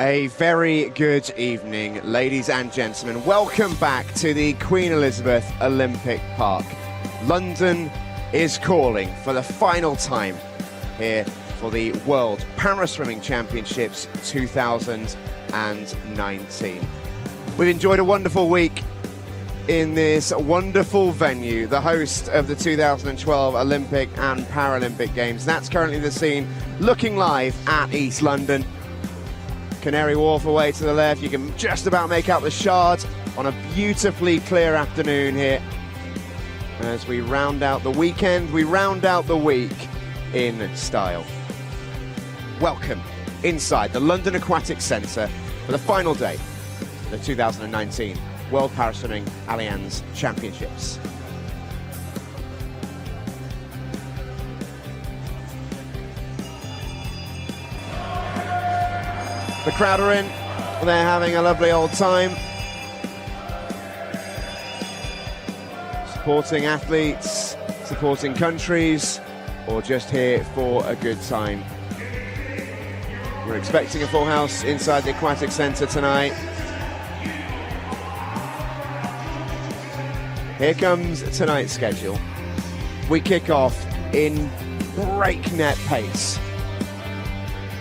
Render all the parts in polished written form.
A very good evening, ladies and gentlemen. Welcome back to the Queen Elizabeth Olympic Park. London is calling for the final time here for the World Paraswimming Championships 2019. We've enjoyed a wonderful week in this wonderful venue, the host of the 2012 Olympic and Paralympic Games. That's currently the scene, looking live at East London. Canary Wharf away to the left. You can just about make out the Shard on a beautifully clear afternoon here. As we round out the weekend, we round out the week in style. Welcome inside the London Aquatic Centre for the final day of the 2019 World Paraswimming Allianz Championships. The crowd are in, they're having a lovely old time. Supporting athletes, supporting countries, or just here for a good time. We're expecting a full house inside the Aquatic Centre tonight. Here comes tonight's schedule. We kick off in breakneck pace.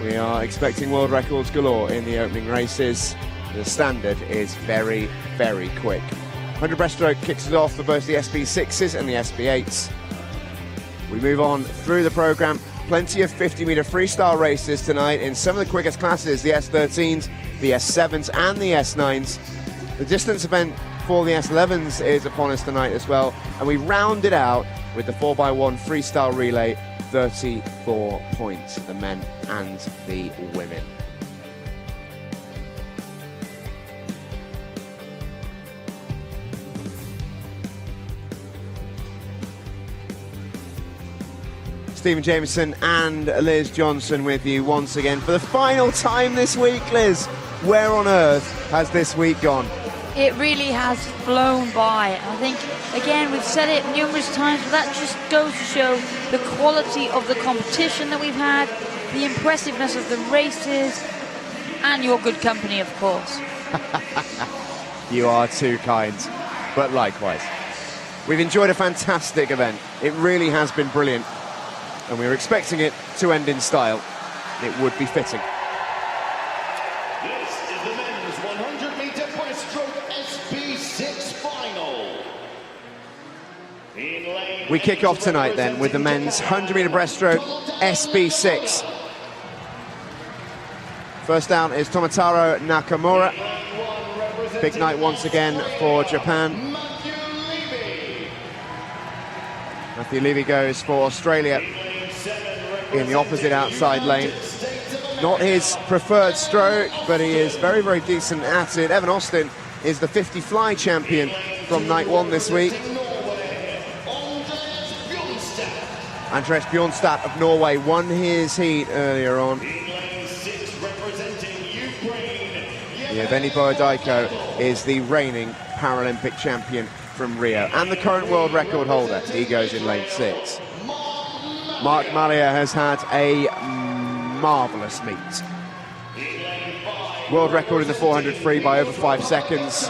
We are expecting world records galore in the opening races. The standard is very, very quick. 100 breaststroke kicks us off for both the SB6s and the SB8s. We move on through the programme. Plenty of 50-metre freestyle races tonight in some of the quickest classes, the S13s, the S7s and the S9s. The distance event for the S11s is upon us tonight as well. And we round it out with the 4x1 freestyle relay, 34 points, the men and the women. Stephen Jameson and Liz Johnson with you once again for the final time this week. Liz, where on earth has this week gone? It really has flown by. I think, again, we've said it numerous times, but that just goes to show the quality of the competition that we've had, the impressiveness of the races, and your good company, of course. You are too kind, but likewise. We've enjoyed a fantastic event. It really has been brilliant, and we were expecting it to end in style. It would be fitting. This is the men's 100-meter breaststroke SB6 final. We kick off tonight then with the men's 100-meter breaststroke SB6. First down is Tomotarou Nakamura. Big night once again for Japan. Matthew Levy goes for Australia in the opposite outside lane. Not his preferred stroke, but he is very, very decent at it. Evan Austin is the 50 fly champion from night one this week. Andres Bjornstad of Norway won his heat earlier on. Yevgeny Borodayko is the reigning Paralympic champion from Rio and the current world record holder. He goes in lane 6. Mark Malia has had a marvellous meet. World record in the 400 free by over 5 seconds.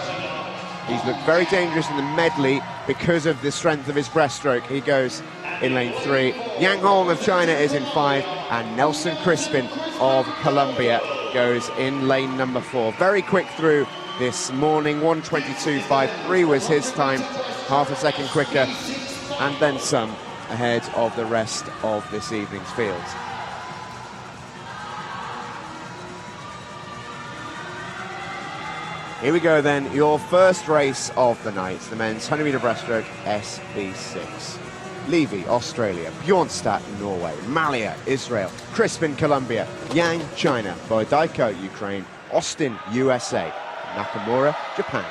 He's looked very dangerous in the medley because of the strength of his breaststroke. He goes in lane 3. Yang Hong of China is in 5, and Nelson Crispin of Colombia goes in lane number 4. Very quick through this morning, 1:22.53 was his time, half a second quicker, and then some ahead of the rest of this evening's field. Here we go then, your first race of the night, the men's 100-meter breaststroke SB6. Levy, Australia, Bjornstad, Norway, Malia, Israel, Crispin, Colombia, Yang, China, Borodayko, Ukraine, Austin, USA, Nakamura, Japan.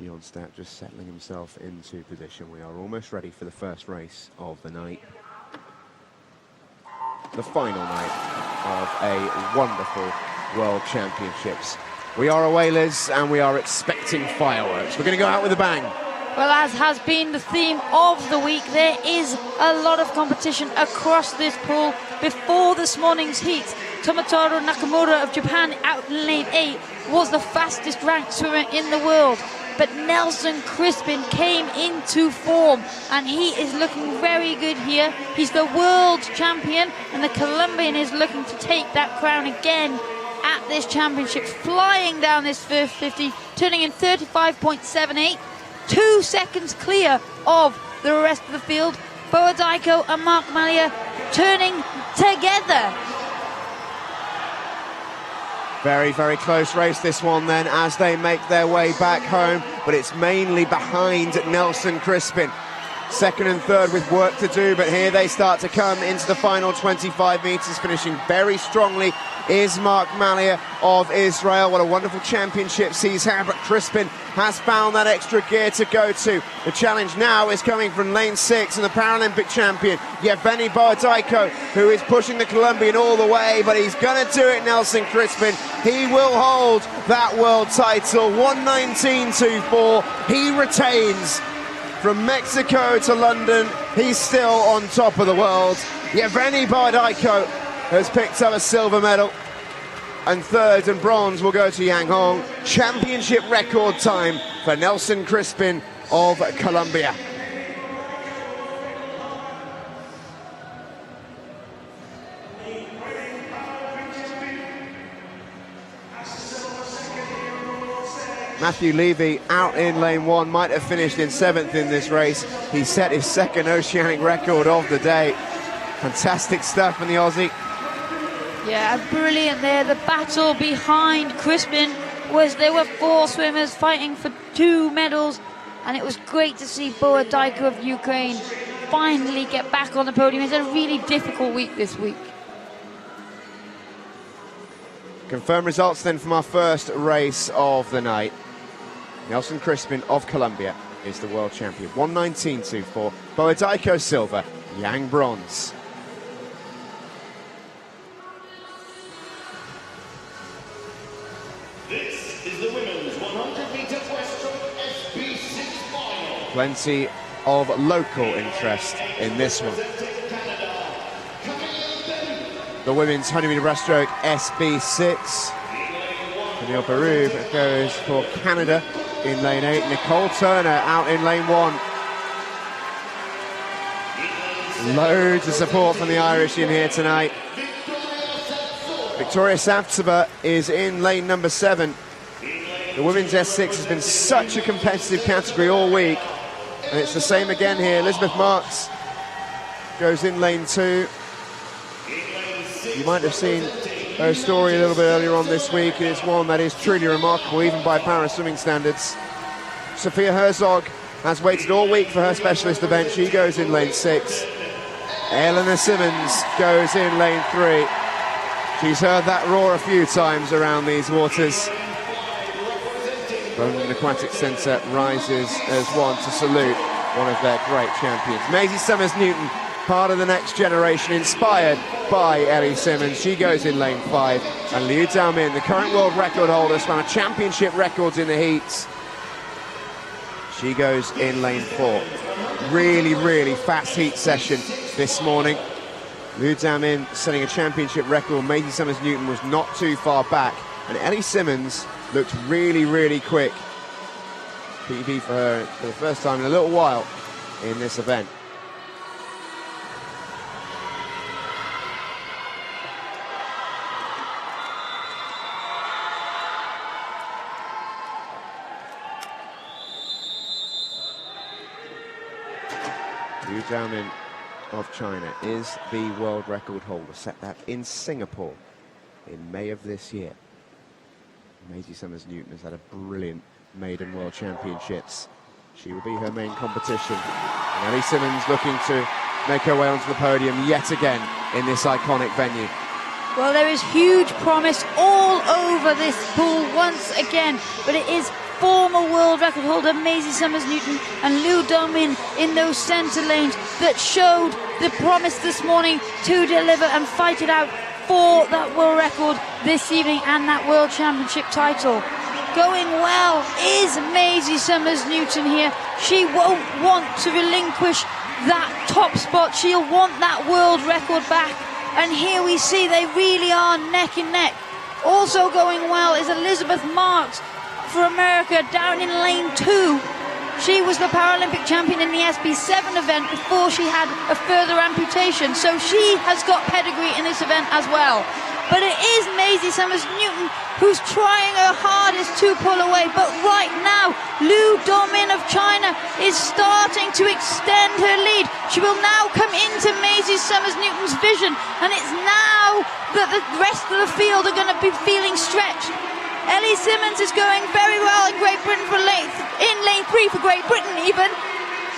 Bjornstad just settling himself into position. We are almost ready for the first race of the night. The final night of a wonderful World Championships. We are away, Liz, and we are expecting fireworks. We're going to go out with a bang. Well, as has been the theme of the week, there is a lot of competition across this pool. Before this morning's heat, Tomotaru Nakamura of Japan out in lane 8 was the fastest ranked swimmer in the world. But Nelson Crispin came into form, and he is looking very good here. He's the world champion, and the Colombian is looking to take that crown again at this championship, flying down this first 50, turning in 35.78, 2 seconds clear of the rest of the field. Boa Diko and Mark Malia turning together. Very, very close race, this one then, as they make their way back home, but it's mainly behind Nelson Crispin. Second and third with work to do, but here they start to come into the final 25 metres, finishing very strongly is Mark Malia of Israel. What a wonderful championships he's had, but Crispin has found that extra gear to go to. The challenge now is coming from lane 6 and the Paralympic champion, Yevgeny Boa Diko, who is pushing the Colombian all the way, but he's going to do it, Nelson Crispin. He will hold that world title, 1:19.24. He retains. From Mexico to London, he's still on top of the world. Yevgeny Boa Diko has picked up a silver medal, and third and bronze will go to Yang Hong. Championship record time for Nelson Crispin of Colombia. Matthew Levy out in lane 1, might have finished in 7th in this race. He set his second oceanic record of the day. Fantastic stuff from the Aussie. Yeah, brilliant there. The battle behind Crispin was there were 4 swimmers fighting for 2 medals, and it was great to see Boa Diko of Ukraine finally get back on the podium. It's a really difficult week this week. Confirmed results then from our first race of the night. Nelson Crispin of Colombia is the world champion. 1:19.24. Boa Diko silver, Yang bronze. This is the women's 100-meter breaststroke SB6 final. Plenty of local interest in this one. The women's 100-meter breaststroke SB6. Danielle Berube goes for Canada in lane 8. Nicole Turner out in lane 1. Loads of support from the Irish in here tonight. Victoria Savtseva is in lane number 7. The women's S6 has been such a competitive category all week, and it's the same again here. Elizabeth Marks goes in lane 2. You might have seen her story a little bit earlier on this week. It's one that is truly remarkable, even by para swimming standards. Sophia Herzog has waited all week for her specialist event. She goes in lane 6. Eleanor Simmons goes in lane 3. She's heard that roar a few times around these waters. London Aquatic Centre rises as one to salute one of their great champions. Maisie Summers-Newton, part of the next generation, inspired by Ellie Simmons. She goes in lane 5. And Liu Daomin, the current world record holder, swam a championship records in the heats. She goes in lane 4. Really, really fast heat session this morning. Liu Daomin setting a championship record. Maisie Summers-Newton was not too far back. And Ellie Simmons looked really, really quick. PB for her for the first time in a little while in this event. Liu Daomin of China is the world record holder. Set that in Singapore in May of this year. Maisie Summers-Newton has had a brilliant maiden world championships. She will be her main competition. And Ellie Simmons looking to make her way onto the podium yet again in this iconic venue. Well, there is huge promise all over this pool once again, but it is former world record holder Maisie Summers-Newton and Lou Domin in those centre lanes that showed the promise this morning to deliver and fight it out for that world record this evening and that world championship title. Going well is Maisie Summers-Newton here. She won't want to relinquish that top spot. She'll want that world record back. And here we see they really are neck and neck. Also going well is Elizabeth Marks for America down in lane 2. She was the Paralympic champion in the SB7 event before she had a further amputation. So she has got pedigree in this event as well. But it is Maisie Summers-Newton who's trying her hardest to pull away. But right now, Lou Domin of China is starting to extend her lead. She will now come into Maisie Summers-Newton's vision. And it's now that the rest of the field are going to be feeling stretched. Ellie Simmons is going very well in Great Britain for lane 3 for Great Britain even.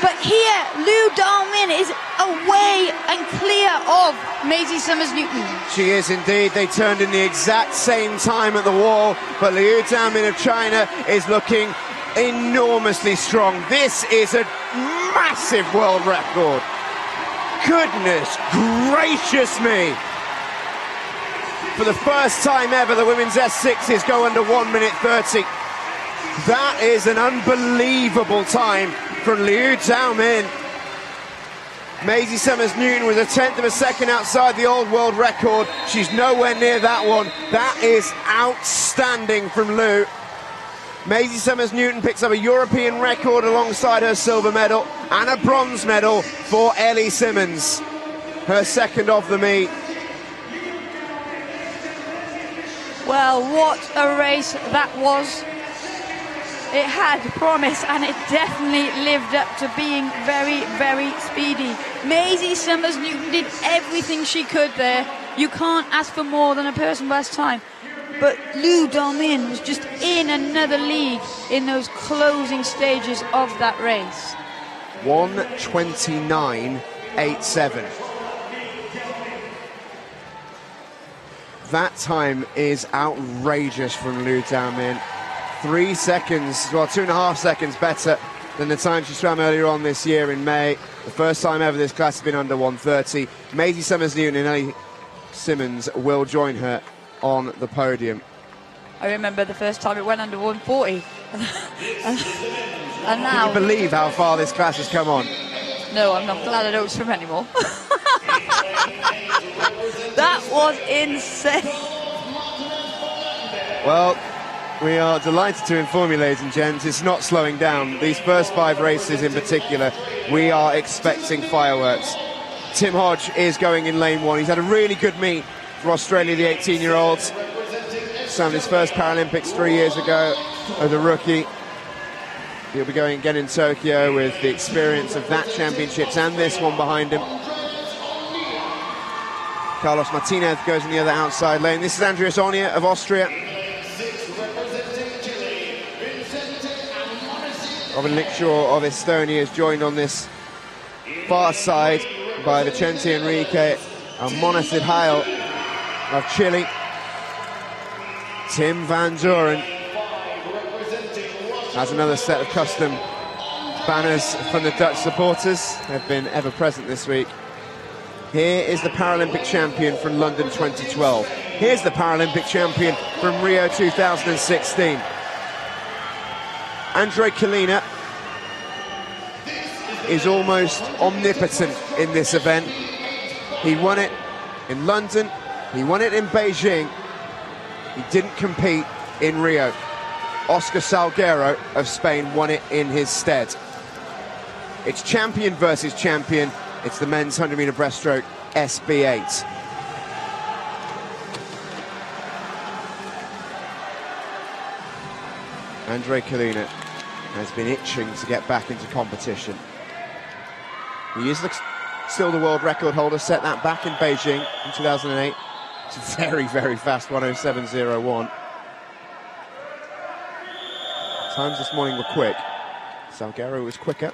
But here, Lou Domin is away and clear of Maisie Summers-Newton. She is indeed. They turned in the exact same time at the wall, but Liu Daomin of China is looking enormously strong. This is a massive world record. Goodness gracious me. For the first time ever, the women's S6s go under 1 minute 30. That is an unbelievable time from Liu Daomin. Maisie Summers-Newton was a tenth of a second outside the old world record. She's nowhere near that one. That is outstanding from Liu. Maisie Summers-Newton picks up a European record alongside her silver medal and a bronze medal for Ellie Simmons, her second of the meet. Well, what a race that was. It had promise and it definitely lived up to being very, very speedy. Maisie Summers-Newton did everything she could there. You can't ask for more than a person best time. But Lou Domin was just in another league in those closing stages of that race. 1:29.87. That time is outrageous from Lou Daomin. 3 seconds, well, 2.5 seconds better than the time she swam earlier on this year in May. The first time ever this class has been under 1:30. Maisie Summers-Newton and Ellie Simmons will join her on the podium. I remember the first time it went under 1:40. and now... Can you believe how far this class has come on? No, I'm not glad I don't swim anymore. That was insane. Well, we are delighted to inform you, ladies and gents, it's not slowing down. These first 5 races in particular, we are expecting fireworks. Tim Hodge is going in lane 1. He's had a really good meet for Australia, the 18-year-old. Swam his first Paralympics 3 years ago as a rookie. He'll be going again in Tokyo with the experience of that championships and this one behind him. Carlos Martinez goes in the other outside lane. This is Andreas Onia of Austria. Robin Lickshaw of Estonia is joined on this far side by Vicente Enrique and Monasid Heil of Chile. Tim Van Doren has another set of custom banners from the Dutch supporters. They've been ever present this week. Here is the Paralympic champion from London 2012. Here's the Paralympic champion from Rio 2016. Andrei Kalina is almost omnipotent in this event. He won it in London, he won it in Beijing, he didn't compete in Rio. Oscar Salguero of Spain won it in his stead. It's champion versus champion. It's the men's 100-meter breaststroke SB8. Andrei Kalina has been itching to get back into competition. He is still the world record holder, set that back in Beijing in 2008. It's a very, very fast 1:07.01. Times this morning were quick. Salguero was quicker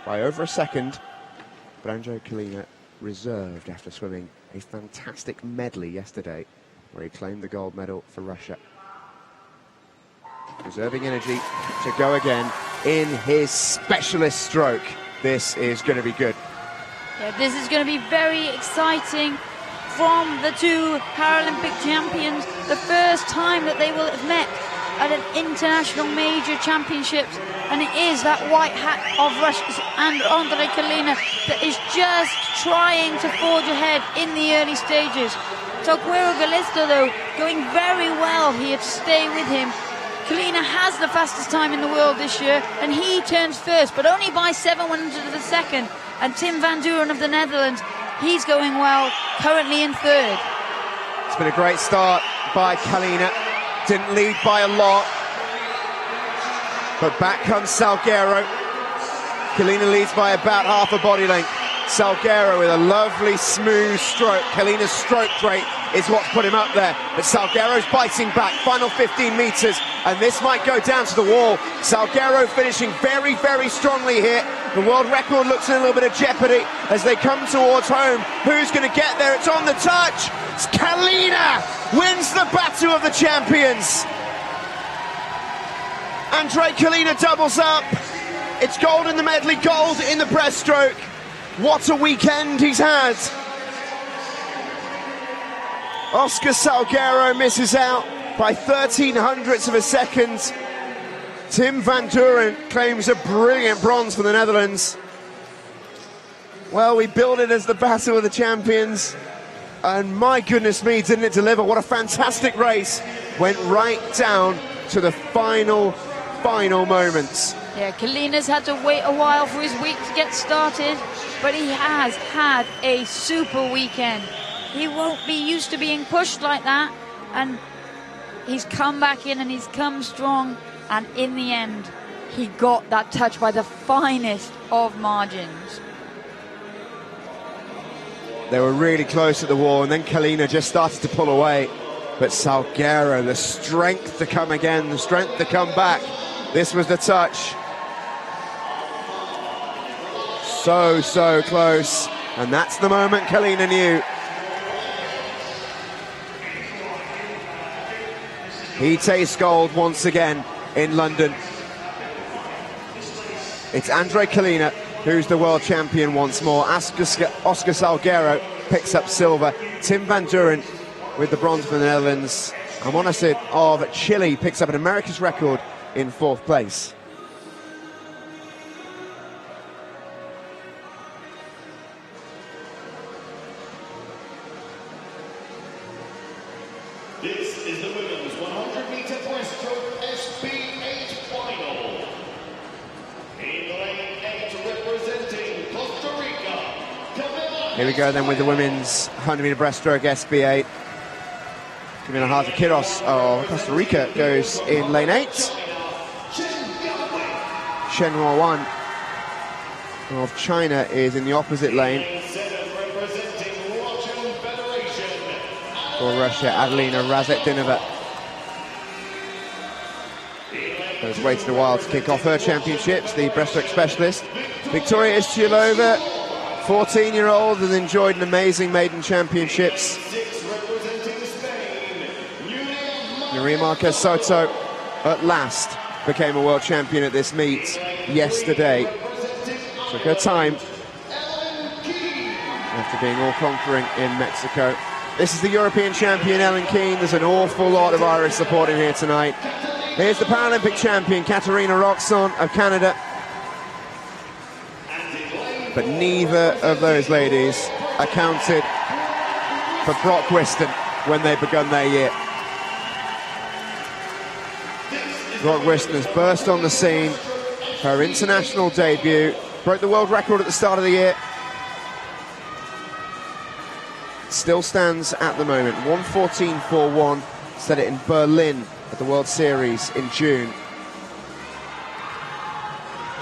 by over a second, but Andrei Kalina reserved after swimming a fantastic medley yesterday, where he claimed the gold medal for Russia. preserving energy to go again in his specialist stroke. This is going to be good. Yeah, this is going to be very exciting from the two Paralympic champions. The first time that they will have met at an international major championships, and it is that white hat of Russians and Andrei Kalina that is just trying to forge ahead in the early stages. Toguero Galista, though, going very well here to stay with him. Kalina has the fastest time in the world this year, and he turns first, but only by 7/100 of a second. And Tim van Duren of the Netherlands, he's going well, currently in third. It's been a great start by Kalina. Didn't lead by a lot, but back comes Salguero. Kalina leads by about half a body length. Salguero with a lovely smooth stroke. Kalina's stroke rate is what's put him up there, but Salguero's biting back. Final 15 meters, and this might go down to the wall. Salguero finishing very, very strongly here. The world record looks in a little bit of jeopardy as they come towards home. Who's going to get there? It's on the touch. It's Kalina wins the Battle of the Champions. Andrei Kalina doubles up. It's gold in the medley, gold in the breaststroke. What a weekend he's had. Oscar Salguero misses out by 13/100ths of a second. Tim van Duren claims a brilliant bronze for the Netherlands. Well, we billed it as the Battle of the Champions, and my goodness me, didn't it deliver. What a fantastic race. Went right down to the final moments. Yeah, Kalina's had to wait a while for his week to get started, but he has had a super weekend. He won't be used to being pushed like that, and he's come back in and he's come strong, and in the end, he got that touch by the finest of margins. They were really close at the wall, and then Kalina just started to pull away. But Salguero, the strength to come again, the strength to come back. This was the touch. So close. And that's the moment Kalina knew. He tastes gold once again in London. It's Andrei Kalina who's the world champion once more. Oscar Salguero picks up silver. Tim van Duren with the bronze for the Netherlands. Amonasid of Chile picks up an America's record in 4th place. This is the women's 100-meter breaststroke SB8 final. In lane 8, representing Costa Rica. Here we go then with the women's 100-meter breaststroke SB8. Camila Harder-Quiros of Costa Rica goes in lane 8. Shenhua Wan of China is in the opposite lane. For Russia, Adelina Razetdinova has waited a while to kick off her championships. The breaststroke specialist, Victoria Istiulova, 14-year-old, and enjoyed an amazing maiden championships. Maria Marquez Soto at last became a world champion at this meet yesterday. Took her time after being all-conquering in Mexico. This is the European champion, Ellen Keane. There's an awful lot of Irish support in here tonight. Here's the Paralympic champion, Katarina Roxxon of Canada. But neither of those ladies accounted for Brock Whiston when they begun their year. Brock Whiston has burst on the scene. Her international debut, broke the world record at the start of the year. Still stands at the moment, 1:14.41, set it in Berlin at the World Series in June.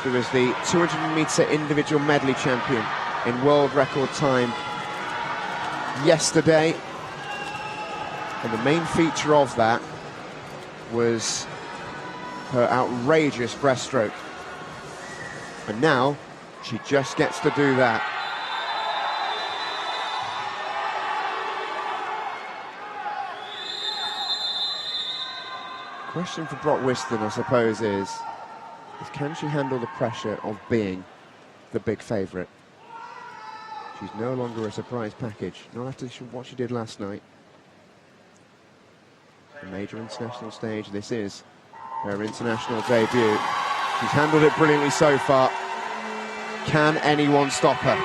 She was the 200-meter individual medley champion in world record time yesterday. And the main feature of that was her outrageous breaststroke. And now she just gets to do that. question for Brock Whiston, I suppose, is can she handle the pressure of being the big favourite? She's no longer a surprise package, not after what she did last night. A major international stage, this is her international debut. She's handled it brilliantly so far. Can anyone stop her?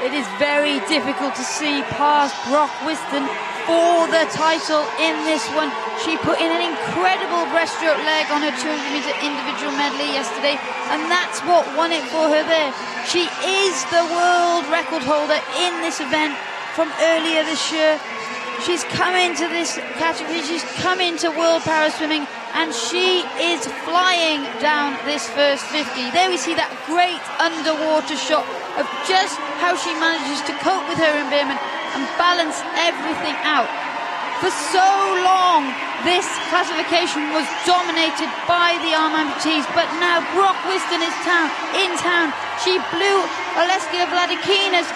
It is very difficult to see past Brock Whiston for the title in this one. She put in an incredible breaststroke leg on her 200-meter individual medley yesterday, and that's what won it for her there. She is the world record holder in this event from earlier this year. She's come into this category, she's come into World Para Swimming, and she is flying down this first 50. There we see that great underwater shot of just how she manages to cope with her impairment and balance everything out. For so long, this classification was dominated by the arm amputees, but now Brock Whiston is in town. She blew Alessia Vladikina's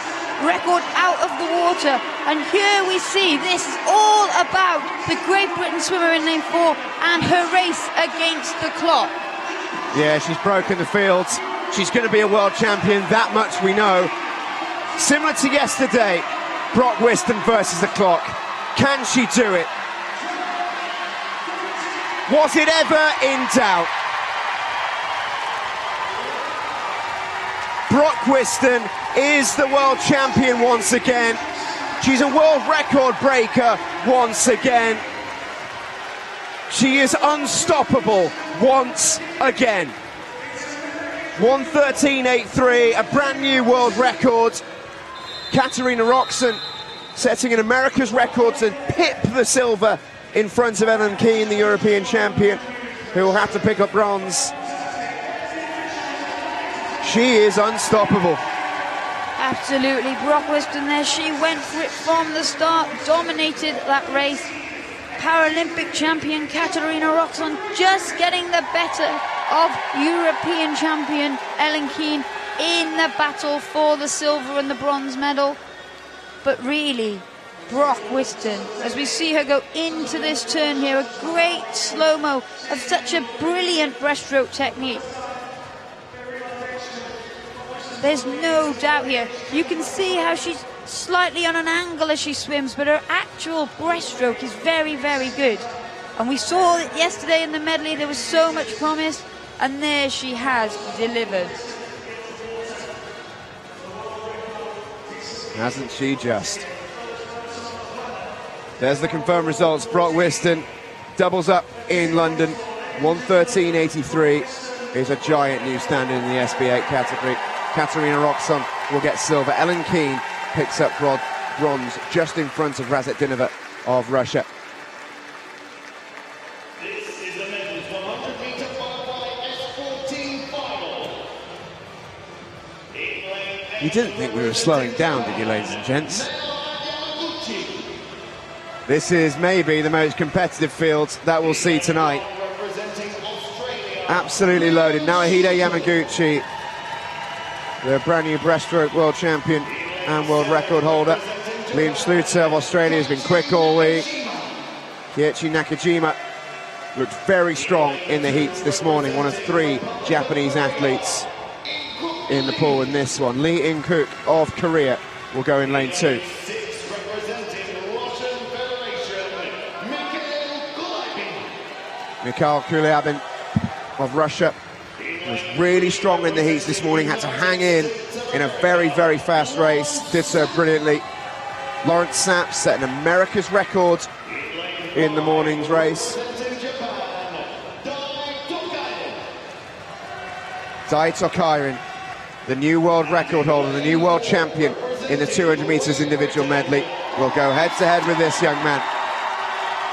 record out of the water, and here we see this is all about the Great Britain swimmer in lane 4 and her race against the clock. Yeah, she's broken the fields. She's going to be a world champion, that much we know. Similar to yesterday, Brock Whiston versus the clock. Can she do it? Was it ever in doubt? Brock Whiston is the world champion once again. She's a world record breaker once again. She is unstoppable once again. 1:13.83, a brand new world record. Katarina Roxxon setting an America's record to pip the silver in front of Ellen Keane, the European champion, who will have to pick up bronze. She is unstoppable. Absolutely, Brock Whiston there, she went for it from the start, dominated that race. Paralympic champion Katarina Roxxon just getting the better of European champion Ellen Keane in the battle for the silver and the bronze medal. But really, Brock Whiston, as we see her go into this turn here, a great slow-mo of such a brilliant breaststroke technique. There's no doubt here. You can see how she's slightly on an angle as she swims, but her actual breaststroke is very, very good. And we saw it yesterday in the medley, there was so much promise, and there she has delivered. Hasn't she just? There's the confirmed results. Brock Whiston doubles up in London. 1:13.83 is a giant new standard in the SB8 category. Katarina Roxxon will get silver. Ellen Keane picks up bronze just in front of Razatdinova of Russia. This is the men's 100-meter butterfly S14 final. You didn't think we were slowing down, did you, ladies and gents? This is maybe the most competitive field that we'll see tonight. Absolutely loaded. Naohide Yamaguchi, the brand new breaststroke world champion and world record holder. Liam Schluter of Australia has been quick all week. Keiichi Nakajima looked very strong in the heats this morning. One of 3 Japanese athletes in the pool in this one. Lee In-kook of Korea will go in lane 2. Mikhail Kulyabin of Russia was really strong in the heats this morning, had to hang in a very, very fast race, did so brilliantly. Lawrence Sapp set an America's record in the morning's race. Dai Tokairin, the new world record holder, the new world champion in the 200 meters individual medley, will go head-to-head with this young man.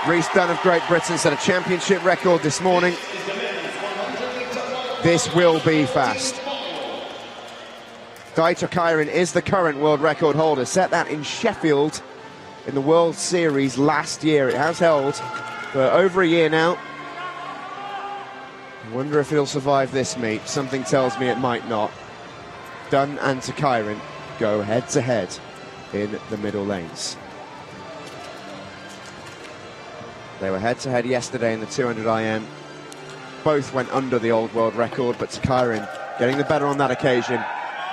Rhys Dunn of Great Britain set a championship record this morning. This will be fast. Dai Tokairin is the current world record holder. Set that in Sheffield in the World Series last year. It has held for over a year now. I wonder if it'll survive this meet. Something tells me it might not. Dunn and Tokairin go head-to-head in the middle lanes. They were head-to-head yesterday in the 200 IM. Both went under the old world record, but Takairin getting the better on that occasion.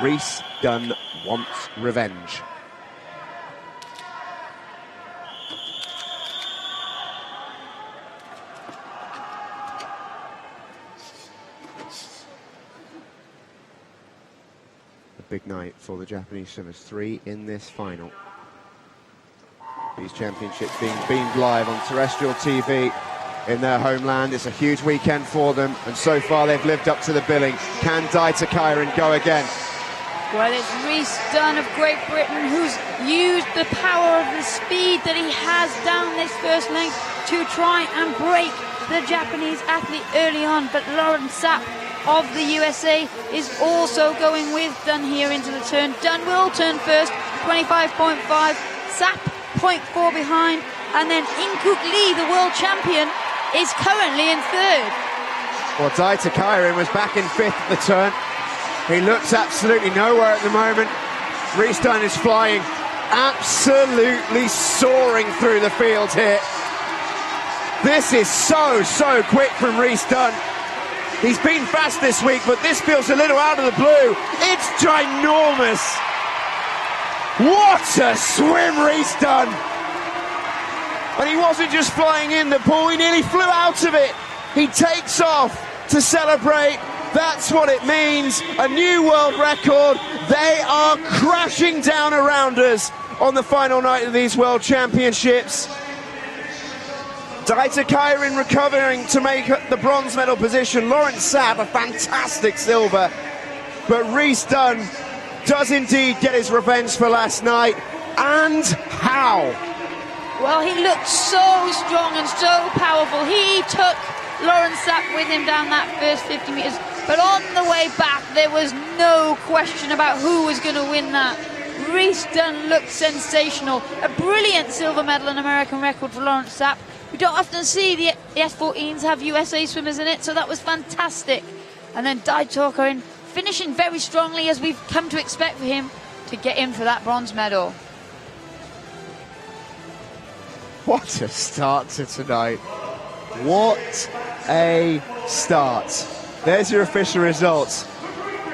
Rhys Dunn wants revenge. A big night for the Japanese swimmers. 3 in this final. These championships being beamed live on terrestrial TV in their homeland. It's a huge weekend for them, and so far they've lived up to the billing. Can Takairin go again? Well, it's Rhys Dunn of Great Britain who's used the power of the speed that he has down this first length to try and break the Japanese athlete early on, but Lawrence Sapp of the USA is also going with Dunn here into the turn. Dunn will turn first, 25.5, Sapp 0.4 behind, and then Inkuk Lee, the world champion, is currently in third. Well, Takairin was back in 5th at the turn. He looks absolutely nowhere at the moment. Rhys Dunn is flying, absolutely soaring through the field here. This is so quick from Rhys Dunn. He's been fast this week, but this feels a little out of the blue. It's ginormous. What a swim, Rhys Dunn. And he wasn't just flying in the pool, he nearly flew out of it. He takes off to celebrate. That's what it means, a new world record. They are crashing down around us on the final night of these World Championships. Takairin recovering to make the bronze medal position. Lawrence Sapp, a fantastic silver. But Rhys Dunn does indeed get his revenge for last night. And how? Well, he looked so strong and so powerful. He took Lawrence Sapp with him down that first 50 metres. But on the way back, there was no question about who was going to win that. Rhys Dunn looked sensational. A brilliant silver medal and American record for Lawrence Sapp. We don't often see the S14s have USA swimmers in it, so that was fantastic. And then Takairin finishing very strongly, as we've come to expect for him, to get in for that bronze medal. What a start to tonight. What a start. There's your official results.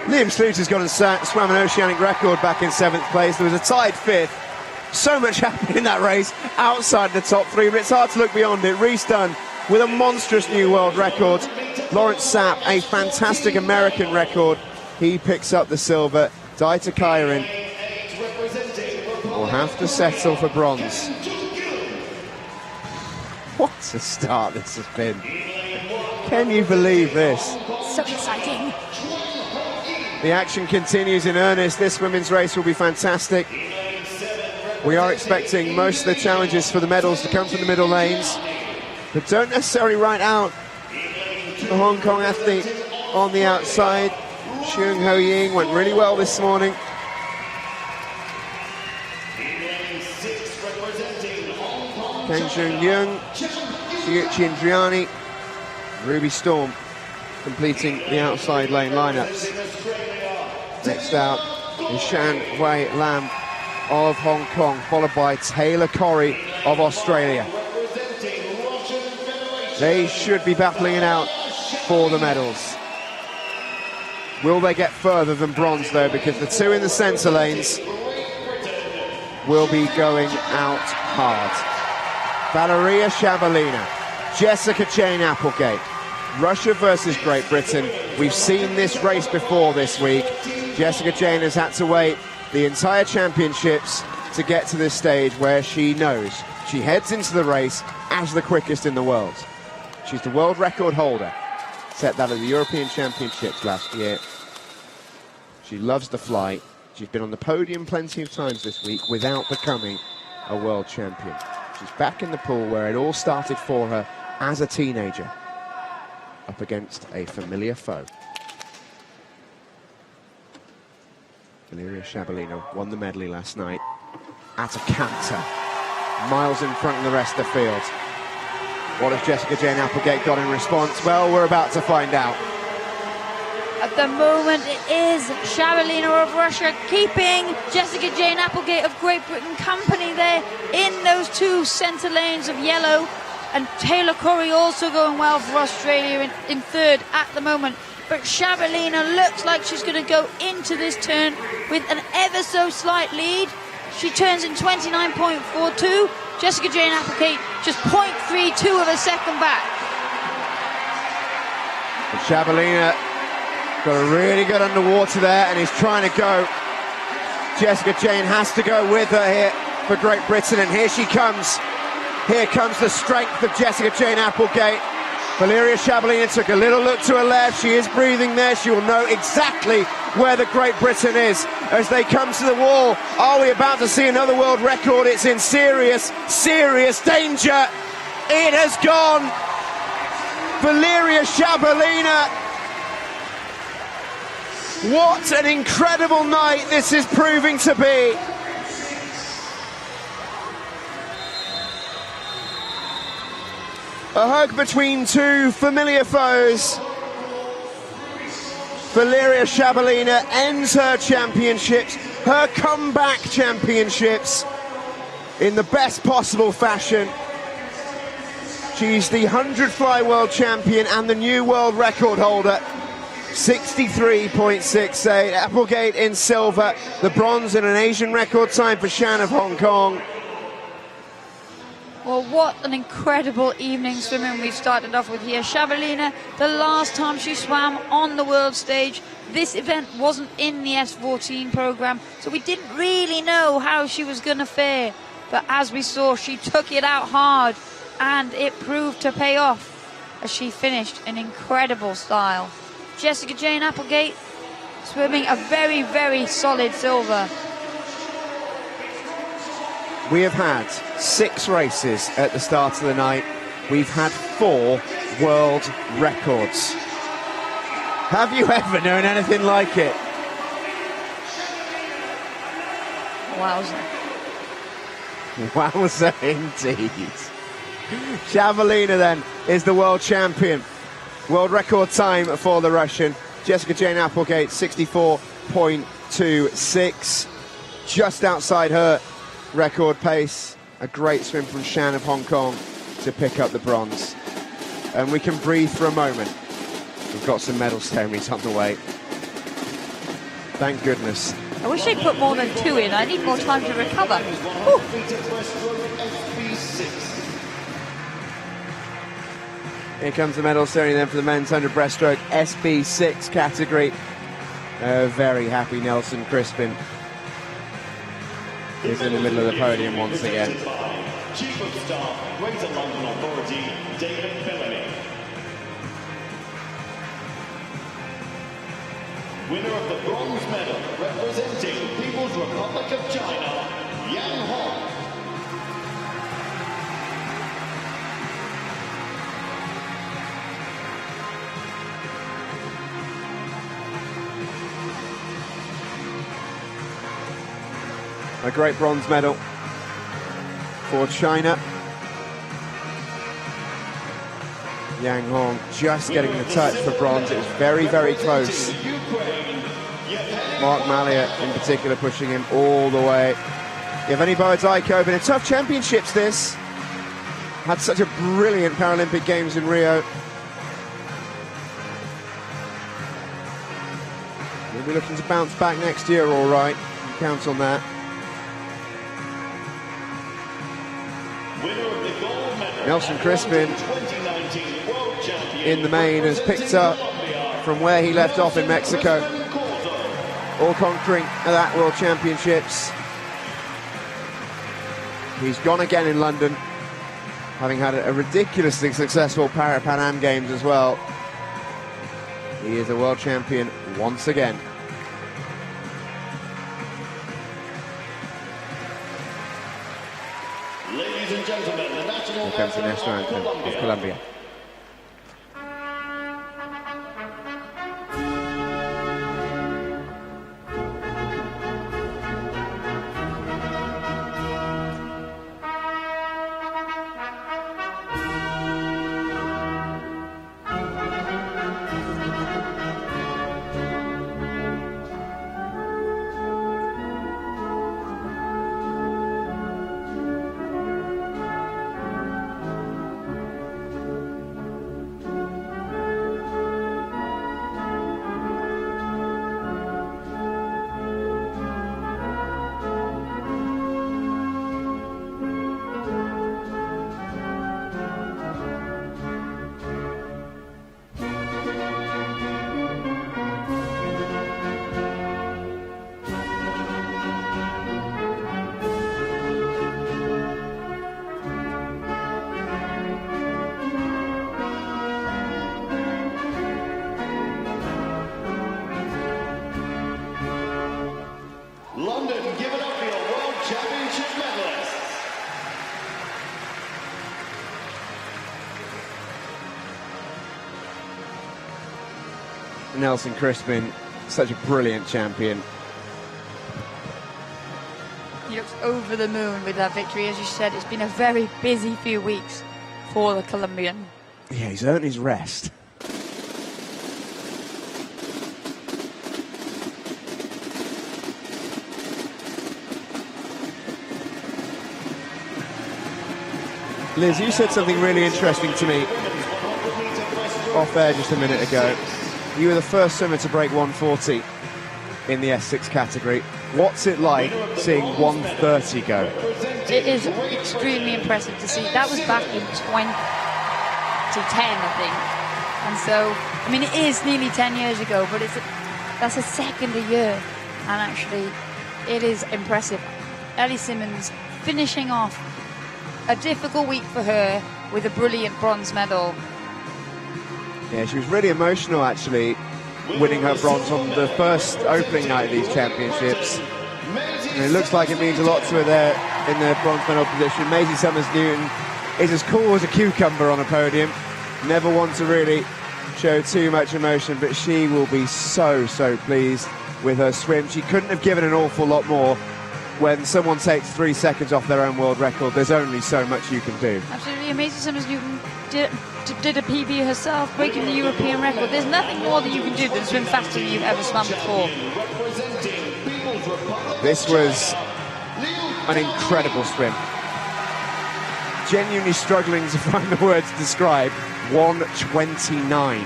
Liam Sluiter's got and swam an oceanic record back in 7th place. There was a tied 5th. So much happened in that race outside the top 3, but it's hard to look beyond it. Rhys Dunn with a monstrous new world record. Lawrence Sapp, a fantastic American record. He picks up the silver. Takairin will have to settle for bronze. What a start this has been. Can you believe this? So exciting. The action continues in earnest. This women's race will be fantastic. We are expecting most of the challenges for the medals to come from the middle lanes, but don't necessarily write out the Hong Kong athlete on the outside. Xiong Ho Ying went really well this morning. Kang Jung Young, Chiuchi Indriani, Ruby Storm completing the outside lane lineups. Next out is Shan Hui Lam of Hong Kong, followed by Taylor Corrie of Australia. They should be battling it out for the medals. Will they get further than bronze though, because the two in the centre lanes will be going out hard. Valeria Shabalina, Jessica Jane Applegate, Russia versus Great Britain. We've seen this race before this week. Jessica Jane has had to wait the entire championships to get to this stage where she knows she heads into the race as the quickest in the world. She's the world record holder, set that at the European Championships last year. She loves the flight. She's been on the podium plenty of times this week without becoming a world champion. She's back in the pool where it all started for her as a teenager, up against a familiar foe. Valeria Shabalina won the medley last night at a canter, miles in front of the rest of the field. What has Jessica Jane Applegate got in response? Well, we're about to find out. At the moment, it is Shabalina of Russia keeping Jessica Jane Applegate of Great Britain company there in those two centre lanes of yellow. And Taylor Curry also going well for Australia in third at the moment. But Shabalina looks like she's going to go into this turn with an ever so slight lead. She turns in 29.42. Jessica Jane Applegate just 0.32 of a second back. But Shabalina got a really good underwater there and is trying to go. Jessica Jane has to go with her here for Great Britain, and here she comes. Here comes the strength of Jessica Jane Applegate. Valeria Shabalina took a little look to her left. She is breathing there. She will know exactly where the Great Britain is as they come to the wall. Are we about to see another world record? It's in serious, serious danger. It has gone. Valeria Shabalina. What an incredible night this is proving to be. A hug between two familiar foes. Valeria Shabalina ends her championships, her comeback championships, in the best possible fashion. She's the 100 fly world champion and the new world record holder. 63.68. Applegate in silver, the bronze in an Asian record time for Shan of Hong Kong. Well, what an incredible evening swimming we've started off with here. Shabalina, the last time she swam on the world stage, this event wasn't in the S14 program, so we didn't really know how she was going to fare. But as we saw, she took it out hard, and it proved to pay off as she finished in incredible style. Jessica Jane Applegate swimming a very, very solid silver. We have had 6 races at the start of the night. We've had 4 world records. Have you ever known anything like it? Wowza. Wowza indeed. Shabalina then is the world champion. World record time for the Russian. Jessica Jane Applegate, 64.26. Just outside her record pace. A great swim from Shan of Hong Kong to pick up the bronze. And we can breathe for a moment. We've got some medal ceremonies on the way. Thank goodness. I wish they put more than 2 in. I need more time to recover. Ooh. Here comes the medal ceremony then for the men's 100 breaststroke SB6 category. A very happy Nelson Crispin is in the middle of the podium once again. Chief of Staff, Greater London Authority, David Bellamy. Winner of the bronze medal, representing People's Republic of China, Yang Hong. A great bronze medal for China. Yang Hong just getting the touch for bronze. It was very, very close. Mark Mallier in particular pushing him all the way. Yevgeny Borodayko, been a tough championships this. Had such a brilliant Paralympic Games in Rio. We'll be looking to bounce back next year, all right. You count on that. Nelson Crispin in the main has picked up from where he left off in Mexico, all conquering that World Championships. He's gone again in London, having had a ridiculously successful Pan Am Games as well. He is a world champion once again. Ladies and gentlemen, the national Here comes the national anthem of Colombia. Nelson Crispin, such a brilliant champion. He looks over the moon with that victory. As you said, it's been a very busy few weeks for the Colombian. Yeah, he's earned his rest. Liz, you said something really interesting to me off air just a minute ago. You were the first swimmer to break 140 in the S6 category. What's it like seeing 130 go? It is extremely impressive to see. That was back in 2010, I think. And so, I mean, it is nearly 10 years ago, but that's a second a year. And actually, it is impressive. Ellie Simmonds finishing off a difficult week for her with a brilliant bronze medal. Yeah, she was really emotional, actually, winning her bronze on the first opening night of these championships. And it looks like it means a lot to her there in the bronze medal position. Maisie Summers-Newton is as cool as a cucumber on a podium. Never one to really show too much emotion, but she will be so, so pleased with her swim. She couldn't have given an awful lot more. When someone takes 3 seconds off their own world record, there's only so much you can do. Absolutely. Maisie Summers-Newton did a PB herself, breaking the European record. There's nothing more that you can do than swim faster than you've ever swum before. This was an incredible swim. Genuinely struggling to find the words to describe 1:29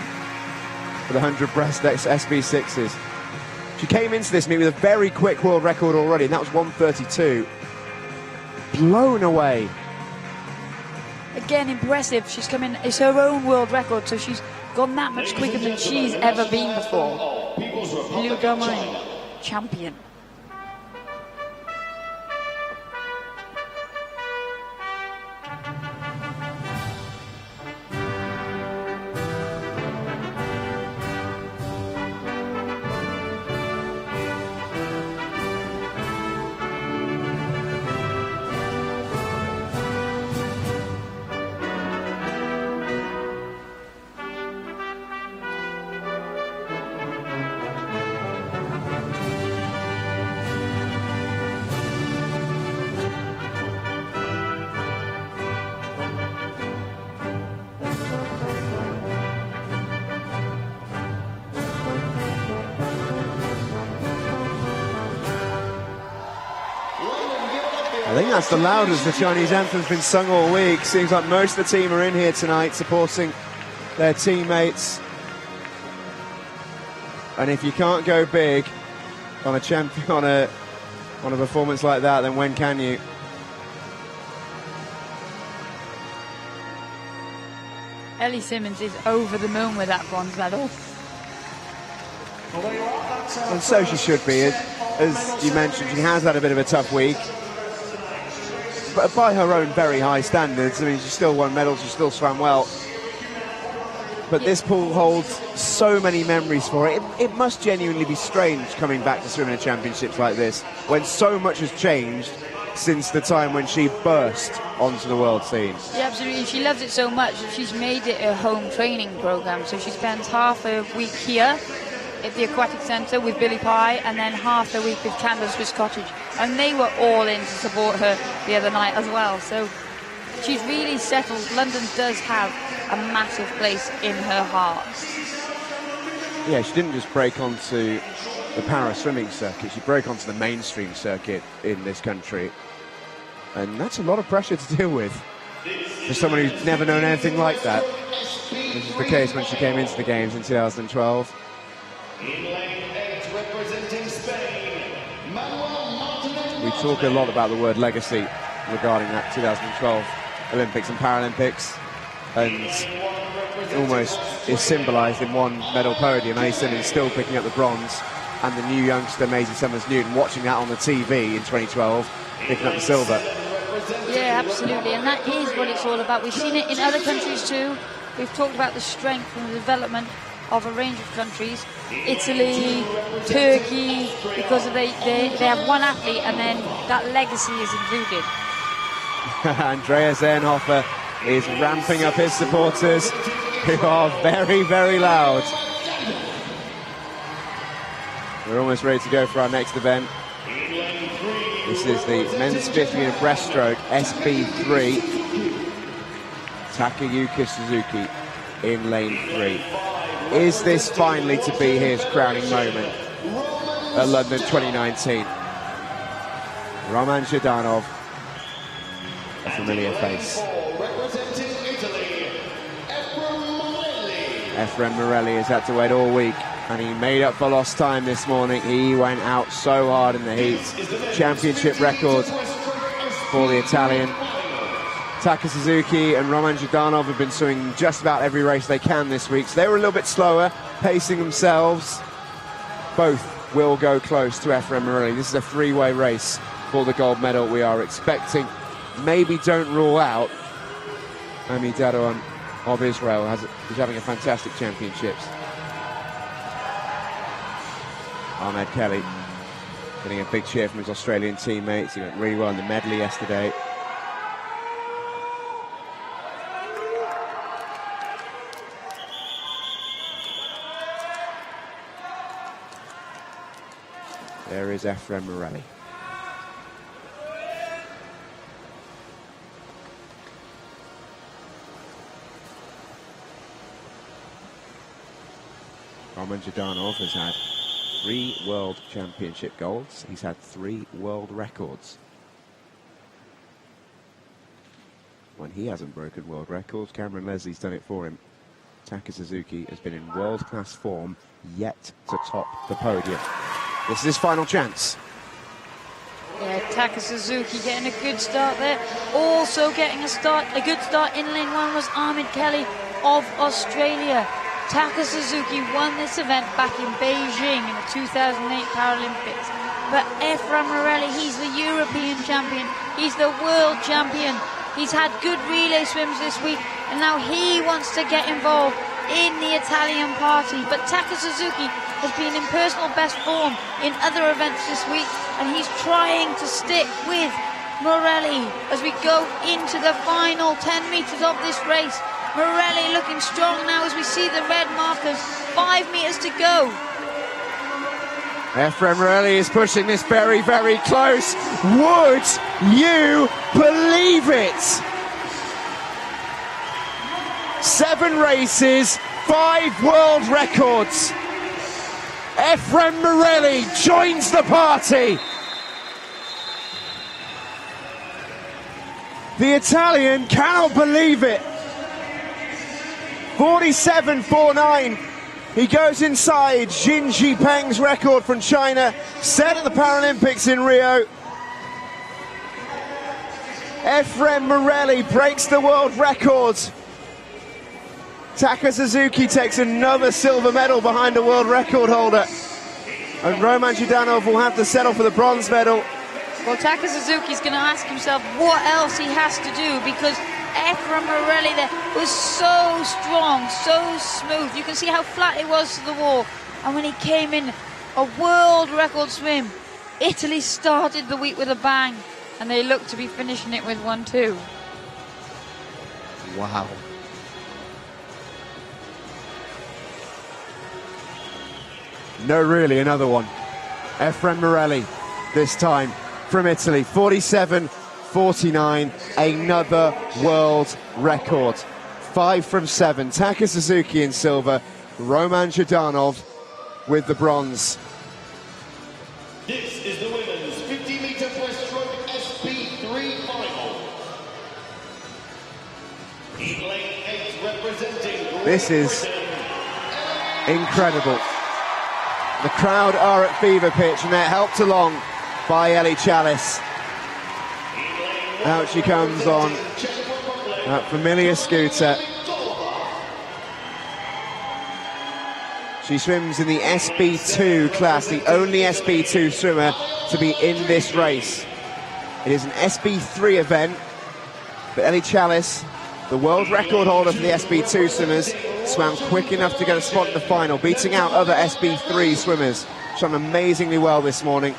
for the 100 breaststroke SB6s. She came into this meet with a very quick world record already, and that was 1:32. Blown away. Again, impressive. She's come in, it's her own world record, so she's gone that much quicker than she's ever been before. Blue Domain, champion. I think that's the loudest the Chinese anthem's been sung all week. Seems like most of the team are in here tonight supporting their teammates. And if you can't go big on a champion, on a performance like that, then when can you? Ellie Simmonds is over the moon with that bronze medal. And so she should be. As you mentioned, she has had a bit of a tough week. But by her own very high standards, I mean, she still won medals, she still swam well. But this pool holds so many memories for her. It must genuinely be strange coming back to swimming in championships like this, when so much has changed since the time when she burst onto the world scene. Yeah, absolutely. She loves it so much that she's made it a home training program. So she spends half a week here at the Aquatic Centre with Billy Pye, and then half the week with Canada Swiss Cottage. And they were all in to support her the other night as well. So she's really settled. London does have a massive place in her heart. Yeah, she didn't just break onto the para swimming circuit, she broke onto the mainstream circuit in this country. And that's a lot of pressure to deal with for someone who's never known anything like that, which is the case when she came into the Games in 2012. We talk a lot about the word legacy regarding that 2012 Olympics and Paralympics, and almost is symbolised in one medal podium. Ellie Simmonds still picking up the bronze, and the new youngster Maisie Summers-Newton watching that on the TV in 2012, picking up the silver. Yeah, absolutely, and that is what it's all about. We've seen it in other countries too. We've talked about the strength and the development of a range of countries. Italy, Turkey, because they have one athlete and then that legacy is included. Andreas Ehrenhofer is ramping up his supporters, who are very, very loud. We're almost ready to go for our next event. This is the men's 50 meter breaststroke SB3. Taka Suzuki in lane 3. Is this finally to be his crowning moment at London 2019? Roman Zhdanov, a familiar face. Efrem Morelli has had to wait all week, and he made up for lost time this morning. He went out so hard in the heat. Championship record for the Italian. Taka Suzuki and Roman Zhdanov have been swimming just about every race they can this week, so they were a little bit slower, pacing themselves. Both will go close to Efrem Morelli. This is a three-way race for the gold medal we are expecting. Maybe don't rule out Ami Dadouan of Israel, who's having a fantastic championships. Ahmed Kelly getting a big cheer from his Australian teammates. He went really well in the medley yesterday. There is Efrem Morelli. Roman Zhdanov has had 3 World Championship golds. He's had 3 world records. When he hasn't broken world records, Cameron Leslie's done it for him. Taka Suzuki has been in world-class form, yet to top the podium. This is his final chance. Yeah, Taka Suzuki getting a good start there. Also getting a good start in lane 1 was Ahmed Kelly of Australia. Taka Suzuki won this event back in Beijing in the 2008 Paralympics. But Efrem Morelli, he's the European champion, he's the world champion. He's had good relay swims this week, and now he wants to get involved in the Italian party. But Taka Suzuki has been in personal best form in other events this week, and he's trying to stick with Morelli as we go into the final 10 meters of this race. Morelli looking strong now as we see the red markers. 5 meters to go. Efrem Morelli is pushing this very, very close. Would you believe it? 7 races, 5 world records. Efrem Morelli joins the party. The Italian cannot believe it. 47.49. He goes inside Jin Jipeng's record from China, set at the Paralympics in Rio. Efrem Morelli breaks the world record. Taka Suzuki takes another silver medal behind a world record holder. And Roman Zhdanov will have to settle for the bronze medal. Well, Taka Suzuki's going to ask himself what else he has to do, because Efrem Morelli there was so strong, so smooth. You can see how flat it was to the wall. And when he came in, a world record swim. Italy started the week with a bang, and they look to be finishing it with 1-2. Wow. No, really, another one. Efrem Morelli, this time from Italy, 47.49, another world record. 5 from 7. Taka Suzuki in silver, Roman Zhdanov with the bronze. This is the women's 50-meter breaststroke SB3 final. In lane 8, representing This is incredible. The crowd are at fever pitch, and they're helped along by Ellie Chalice. Out she comes on that familiar scooter. She swims in the SB2 class, the only SB2 swimmer to be in this race. It is an SB3 event, but Ellie Chalice, the world record holder for the SB2 swimmers, swam quick enough to get a spot in the final, beating out other SB3 swimmers. Swam amazingly well this morning.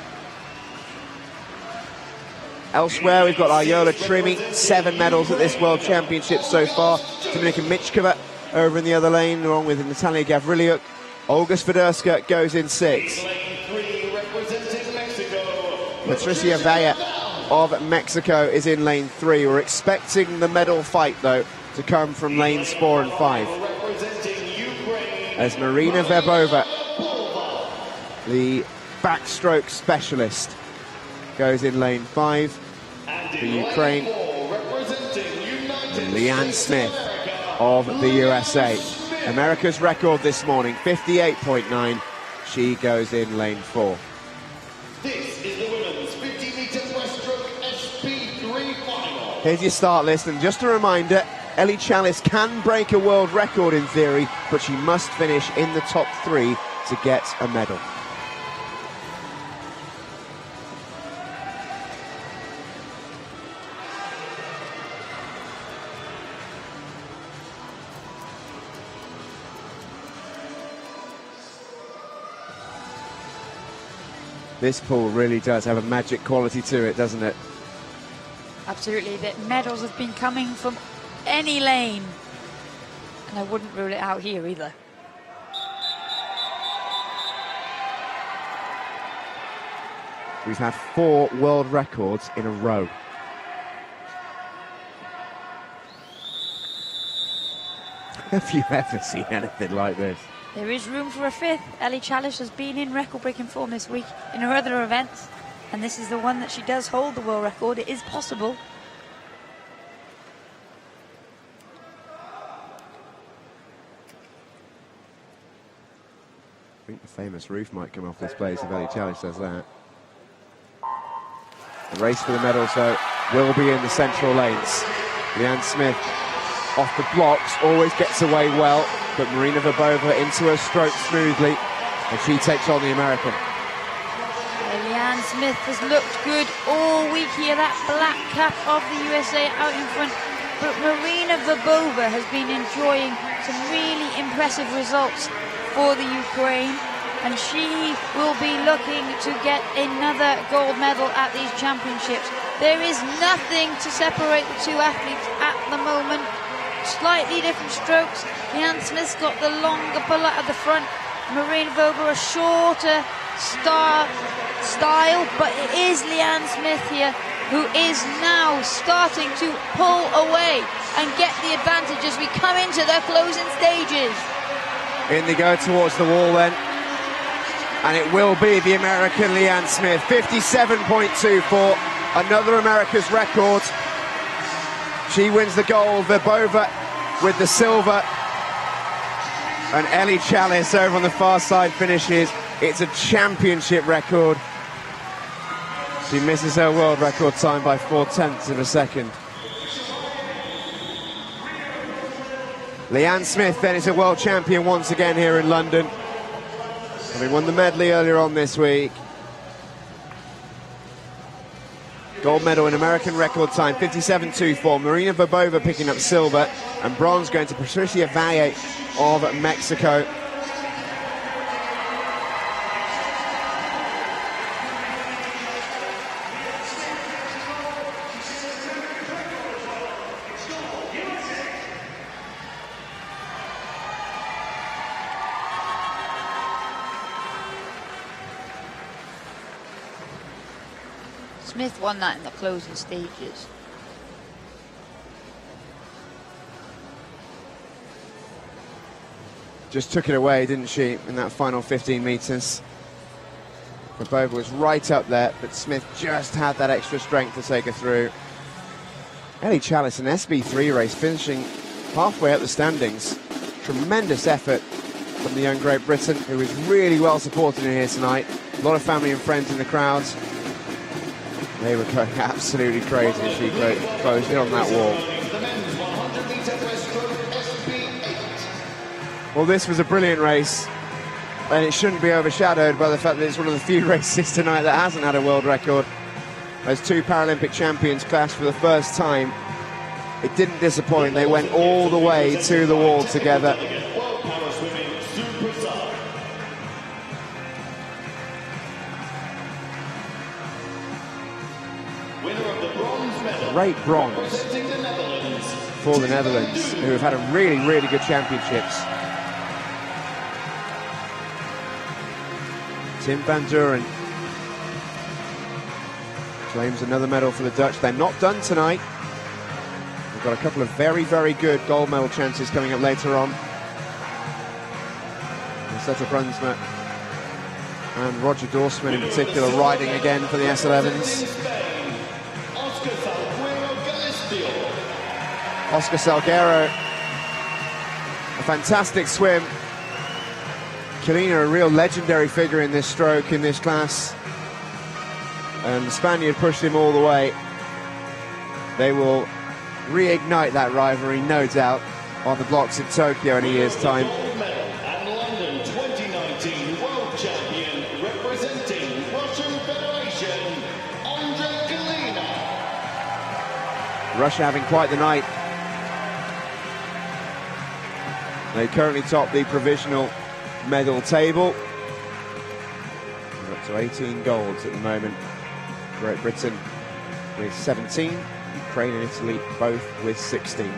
Elsewhere, we've got Arjola Trimi, 7 medals at this World Championship so far. Dominika Michkova over in the other lane, along with Natalia Gavrilyuk. Olga Swiderska goes in 6th. Patricia Vella of Mexico is in lane 3. We're expecting the medal fight, though, to come from lanes 4 and 5. As Marina Verbova, the backstroke specialist, goes in lane 5 for Ukraine. And Leanne Smith of the USA. America's record this morning, 58.9. She goes in lane 4. This is the women's 50-meter breaststroke SP3 final. Here's your start list, and just a reminder, Ellie Chalice can break a world record in theory, but she must finish in the top 3 to get a medal. This pool really does have a magic quality to it, doesn't it? Absolutely, the medals have been coming from any lane, and I wouldn't rule it out here either. We've had 4 world records in a row. Have you ever seen anything like this? There is room for a 5th. Ellie Chalice has been in record-breaking form this week in her other events, and this is the one that she does hold the world record. It is possible. I think the famous roof might come off this place if Ellie Chalice does that. The race for the medals, though, will be in the central lanes. Leanne Smith off the blocks, always gets away well, but Marina Verbova into her stroke smoothly, and she takes on the American. Leanne Smith has looked good all week here, that black cap of the USA out in front, but Marina Verbova has been enjoying some really impressive results for the Ukraine, and she will be looking to get another gold medal at these championships. There is nothing to separate the two athletes at the moment. Slightly different strokes. Leanne Smith's got the longer puller at the front. Marina Verbova a shorter style, but it is Leanne Smith here who is now starting to pull away and get the advantage as we come into the closing stages. In they go towards the wall then, and it will be the American Leanne Smith, 57.24, another America's record. She wins the gold, Verbova with the silver, and Ellie Chalice over on the far side finishes. It's a championship record. She misses her world record time by 0.4 of a second. Leanne Smith then is a world champion once again here in London, having won the medley earlier on this week. Gold medal in American record time, 57.24. Marina Verbova picking up silver, and bronze going to Patricia Vella of Mexico. Smith won that in the closing stages. Just took it away, didn't she, in that final 15 metres. Verbova was right up there, but Smith just had that extra strength to take her through. Ellie Chalice, an SB3 race, finishing halfway up the standings. Tremendous effort from the young Great Britain, who is really well supported in here tonight. A lot of family and friends in the crowds. They were going absolutely crazy as she closed in on that wall. Well, this was a brilliant race, and it shouldn't be overshadowed by the fact that it's one of the few races tonight that hasn't had a world record. As 2 Paralympic champions clashed for the first time, it didn't disappoint. They went all the way to the wall together. Great bronze for the Netherlands, who have had a really, really good championships. Tim van Duren Claims another medal for the Dutch. They're not done tonight. We've got a couple of very, very good gold medal chances coming up later on. Seta Brunsma and Roger Dorsman in particular riding again for the S11s. Oscar Salguero, a fantastic swim. Katarina, a real legendary figure in this stroke, in this class. And the Spaniard pushed him all the way. They will reignite that rivalry, no doubt, on the blocks in Tokyo in a year's time. And London 2019 World Champion representing Russian Federation, Katarina. Russia having quite the night. They currently top the provisional medal table. We're up to 18 golds at the moment. Great Britain with 17, Ukraine and Italy both with 16.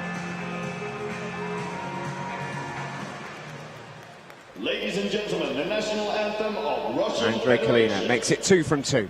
Ladies and gentlemen, the national anthem of Russian Andrei Kalina Federation. makes it 2 from 2.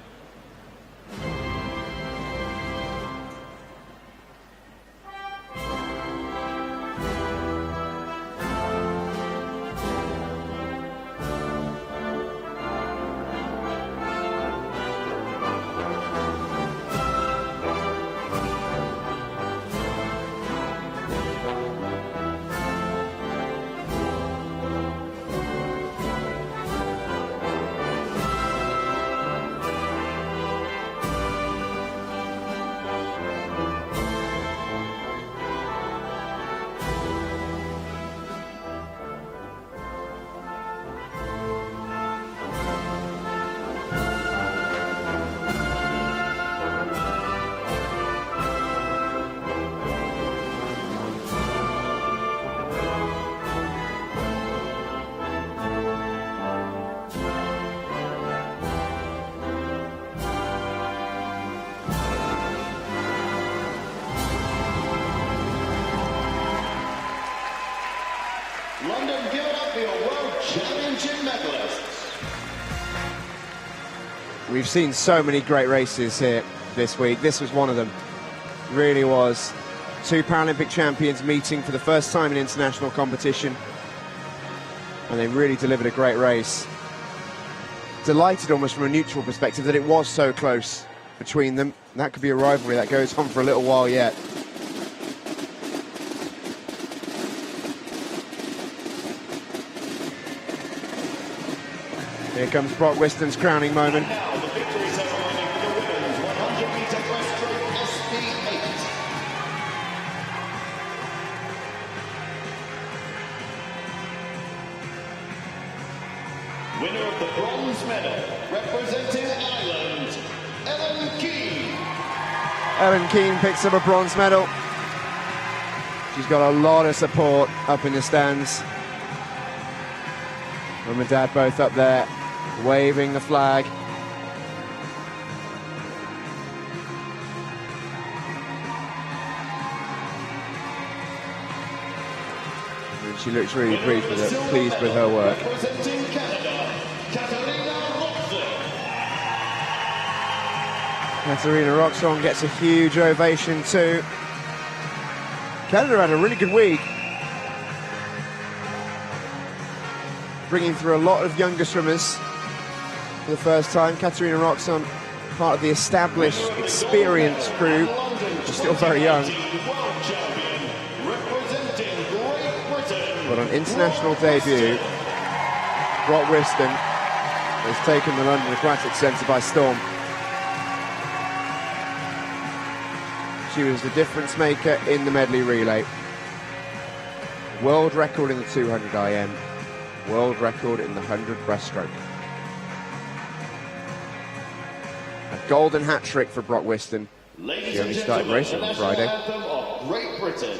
London, give it up for your World Championship medalists. We've seen so many great races here this week. This was one of them. Really was. 2 Paralympic champions meeting for the first time in international competition. And they really delivered a great race. Delighted almost from a neutral perspective that it was so close between them. That could be a rivalry that goes on for a little while yet. Here comes Brock Whiston's crowning moment. Now the victory ceremony for the women's 100-meter breaststroke SB8. Winner of the bronze medal, representing Ireland, Ellen Keane. Ellen Keane picks up a bronze medal. She's got a lot of support up in the stands. Mum and Dad both up there, waving the flag. And she looks really pleased with her work. Representing Canada, Katarina Roxxon. Katarina Roxxon gets a huge ovation too. Canada had a really good week, bringing through a lot of younger swimmers for the first time. Katarina Roxxon, part of the established, experienced crew, she's still very young. But on international debut, Brock Whiston has taken the London Aquatic Centre by storm. She was the difference maker in the medley relay. World record in the 200 IM. World record in the 100 breaststroke. A golden hat trick for Brock Whiston. She only started racing on Friday. Anthem of Great Britain.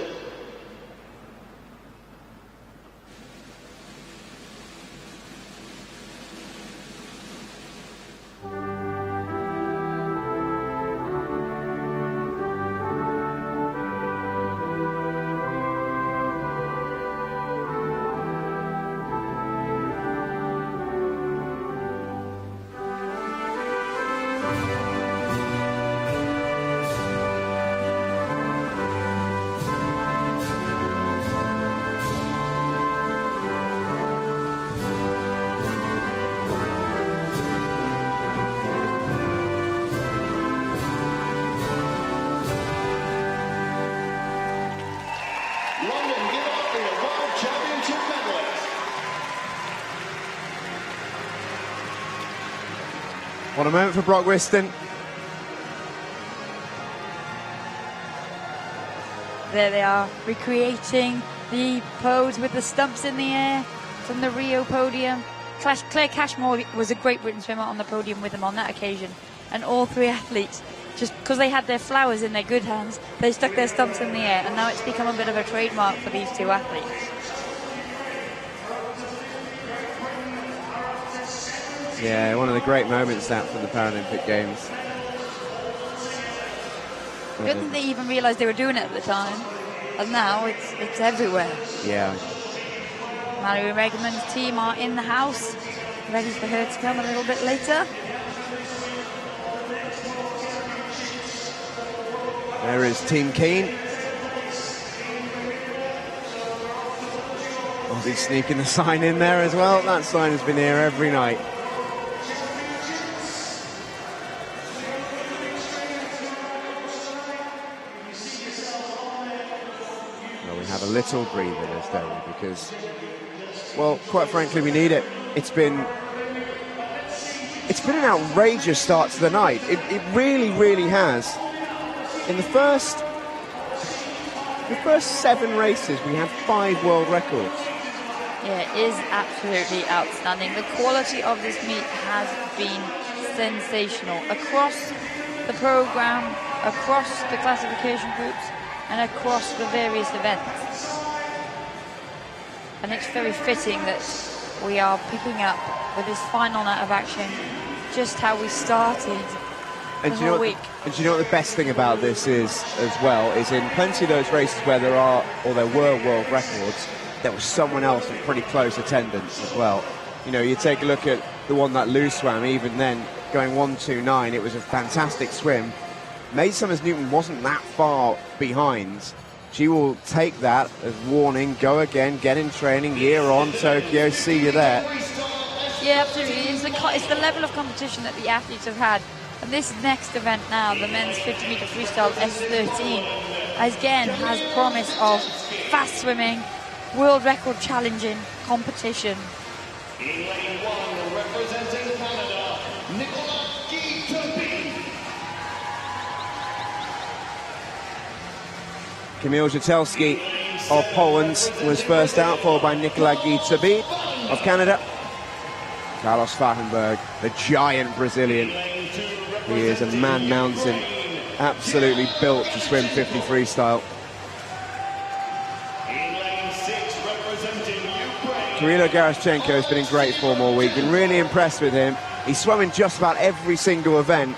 What a moment for Brock Whiston. There they are, recreating the pose with the stumps in the air from the Rio podium. Claire Cashmore was a Great Britain swimmer on the podium with them on that occasion. And all three athletes, just because they had their flowers in their good hands, they stuck their stumps in the air, and now it's become a bit of a trademark for these two athletes. Yeah, one of the great moments that from the Paralympic Games. I don't think they even realised they were doing it at the time, and now it's everywhere. Yeah. Mallory Regman's team are in the house, ready for her to come a little bit later. There is Team Keane. Aussie sneaking the sign in there as well. That sign has been here every night. Have a little breather this, don't we? Because, well, quite frankly, we need it. It's been an outrageous start to the night. It really has. In the first 7 races, we had 5 world records. Yeah, it is absolutely outstanding. The quality of this meet has been sensational across the program, across the classification groups, and across the various events. And it's very fitting that we are picking up with this final night of action just how we started the whole week. And do you know what the best thing about this is as well, is in plenty of those races where there were world records, there was someone else with pretty close attendance as well. You know, you take a look at the one that Lou swam, even then, going 1:29, it was a fantastic swim. Mae Summers-Newton wasn't that far behind. She will take that as warning, go again, get in training, year on, Tokyo, see you there. Yeah, absolutely. It's the level of competition that the athletes have had. And this next event now, the men's 50-metre freestyle S13, again has promise of fast swimming, world record challenging competition. In lane 1, representing Canada, Kamil Jatelski of Poland was first out, followed by Nicolas Guy-Tobit of Canada. Carlos Falkenberg, the giant Brazilian. He is a man-mountain, absolutely built to swim 50 freestyle. Kirilo Geraschenko has been in great form all week, been really impressed with him. He's swum in just about every single event.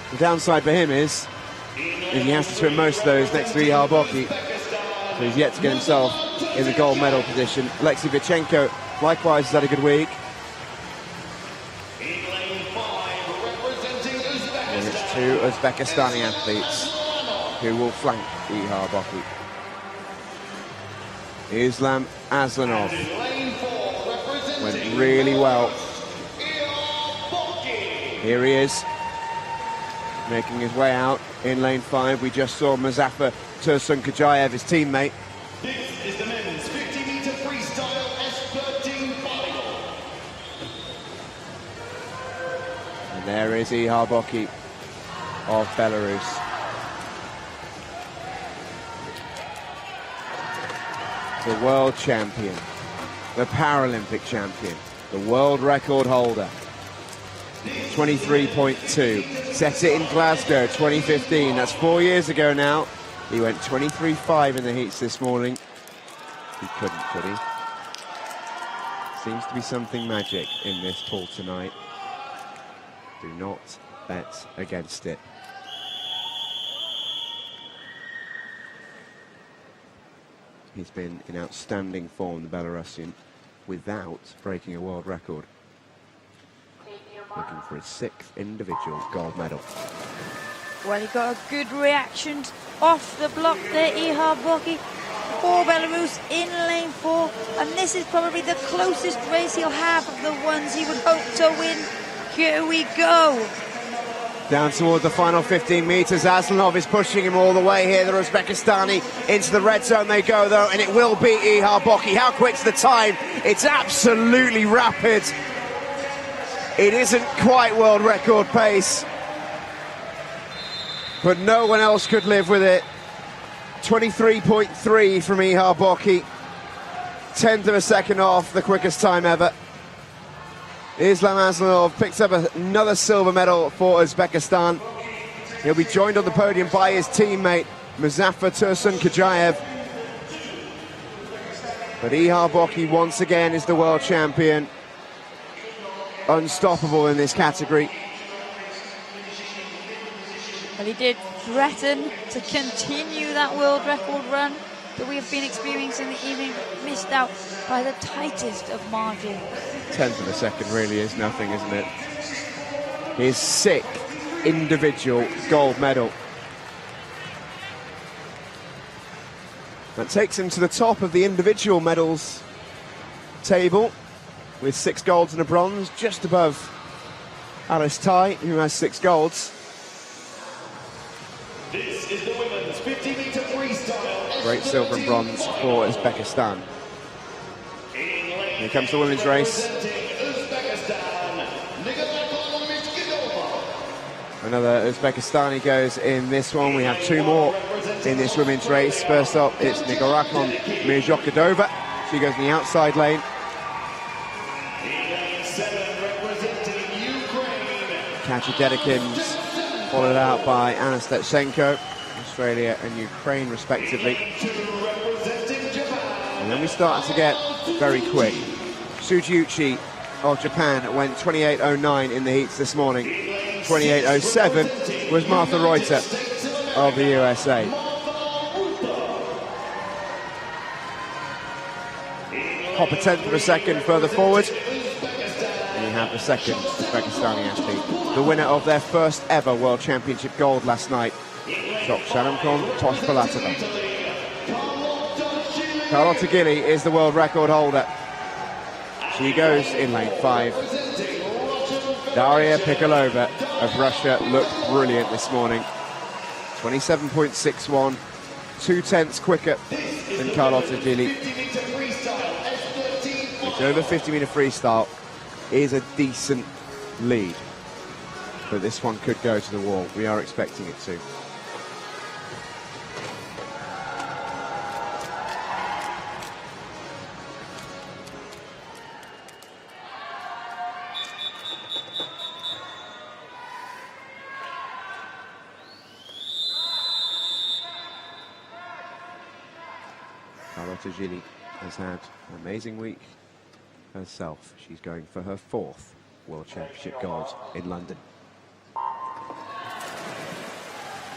The downside for him is he has to swim most of those next to Ihar Boki. So he's yet to get himself in the gold medal position. Alexei Vichenko likewise has had a good week. And it's 2 Uzbekistani athletes who will flank Ihar Boki. Islam Aslanov went really well. Here he is, making his way out in lane 5. We just saw Muzaffar Tursunkajayev, his teammate. This is the men's 50-metre freestyle S13 final. And there is Ihar Boki of Belarus. The world champion, the Paralympic champion, the world record holder. 23.2, set it in Glasgow 2015, that's 4 years ago now. He went 23.5 in the heats this morning. He couldn't, could he? Seems to be something magic in this pool tonight. Do not bet against it. He's been in outstanding form, the Belarusian, without breaking a world record. Looking for his 6th individual gold medal. Well, he got a good reaction off the block there, Ihar Boki for Belarus in lane 4. And this is probably the closest race he'll have of the ones he would hope to win. Here we go. Down toward the final 15 metres, Aslanov is pushing him all the way here. The Uzbekistani into the red zone they go though, and it will be Ihar Boki. How quick's the time? It's absolutely rapid. It isn't quite world record pace, but no one else could live with it. 23.3 from Ihar Boki, 10th of a second off, the quickest time ever. Islam Aslanov picks up another silver medal for Uzbekistan. He'll be joined on the podium by his teammate Muzaffar Tursun-Kajayev. But Ihar Boki once again is the world champion. Unstoppable in this category. Well, he did threaten to continue that world record run that we have been experiencing in the evening, missed out by the tightest of margins. 10th of a second really is nothing, isn't it? His 6th individual gold medal. That takes him to the top of the individual medals table with 6 golds and a bronze, just above Alice Tai, who has 6 golds. This is the women's 50-meter freestyle. Great silver and bronze for Uzbekistan. Here comes the women's race. Another Uzbekistani goes in this one. We have 2 more in this women's race. First up, it's Nigorakon Mirjokadova. She goes in the outside lane. Katja Dedekins, followed out by Anna Stetchenko, Australia and Ukraine respectively. And then we start to get very quick. Sujiuchi of Japan went 28.09 in the heats this morning. 28.07 was Martha Reuter of the USA. Hop a 10th of a second further forward. And you have the second Uzbekistani athlete, the winner of their first ever World Championship gold last night, Shokshanankon Toshpalatova. Carlotta Gili is the world record holder. She goes in lane 5. Daria Pikolova of Russia looked brilliant this morning. 27.61, 2/10 quicker than Carlotta Gili. It's over 50-meter freestyle is a decent lead, but this one could go to the wall. We are expecting it to. Carlotta Gili has had an amazing week herself. She's going for her 4th World Championship gold in London.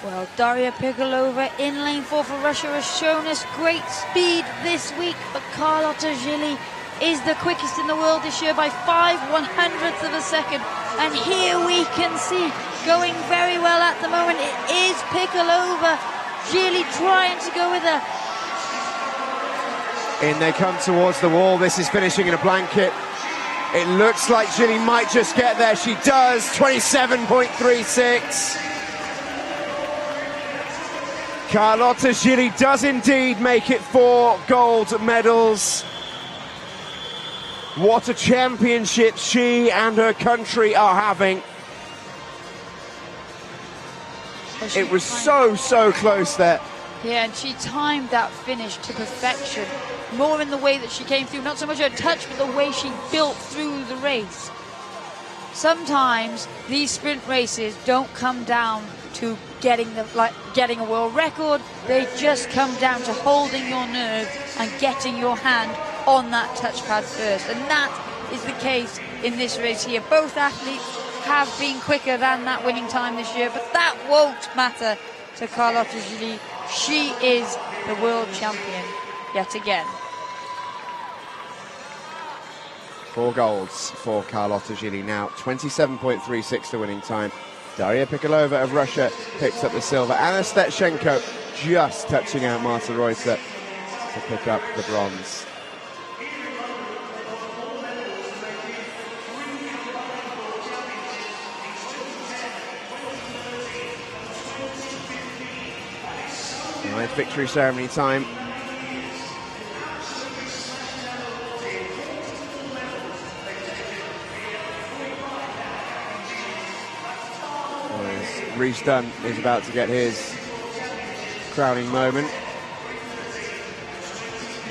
Well, Daria Pikolova in lane 4 for Russia has shown us great speed this week, but Carlotta Gili is the quickest in the world this year by 5/100ths of a second. And here we can see, going very well at the moment, it is Pikolova. Gili trying to go with her. In they come towards the wall. This is finishing in a blanket. It looks like Gili might just get there. She does. 27.36. Carlotta Gili does indeed make it 4 gold medals. What a championship she and her country are having. It was so close there. Yeah, and she timed that finish to perfection. More in the way that she came through, not so much her touch, but the way she built through the race. Sometimes these sprint races don't come down to getting a world record. They just come down to holding your nerve and getting your hand on that touchpad first. And that is the case in this race here. Both athletes have been quicker than that winning time this year, but that won't matter to Carlotta Gili. She is the world champion yet again. 4 golds for Carlotta Gili now. 27.36 the winning time. Daria Pikolova of Russia picks up the silver. Anna Stetchenko just touching out Marta Reuter to pick up the bronze. Nice victory ceremony time. Rhys Dunn is about to get his crowning moment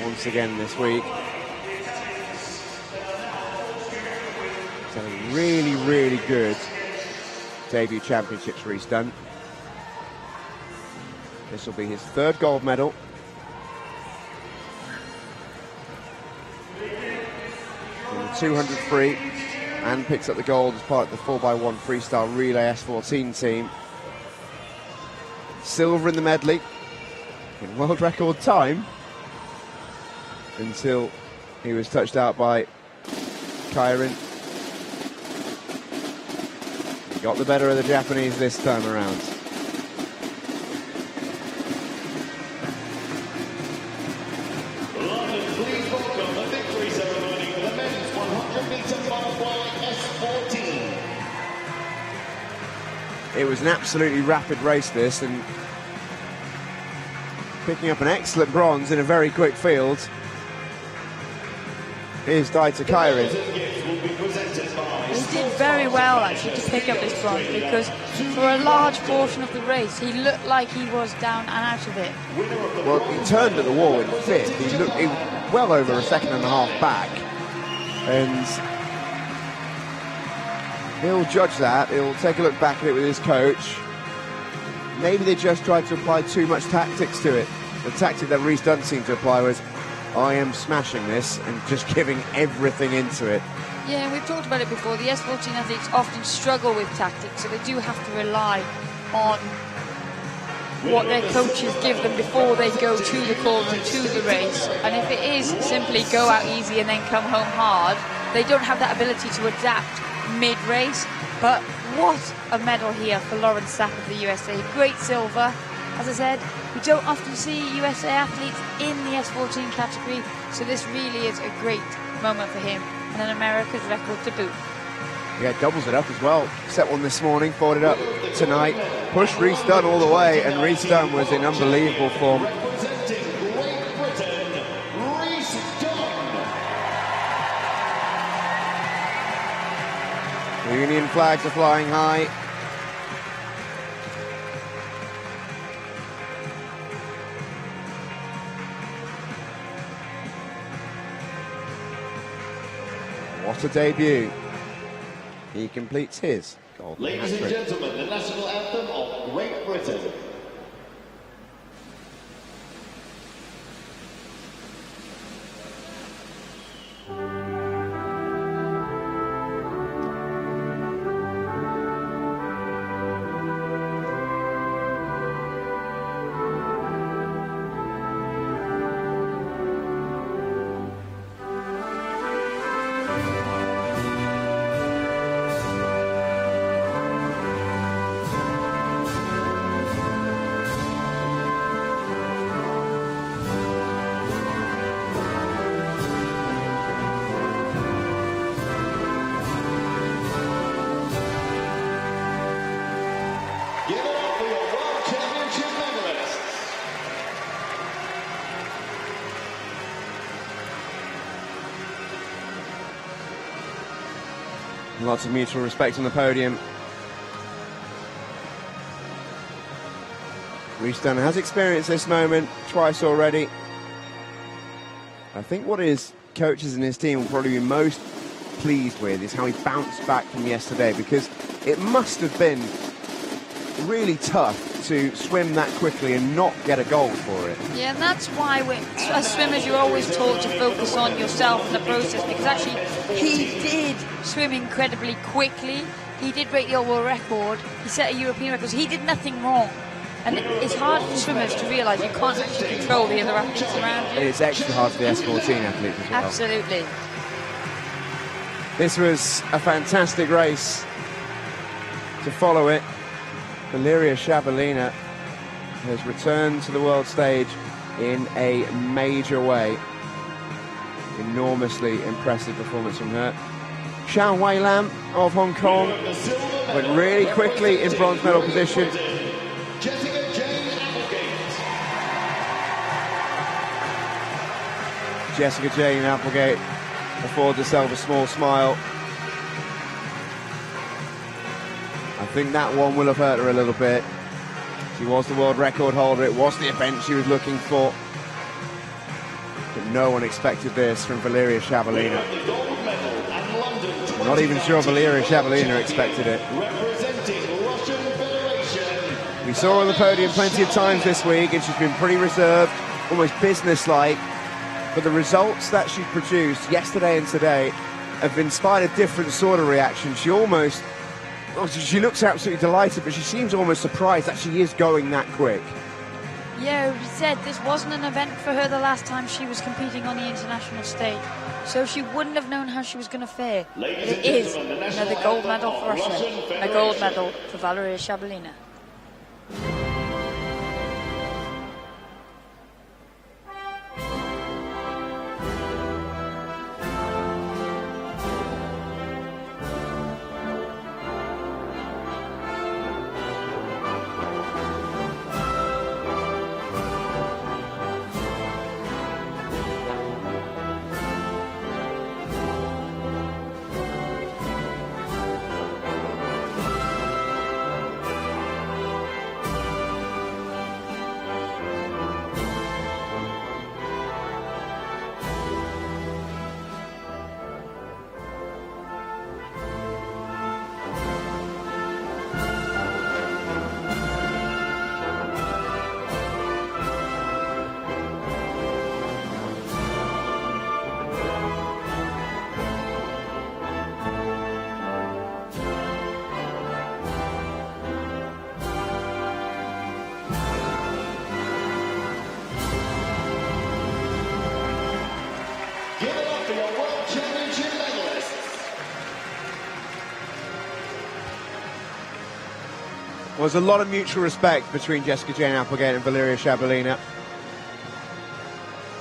once again this week. He's had a really, really good debut championships, Rhys Dunn. This will be his third gold medal. In the 200 free, and picks up the gold as part of the 4x1 freestyle relay S14 team. Silver in the medley in world record time until he was touched out by Kyren. He got the better of the Japanese this time around. London, please welcome the victory ceremony for the men's 100-meter butterfly S14. It was an absolutely rapid race, this, and picking up an excellent bronze in a very quick field. Here's Taka Kyren. He did very well, actually, to pick up this bronze, because for a large portion of the race, he looked like he was down and out of it. Well, he turned at the wall in fifth. He looked well over a second and a half back. And he'll judge that. He'll take a look back at it with his coach. Maybe they just tried to apply too much tactics to it. The tactic that Rhys Dunn seemed to apply was, I am smashing this and just giving everything into it. Yeah, and we've talked about it before. The S14 athletes often struggle with tactics, so they do have to rely on what their coaches give them before they go to the corner and to the race. And if it is simply go out easy and then come home hard, they don't have that ability to adapt mid-race. But what a medal here for Lawrence Sapp of the USA. Great silver. As I said, we don't often see USA athletes in the S14 category, so this really is a great moment for him, and an America's record to boot. Yeah, doubles it up as well. Set one this morning, followed it up tonight. Pushed Rhys Dunn all the way, and Rhys Dunn was in unbelievable form. Representing Great Britain, Rhys Dunn. The Union flags are flying high. What a debut. He completes his gold Ladies and hat-trick. gentlemen, the national anthem of Great Britain. Give it up for your World Championship medalists. Lots of mutual respect on the podium. Rhys Dunn has experienced this moment twice already. I think what his coaches and his team will probably be most pleased with is how he bounced back from yesterday, because it must have been really tough to swim that quickly and not get a goal for it. Yeah, and that's why as swimmers you're always taught to focus on yourself and the process, because actually he did swim incredibly quickly. He did break the old world record. He set a European record, so he did nothing wrong. And it's hard for swimmers to realise you can't actually control the other athletes around you. And it's extra hard for the S14 athletes as well. Absolutely. This was a fantastic race. To follow it, Valeria Shabalina has returned to the world stage in a major way. Enormously impressive performance from her. Xiao Wei Lam of Hong Kong went really quickly in bronze medal position. Jessica Jane Applegate. Jessica Jane Applegate affords herself a small smile. I think that one will have hurt her a little bit. She was the world record holder. It was the event she was looking for. But no one expected this from Valeria Shabalina. I'm not even sure Valeria Shabalina expected it. We saw her on the podium plenty of times this week, and she's been pretty reserved, almost businesslike. But the results that she's produced yesterday and today have inspired a different sort of reaction. She almost, she looks absolutely delighted, but she seems almost surprised that she is going that quick. Yeah, we said this wasn't an event for her the last time she was competing on the international stage, so she wouldn't have known how she was going to fare. But it is another gold medal for Russia, a gold medal for Valeria Shabalina. There's a lot of mutual respect between Jessica Jane Applegate and Valeria Shabalina.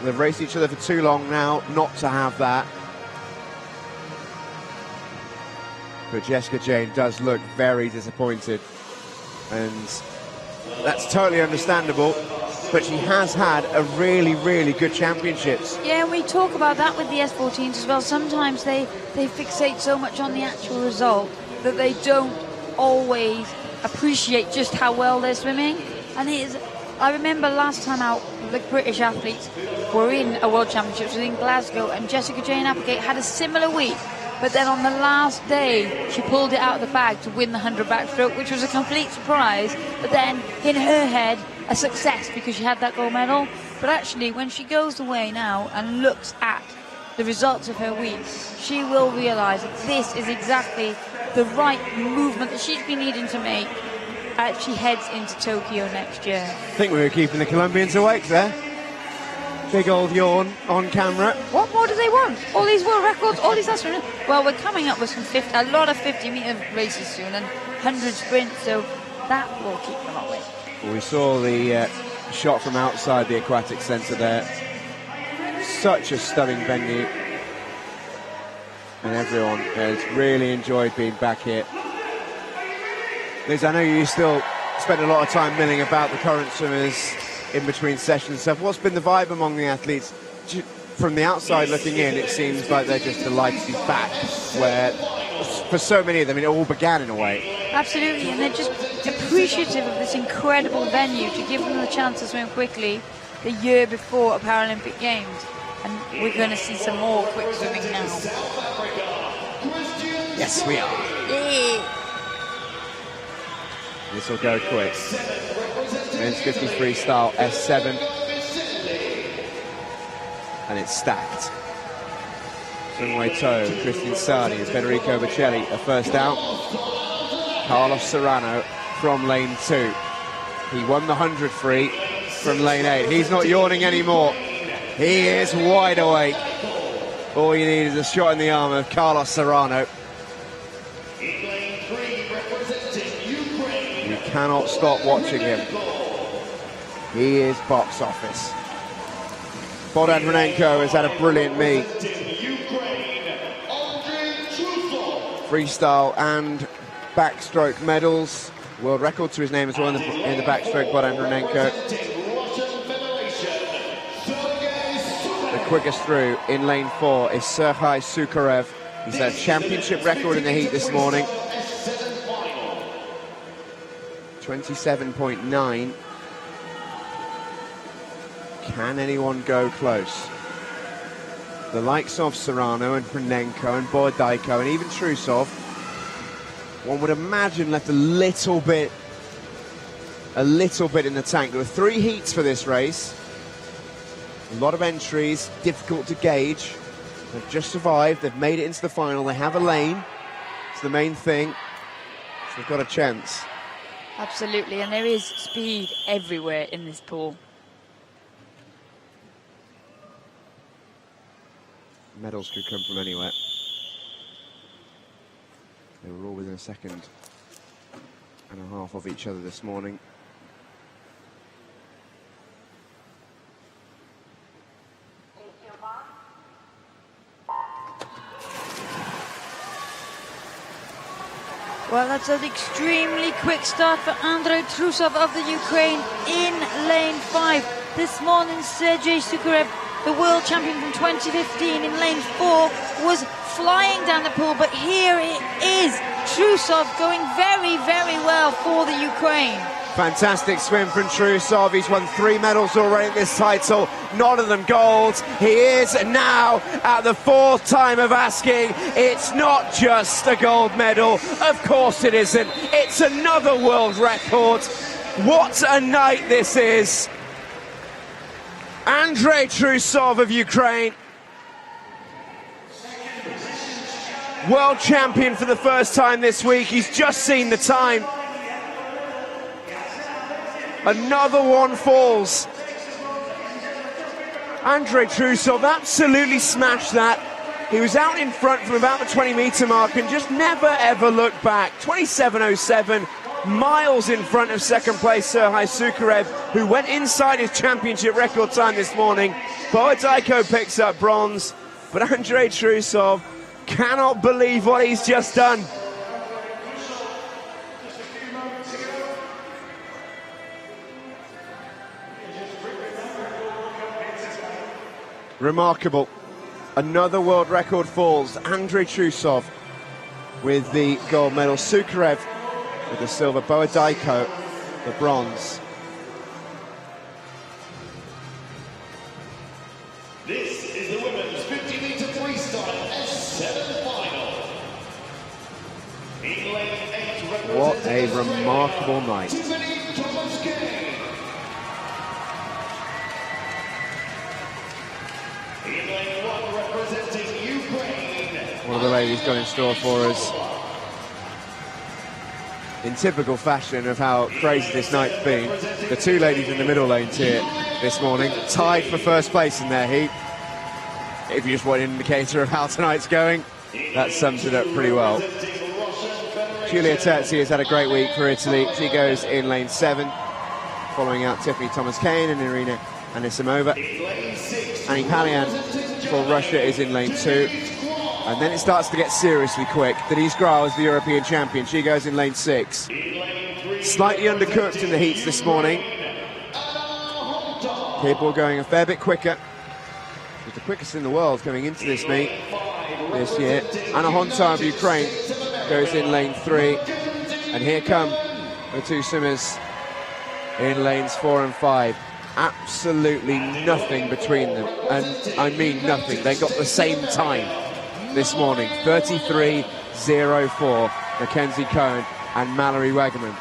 They've raced each other for too long now not to have that. But Jessica Jane does look very disappointed, and that's totally understandable. But she has had a really, really good championships. Yeah, and we talk about that with the S14s as well. Sometimes they fixate so much on the actual result that they don't always appreciate just how well they're swimming. And I remember last time out, the British athletes were in a World Championships in Glasgow, and Jessica Jane Applegate had a similar week, but then on the last day she pulled it out of the bag to win the 100 backstroke, which was a complete surprise, but then in her head a success because she had that gold medal. But actually when she goes away now and looks at the results of her week, she will realise that this is exactly the right movement that she's been needing to make as she heads into Tokyo next year. I think we were keeping the Colombians awake there. Big old yawn on camera. What more do they want? All these world records, all these astronauts. Well, we're coming up with a lot of 50-metre races soon and 100 sprints, so that will keep them awake. We saw the shot from outside the aquatic centre there. Such a stunning venue. And everyone has really enjoyed being back here. Liz, I know you still spend a lot of time milling about the current swimmers in between sessions and stuff. What's been the vibe among the athletes? From the outside looking in, it seems like they're just delighted to be back, where for so many of them it all began in a way. Absolutely, and they're just appreciative of this incredible venue to give them the chance to swim quickly the year before a Paralympic Games. And we're going to see some more quick swimming now. Yes, we are. Yeah. This will go quick. Men's 50 freestyle S7. And it's stacked. Sunway Toe, Christian Sardi and Federico Bocelli are first out. Carlos Serrano from lane 2. He won the 100 free from lane 8. He's not yawning anymore. He is wide awake. All you need is a shot in the arm of Carlos Serrano. You cannot stop watching him. He is box office. Bohdan Hronenko has had a brilliant meet. Freestyle and backstroke medals. World record to his name as well in the backstroke, Bohdan Hronenko. The quickest through in lane 4 is Serhii Sukharev. He's had a championship record in the heat this morning. 27.9. Can anyone go close? The likes of Serrano and Pranenko and Borodajko and even Trusov, one would imagine, left a little bit in the tank. There were 3 heats for this race. A lot of entries, difficult to gauge. They've just survived, they've made it into the final, they have a lane. It's the main thing. So they've got a chance. Absolutely, and there is speed everywhere in this pool. Medals could come from anywhere. They were all within a second and a half of each other this morning. Well, that's an extremely quick start for Andrei Trusov of the Ukraine in lane 5. This morning, Sergei Sukarev, the world champion from 2015 in lane 4, was flying down the pool, but here it is. Trusov going very, very well for the Ukraine. Fantastic swim from Trusov. He's won 3 medals already in this title, none of them gold. He is now at the 4th time of asking. It's not just a gold medal. Of course it isn't. It's another world record. What a night this is. Andrei Trusov of Ukraine, world champion for the first time this week. He's just seen the time. Another one falls. Andrei Trusov absolutely smashed that. He was out in front from about the 20-meter mark and just never ever looked back. 27.07, miles in front of second place Sergei Sukarev, who went inside his championship record time this morning. Borodajko picks up bronze, but Andrei Trusov cannot believe what he's just done. Remarkable. Another world record falls. Andrei Trusov with the gold medal. Sukarev with the silver. Borodajko the bronze. This is the women's 50-meter freestyle semi-final. In lane 8, What a remarkable night. What have the ladies got in store for us? In typical fashion of how crazy this night's been, the 2 ladies in the middle lanes here this morning tied for first place in their heat. If you just want an indicator of how tonight's going, that sums it up pretty well. Giulia Terzi has had a great week for Italy. She goes in lane 7, following out Tiffany Thomas-Kane and Irina Anisimova. Annie Palian for Russia is in lane 2. And then it starts to get seriously quick. Denise Grau is the European champion. She goes in lane 6. Slightly undercooked in the heats this morning. People going a fair bit quicker. She's the quickest in the world coming into this meet this year. Anna Hontar of Ukraine goes in lane 3. And here come the 2 swimmers in lanes 4 and 5. Absolutely nothing between them. And I mean nothing. They got the same time this morning, 33.04, Mackenzie Cohen and Mallory Wegman.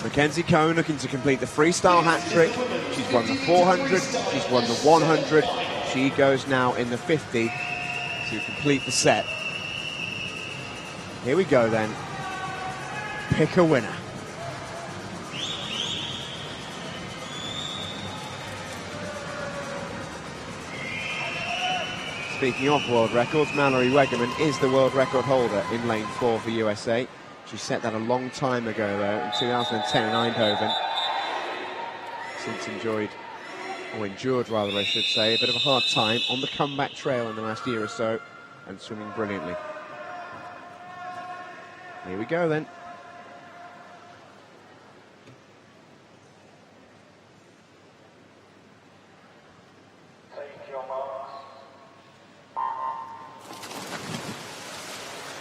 Mackenzie Cohen looking to complete the freestyle hat-trick. She's won the 400, she's won the 100. She goes now in the 50 to complete the set. Here we go then. Pick a winner. Speaking of world records, Mallory Wegman is the world record holder in lane 4 for USA. She set that a long time ago, though, in 2010 in Eindhoven. Since endured, rather, I should say, a bit of a hard time on the comeback trail in the last year or so, and swimming brilliantly. Here we go, then.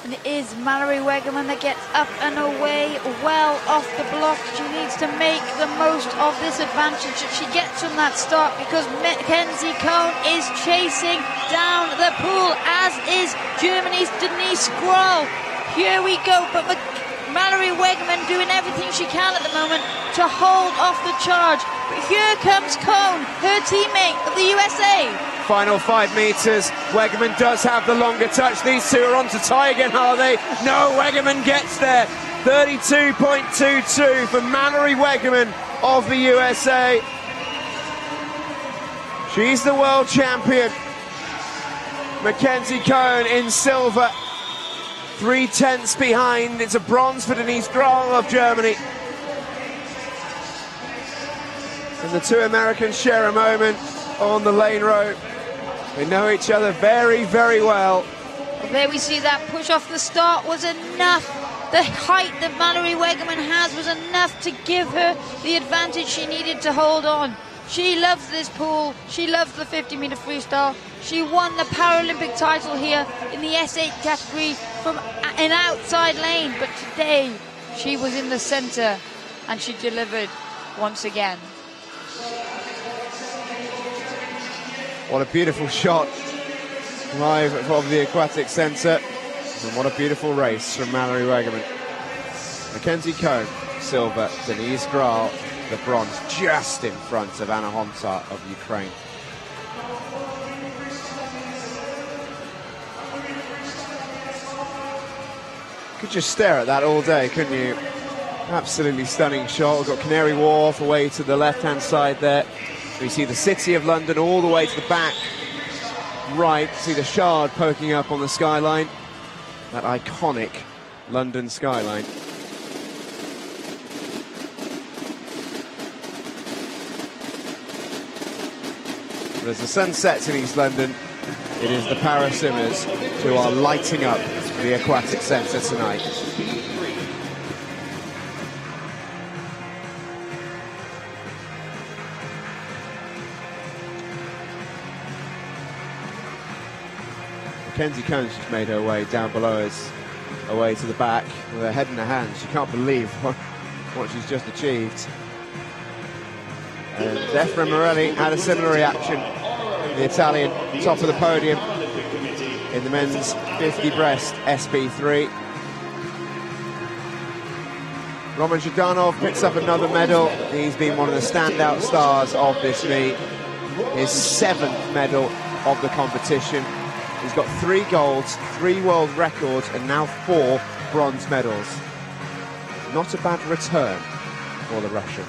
And it is Mallory Wegerman that gets up and away well off the block. She needs to make the most of this advantage that she gets from that start, because Mackenzie Cohn is chasing down the pool, as is Germany's Denise Grohl. Here we go, but Mallory Wegerman doing everything she can at the moment to hold off the charge. But here comes Cohn, her teammate of the USA. Final 5 metres. Wegerman does have the longer touch. These two are on to tie again, are they? No, Wegerman gets there. 32.22 for Mallory Wegerman of the USA. She's the world champion. Mackenzie Cohn in silver. 3/10 behind. It's a bronze for Denise Grohl of Germany. And the two Americans share a moment on the lane rope. They know each other very, very well. There we see that push off the start was enough. The height that Mallory Wegerman has was enough to give her the advantage she needed to hold on. She loves this pool. She loves the 50-meter freestyle. She won the Paralympic title here in the S8 category from an outside lane. But today, she was in the center and she delivered once again. What a beautiful shot live from the aquatic centre. And what a beautiful race from Mallory Wegerman. Mackenzie Cohn, silver. Denise Grohl, the bronze, just in front of Anna Hontar of Ukraine. Could just stare at that all day, couldn't you? Absolutely stunning shot. We've got Canary Wharf away to the left-hand side there. We see the City of London all the way to the back right. See the Shard poking up on the skyline. That iconic London skyline. But as the sun sets in East London, it is the Parasimmers who are lighting up the aquatic centre tonight. Mackenzie Cohn's just made her way down below us, away to the back, with her head in her hands. She can't believe what she's just achieved. And Efrem Morelli had a similar reaction. The Italian, top of the podium in the men's 50 breast SP3. Roman Zhdanov picks up another medal. He's been one of the standout stars of this meet. His 7th medal of the competition. He's got 3 golds, 3 world records, and now 4 bronze medals. Not a bad return for the Russian.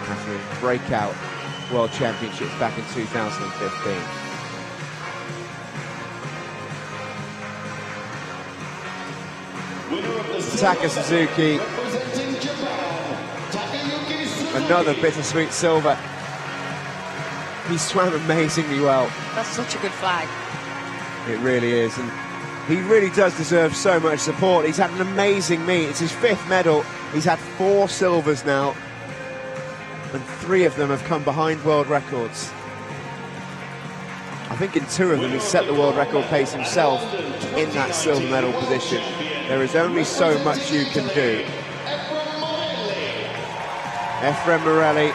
After his breakout World Championships back in 2015. Taka Suzuki, another bittersweet silver. He swam amazingly well. That's such a good flag. It really is, and he really does deserve so much support. He's had an amazing meet. It's his 5th medal. He's had 4 silvers now, and 3 of them have come behind world records. I think in 2 of them he's set the world record pace himself in that silver medal position. There is only so much you can do. Efrem Morelli,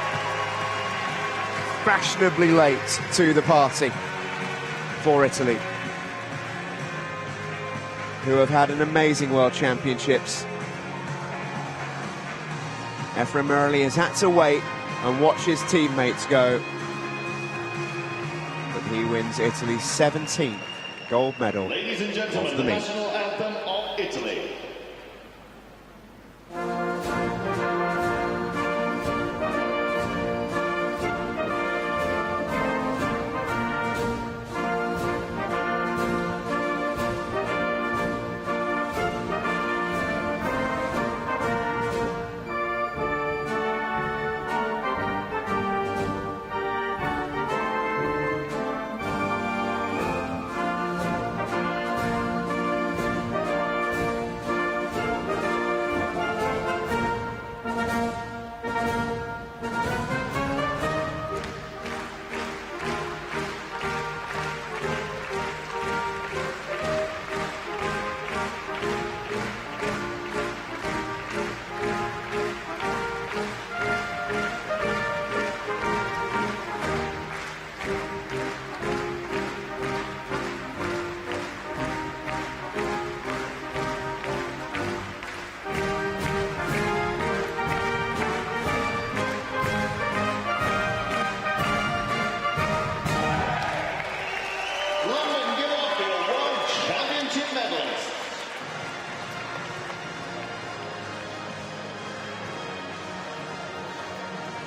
fashionably late to the party for Italy, who have had an amazing World Championships. Efrem Morelli has had to wait and watch his teammates go, but he wins Italy's 17th gold medal of the meet. National anthem of Italy.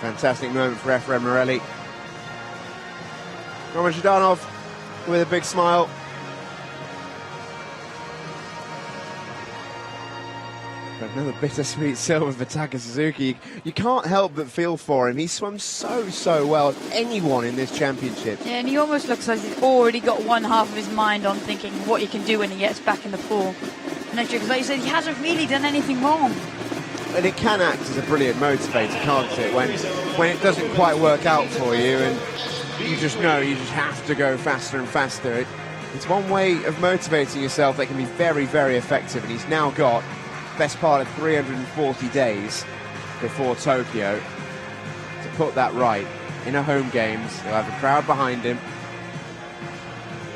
Fantastic moment for Efrem Morelli. Roman Zhdanov with a big smile. Another bittersweet silver for Taka Suzuki. You can't help but feel for him. He swum so well. Anyone in this championship. Yeah, and he almost looks like he's already got one half of his mind on thinking what he can do when he gets back in the pool next year. Because like you said, he hasn't really done anything wrong. And it can act as a brilliant motivator, can't it? When it doesn't quite work out for you and you just know you just have to go faster and faster. It's one way of motivating yourself that can be very, very effective. And he's now got best part of 340 days before Tokyo to put that right in a home games. He'll have a crowd behind him.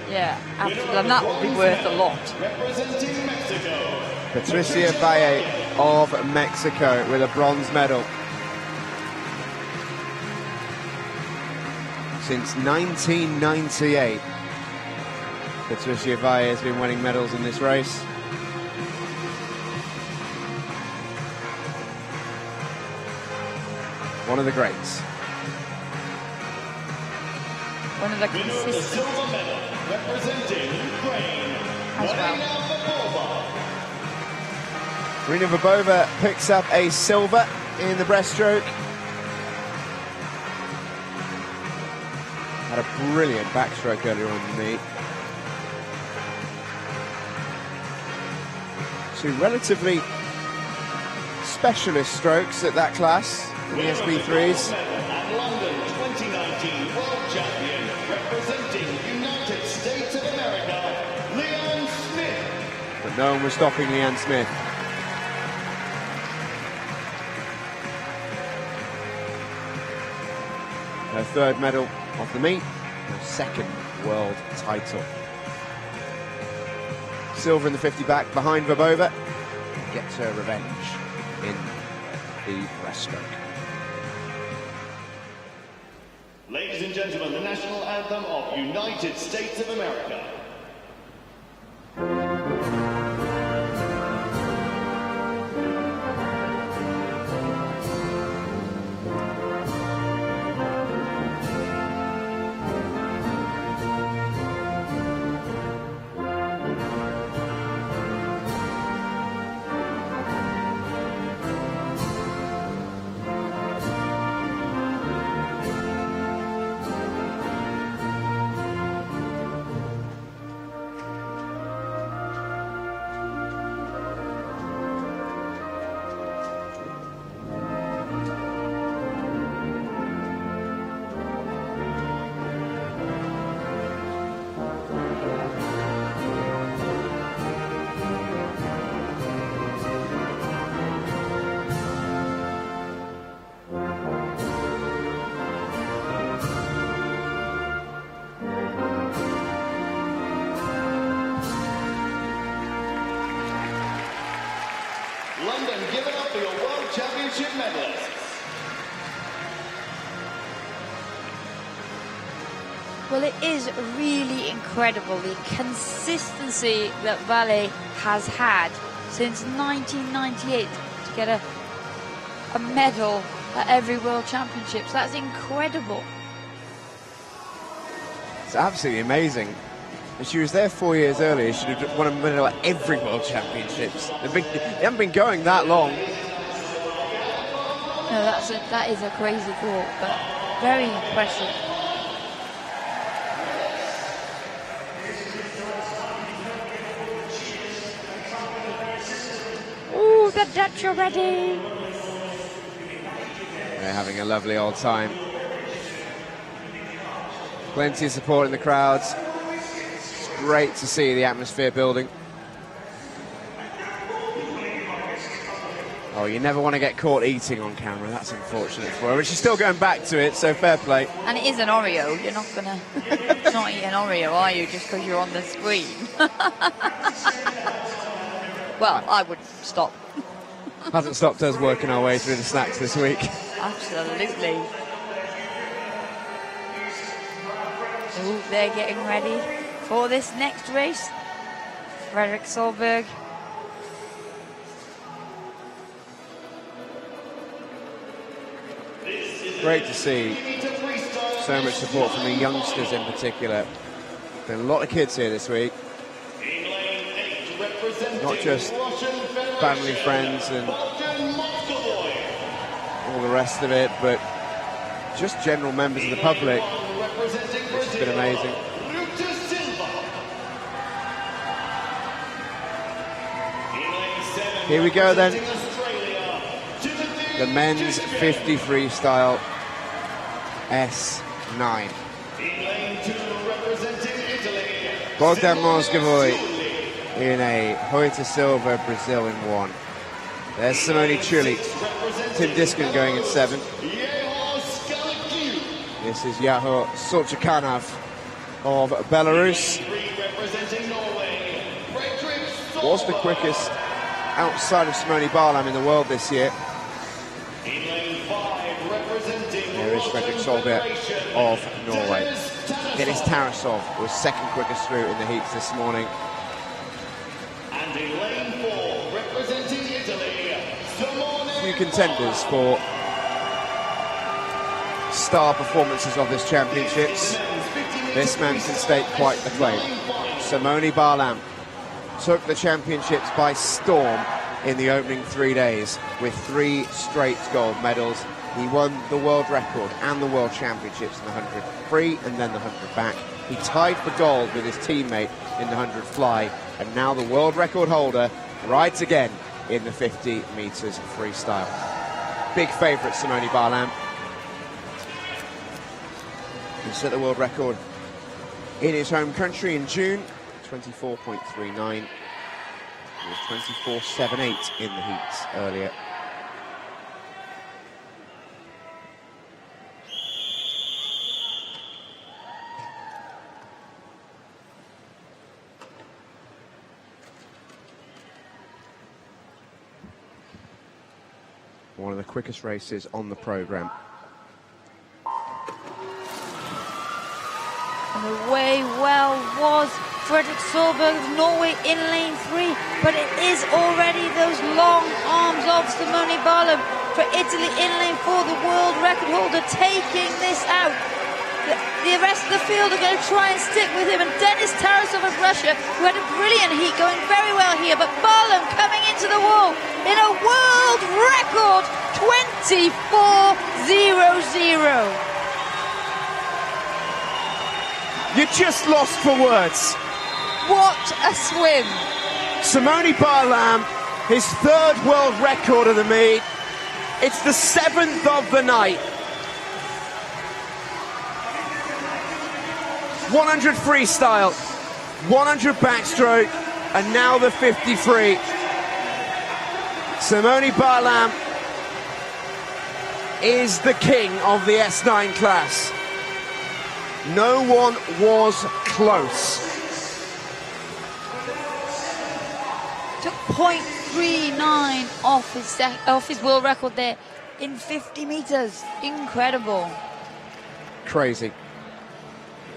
Yeah, absolutely, and that will be worth a lot. Representing Mexico, Patricia Valle of Mexico with a bronze medal. Since 1998, Patricia Valle has been winning medals in this race. One of the greats. One of the winner of the consistent silver medal, representing Ukraine, as well. Marina Verbova picks up a silver in the breaststroke. Had a brilliant backstroke earlier on in the meet. Two relatively specialist strokes at that class in the SB3s. And London 2019 World Champion, representing United States of America, Leanne Smith. But no one was stopping Leanne Smith. Her third medal of the meet, her second world title. Silver in the 50 back behind Verbova. Gets her revenge in the breaststroke. Ladies and gentlemen, the national anthem of United States of America. London, give it up for your World Championship medalists. Well, it is really incredible the consistency that Valle has had since 1998 to get a medal at every World Championships. That's incredible. It's absolutely amazing. And she was there 4 years earlier. She should have won a medal at every World Championships. They haven't been going that long. No, that is a crazy thought, but very impressive. Ooh, the Dutch already. They're having a lovely old time. Plenty of support in the crowds. It's great to see the atmosphere building. Oh, you never want to get caught eating on camera. That's unfortunate for her. But she's still going back to it, so fair play. And it is an Oreo. You're not going to not eat an Oreo, are you, just because you're on the screen? Well, I would stop. Hasn't stopped us working our way through the snacks this week. Absolutely. Ooh, they're getting ready for this next race. Frederick Solberg. great to see so much support from the youngsters in particular. Been a lot of kids here this week. Not just family, friends and all the rest of it, but just general members of the public, which has been amazing. Here we go then. The men's 50 freestyle S9. Bogdan Moscovoy in a Hoyta Silva, Brazil in 1. There's Simone Chuli. Tim Diskin going in 7. This is Yaho Solchakanov of Belarus. Was the quickest outside of Simone Barlam in the world this year. There is Fredrik Solberg of Norway. Dennis Tarasov was second quickest through in the heats this morning. And in lane 4, representing Italy, Few contenders for star performances of this championships. This man can stake quite the claim. Simone Barlam took the championships by storm in the opening 3 days with 3 straight gold medals. He won the world record and the world championships in the 100 free and then the 100 back. He tied for gold with his teammate in the 100 fly, and now the world record holder rides again in the 50 meters freestyle. Big favourite Simone Barlam. He set the world record in his home country in June, 24.39. It was 24.78 in the heats earlier. One of the quickest races on the programme. And away well was Fredrik Solberg of Norway in lane 3, but it is already those long arms of Simone Barlam for Italy in lane 4, the world record holder, taking this out. The rest of the field are going to try and stick with him, and Denis Tarasov of Russia, who had a brilliant heat, going very well here, but Barlam coming into the wall in a world record 24.00. You're just lost for words. What a swim. Simone Barlam, his 3rd world record of the meet. It's the 7th of the night. 100 freestyle, 100 backstroke, and now the 50 free. Simone Barlam is the king of the S9 class. No one was close. Took 0.39 off his world record there in 50 meters. Incredible. Crazy.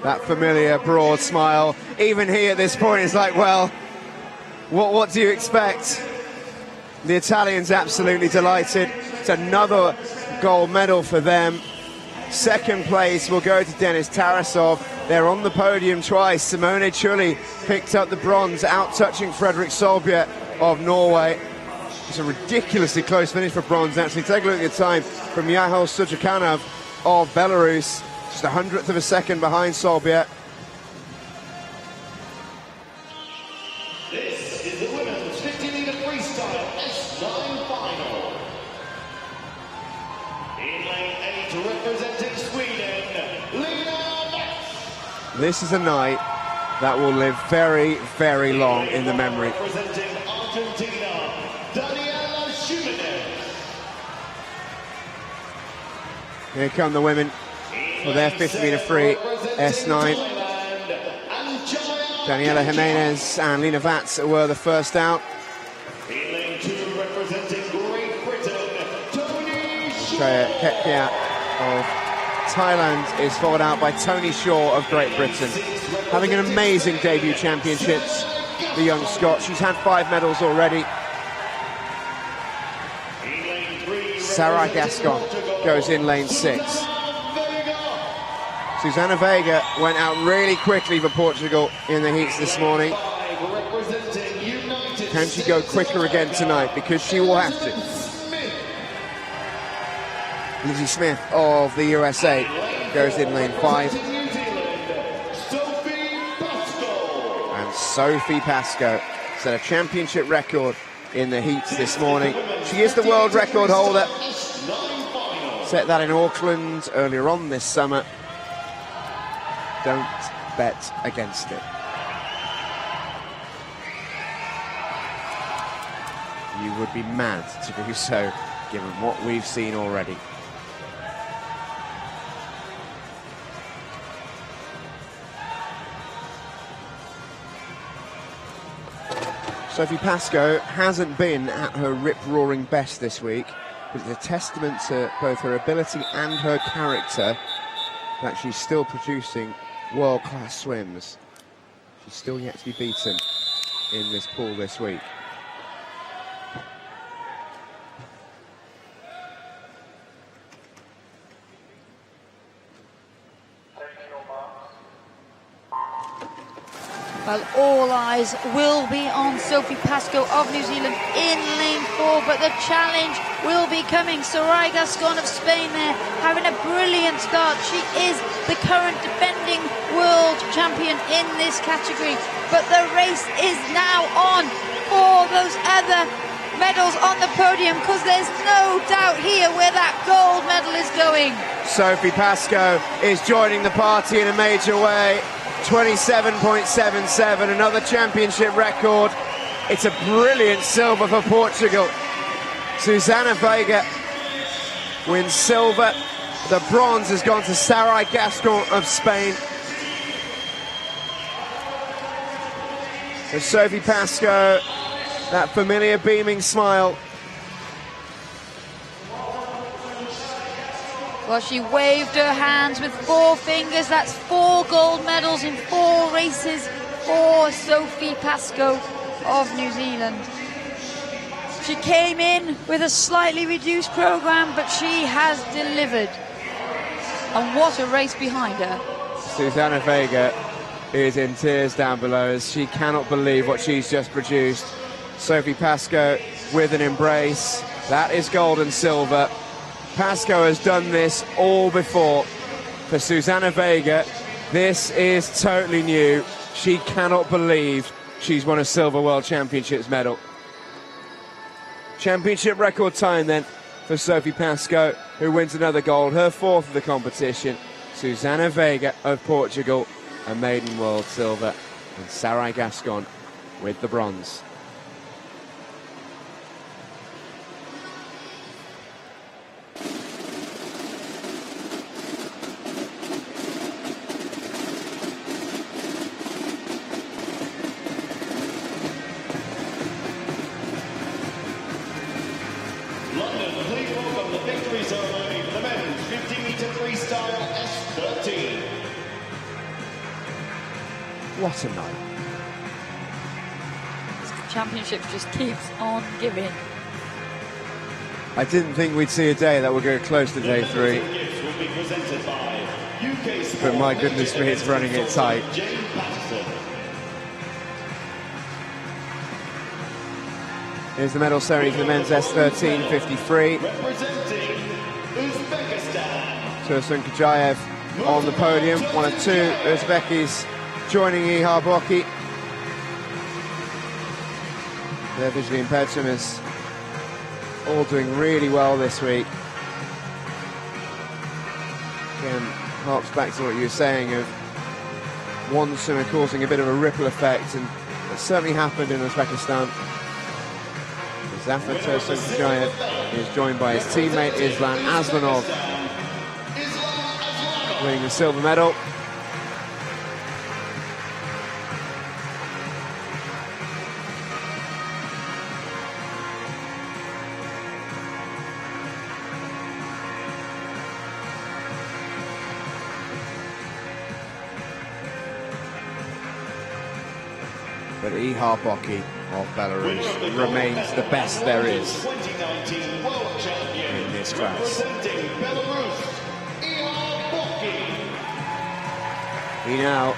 That familiar broad smile. Even he at this point is like, well, what do you expect? The Italians absolutely delighted. It's another gold medal for them. Second place will go to Denis Tarasov. They're on the podium twice. Simone Chuli picked up the bronze, out-touching Fredrik Solberg of Norway. It's a ridiculously close finish for bronze, actually. Take a look at the time from Yaho Solchakanov of Belarus. Just a 100th of a second behind Solberg. This is the women's 50-meter freestyle S9 final. In lane 8, representing Sweden, Allianz. This is a night that will live very, very long in the memory. Representing Argentina, Daniela Jimenez. Here come the women for their 50-meter free S9. Daniela Jimenez and Lena Vats were the first out. In lane 2, representing Great Britain, Tony Shreya Kepia of Thailand is followed out by Tony Shaw of Great Britain. Having an amazing debut championships, the young Scot. She's had 5 medals already. Sarah Gascon goes in lane 6. Susana Vega went out really quickly for Portugal in the heats this morning. Can she go quicker again tonight? Because she will have to. Lizzie Smith of the USA goes in lane 5. And Sophie Pascoe set a championship record in the heats this morning. She is the world record holder. Set that in Auckland earlier on this summer. Don't bet against it. You would be mad to do so, given what we've seen already. Sophie Pascoe hasn't been at her rip-roaring best this week, but it's a testament to both her ability and her character that she's still producing world-class swims. She's still yet to be beaten in this pool this week. Well, all eyes will be on Sophie Pascoe of New Zealand in lane 4, but the challenge will be coming. Sarai Gascon of Spain there, having a brilliant start. She is the current defending world champion in this category, but the race is now on for those other medals on the podium, because there's no doubt here where that gold medal is going. Sophie Pascoe is joining the party in a major way. 27.77, another championship record. It's a brilliant silver for Portugal. Susana Vega wins silver. The bronze has gone to Sarai Gascon of Spain. For Sophie Pascoe, that familiar beaming smile. Well, she waved her hands with 4 fingers. That's 4 gold medals in 4 races for Sophie Pascoe of New Zealand. She came in with a slightly reduced program, but she has delivered. And what a race behind her. Susana Vega is in tears down below as she cannot believe what she's just produced. Sophie Pascoe with an embrace. That is gold and silver. Pascoe has done this all before. For Susana Vega, this is totally new. She cannot believe she's won a silver World Championships medal. Championship record time then for Sophie Pascoe, who wins another gold, her 4th of the competition. Susana Vega of Portugal, a maiden world silver, and Sarai Gascon with the bronze. What a night. This championship just keeps on giving. I didn't think we'd see a day that would go close to day 3. But my goodness me, it's running it tight. Here's the medal ceremony for the men's S13 53. Tursun Kajayev on the podium, one of 2 Uzbekis joining Ihar Boki. They're visually impaired swimmers, all doing really well this week. Again, harks back to what you were saying of one swimmer causing a bit of a ripple effect, and it certainly happened in Uzbekistan. Zafar Tursun Kajayev is joined by his teammate Islam Aslanov, winning the silver medal. But Ihar Boki of Belarus remains the best there is in this class. Representing Belarus, He now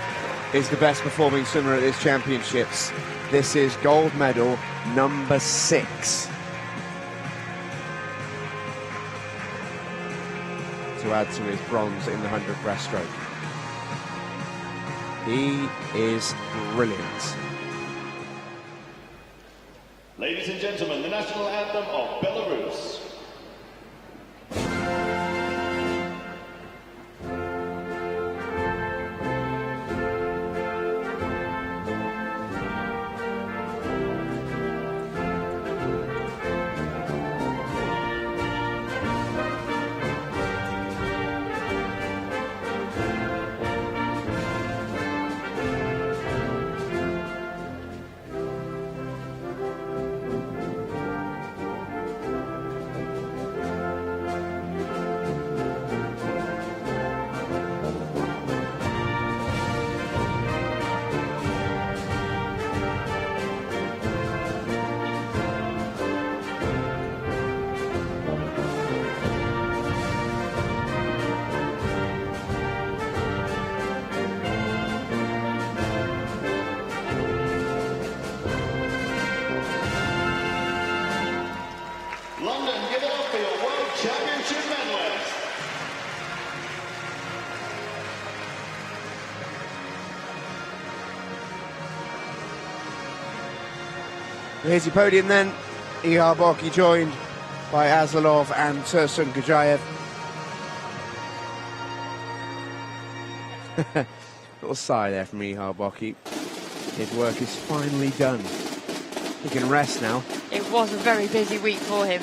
is the best performing swimmer at this championships. This is gold medal number 6. To add to his bronze in the 100 breaststroke. He is brilliant. Ladies and gentlemen, the national anthem of Belarus. London, give it up for your World Championship medalist. Here's your podium then. Ihar Boki joined by Azalov and Tursun Gajayev. Little sigh there from Ihar Boki. His work is finally done. He can rest now. It was a very busy week for him.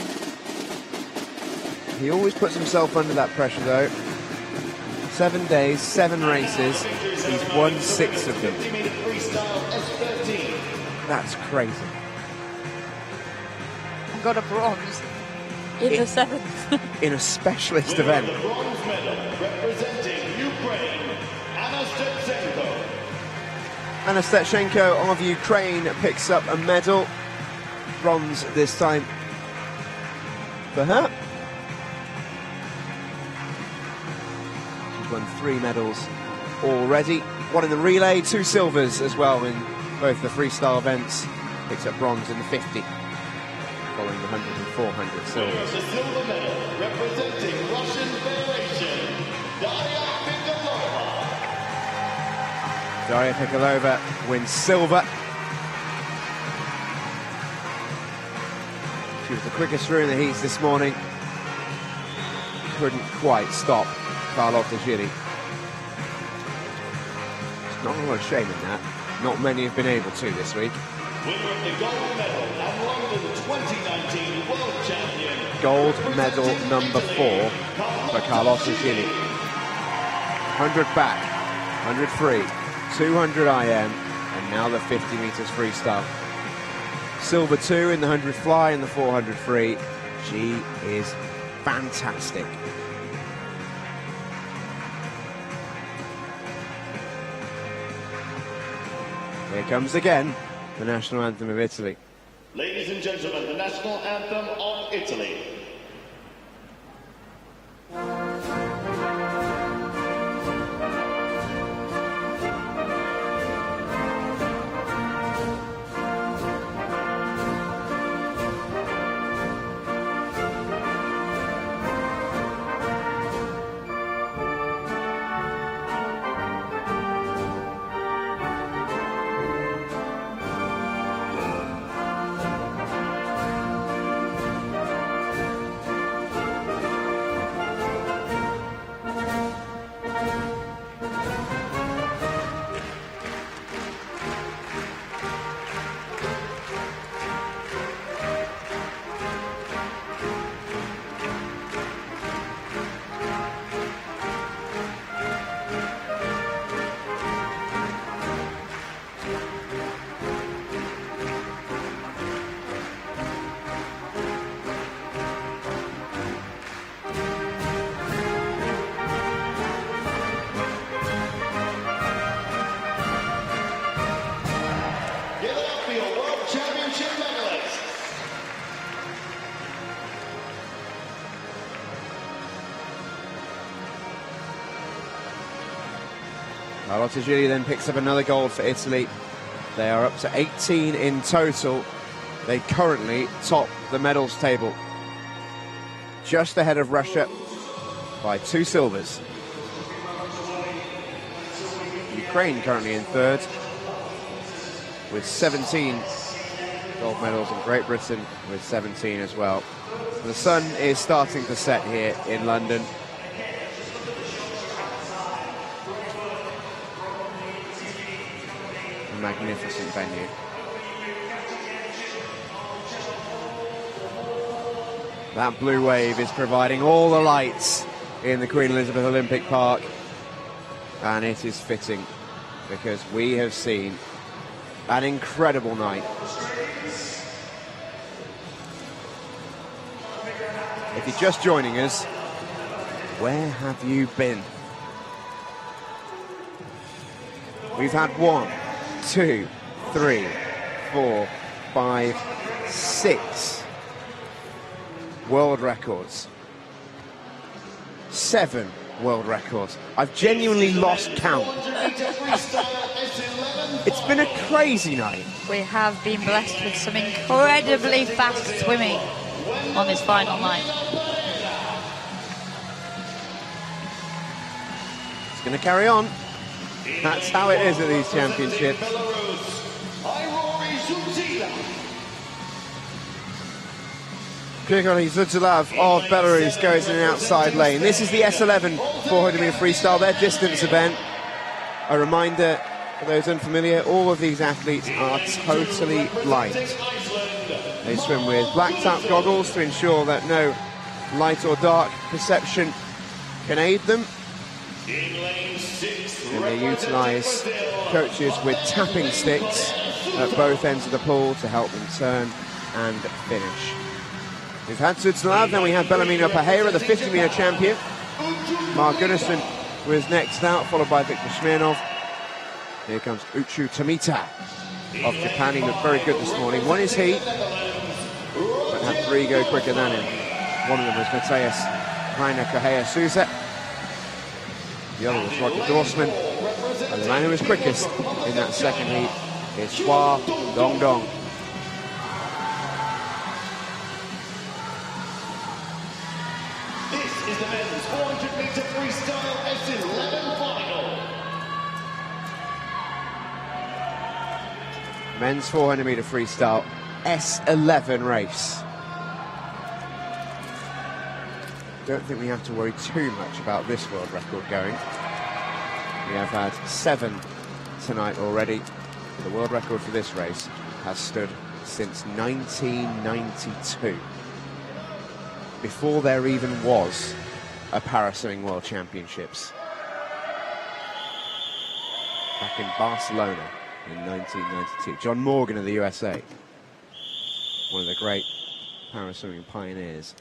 He always puts himself under that pressure though. 7 days, 7 races, he's won 6 of them. 50-meter freestyle S13. That's crazy. And got a bronze in the 7th. In a specialist Winner of event. the bronze medal, representing Ukraine, Anastasienko. Anastasienko of Ukraine picks up a medal. Bronze this time for her. She's won 3 medals already. 1 in the relay, 2 silvers as well in both the freestyle events. Picks up bronze in the 50, following the 100 and 400 Winner of silvers. the silver medal, representing Russian Federation, Daria Pikolova. Daria Pikolova wins silver. She was the quickest through in the heats this morning. Couldn't quite stop Carlotta Gilli. There's not a lot of shame in that. Not many have been able to this week. Winner of the gold medal and London 2019 World Champion. Gold medal number 4 for Carlotta Gilli. 100 back, 100 free, 200 IM, and now the 50 meters freestyle. Silver 2 in the 100 fly and the 400 free. She is fantastic. Here comes again the national anthem of Italy. Ladies and gentlemen, the national anthem of Italy. Carlotta Gigli then picks up another gold for Italy. They are up to 18 in total. They currently top the medals table, just ahead of Russia by 2 silvers. Ukraine currently in third with 17 gold medals, and Great Britain with 17 as well. The sun is starting to set here in London. A magnificent venue. That blue wave is providing all the lights in the Queen Elizabeth Olympic Park, and it is fitting because we have seen an incredible night. If you're just joining us, where have you been? We've had 1, 2, 3, 4, 5, 6 world records. 7 world records. I've genuinely lost count. It's been a crazy night. We have been blessed with some incredibly fast swimming on this final night. It's going to carry on. That's how it is at these championships. Grigori Zuzulav of Belarus goes in an outside lane. This is the S11 400-meter freestyle, their distance event. A reminder for those unfamiliar, all of these athletes are totally blind. They swim with blacked-out goggles to ensure that no light or dark perception can aid them. And they utilise coaches with tapping sticks at both ends of the pool to help them turn and finish. We've had Zuzulav, then we have Bellarmino Pajera, the 50-meter champion. Mark Gunnarsson was next out, followed by Viktor Smirnov. Here comes Uchu Tomita of Japan. He looked very good this morning. Won his heat, but had 3 go quicker than him. One of them was Matthias Rainer Correa Souza. The other was Roger Dorsman. And the man who was quickest in that second heat is Hua Dongdong. This is the men's 400-meter freestyle S11 final. Men's 400-meter freestyle S11 race. Don't think we have to worry too much about this world record going. We have had 7 tonight already. The world record for this race has stood since 1992. Before there even was a Paraswimming World Championships. Back in Barcelona in 1992. John Morgan of the USA. One of the great paraswimming pioneers.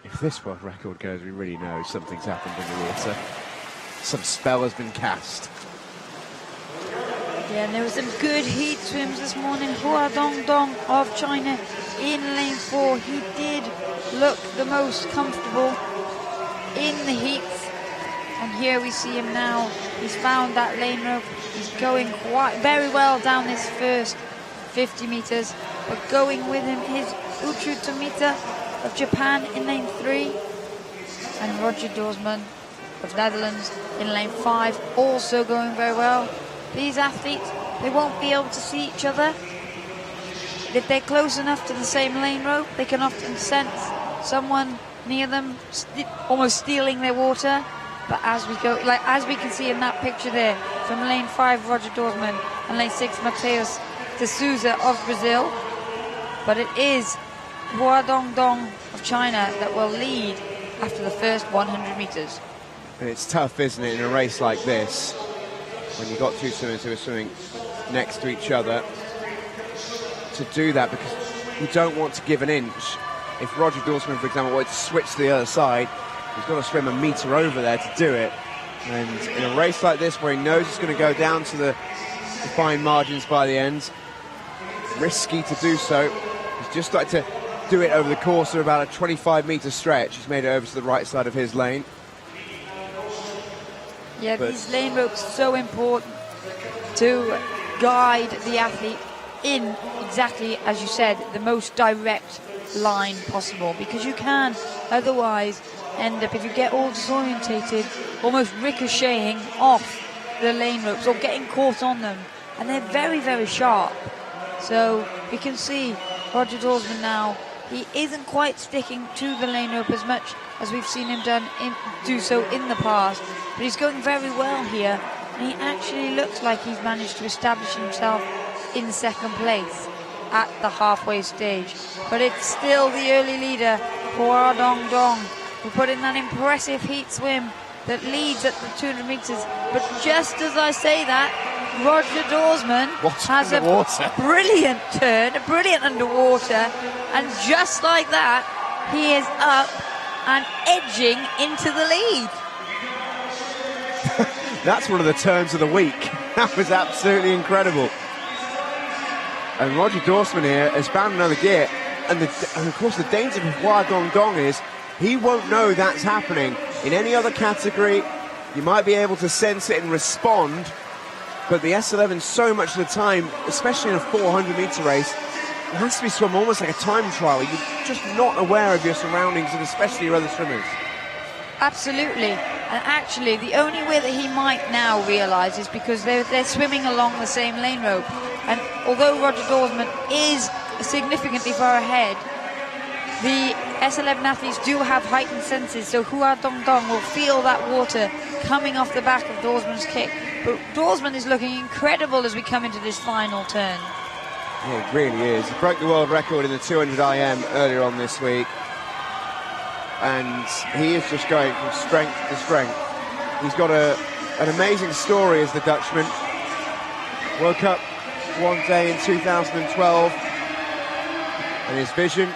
If this world record goes, we really know something's happened in the water. Some spell has been cast. Yeah, and there were some good heat swims this morning. Hua Dongdong of China in lane 4. He did look the most comfortable in the heats. And here we see him now. He's found that lane rope. He's going quite very well down this first 50 meters. But going with him is Uchu Tomita of Japan in lane 3. And Roger Dorsman of Netherlands in lane 5, also going very well. These athletes, they won't be able to see each other. If they're close enough to the same lane rope, they can often sense someone near them almost stealing their water. But as we go, like as we can see in that picture there, from lane 5, Roger Dorsman, and lane 6, Matheus de Souza of Brazil. But it is Hua Dongdong of China that will lead after the first 100 meters. And it's tough, isn't it, in a race like this, when you've got 2 swimmers who are swimming next to each other, to do that, because you don't want to give an inch. If Roger Dorsman, for example, wanted to switch to the other side, he's got to swim a metre over there to do it. And in a race like this, where he knows it's going to go down to the fine margins by the end, risky to do so. He's just like to do it over the course of about a 25-metre stretch. He's made it over to the right side of his lane. Yeah, these lane ropes are so important to guide the athlete in exactly, as you said, the most direct line possible, because you can otherwise end up, if you get all disorientated, almost ricocheting off the lane ropes or getting caught on them, and they're very, very sharp. So you can see Roger Dorsman now, he isn't quite sticking to the lane rope as much as we've seen him do so in the past, but he's going very well here, and he actually looks like he's managed to establish himself in second place at the halfway stage. But it's still the early leader, Hua Dong Dong, who put in that impressive heat swim that leads at the 200 metres. But just as I say that, Roger Dorsman has a brilliant turn, a brilliant underwater, and just like that, he is up and edging into the lead. That's one of the turns of the week. That was absolutely incredible. And Roger Dorsman here has found another gear. And of course the danger of Hua Dong Dong is he won't know that's happening. In any other category, you might be able to sense it and respond. But the S11, so much of the time, especially in a 400-metre race, it has to be swum almost like a time trial. You're just not aware of your surroundings, and especially your other swimmers. Absolutely. And actually, the only way that he might now realise is because they're swimming along the same lane rope. And although Roger Dorsman is significantly far ahead, the S11 athletes do have heightened senses, so Hua Dong Dong will feel that water coming off the back of Dorsman's kick. But Dorsman is looking incredible as we come into this final turn. Yeah, it really is. He broke the world record in the 200 IM earlier on this week. And he is just going from strength to strength. He's got an amazing story as the Dutchman. Woke up one day in 2012 and his vision,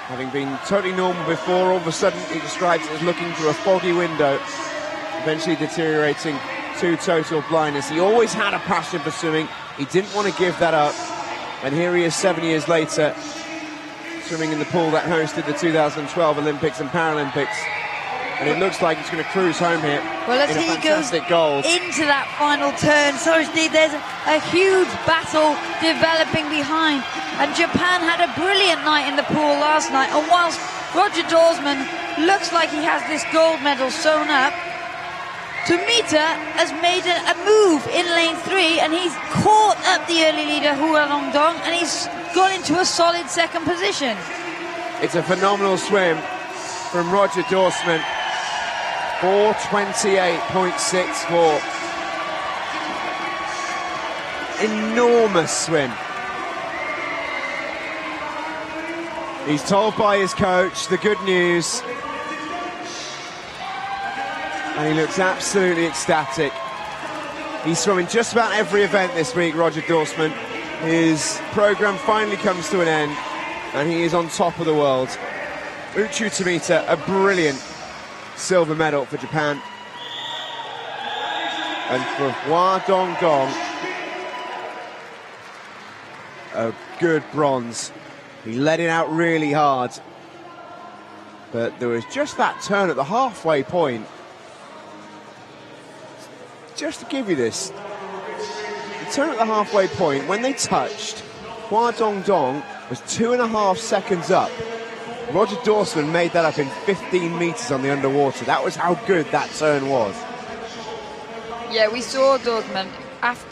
having been totally normal before, all of a sudden he describes it as looking through a foggy window, eventually deteriorating to total blindness. He always had a passion for swimming. He didn't want to give that up. And here he is 7 years later, swimming in the pool that hosted the 2012 Olympics and Paralympics. And it looks like he's going to cruise home here. Well, as he goes into that final turn, sorry Steve, there's a huge battle developing behind. And Japan had a brilliant night in the pool last night. And whilst Roger Dorsman looks like he has this gold medal sewn up, Tomita has made a move in lane 3, and he's caught up the early leader Hua Dong Dong, and he's gone into a solid second position. It's a phenomenal swim from Roger Dorsman. 4:28.64. Enormous swim. He's told by his coach the good news, and he looks absolutely ecstatic. He's swimming just about every event this week, Roger Dorsman. His programme finally comes to an end, and he is on top of the world. Uchu Tomita, a brilliant silver medal for Japan. And for Hua Dong Dong, a good bronze. He let it out really hard, but there was just that turn at the halfway point. Just to give you this, the turn at the halfway point, when they touched, Hua Dong Dong was 2.5 seconds up. Roger Dorsman made that up in 15 metres on the underwater. That was how good that turn was. Yeah, we saw Dorsman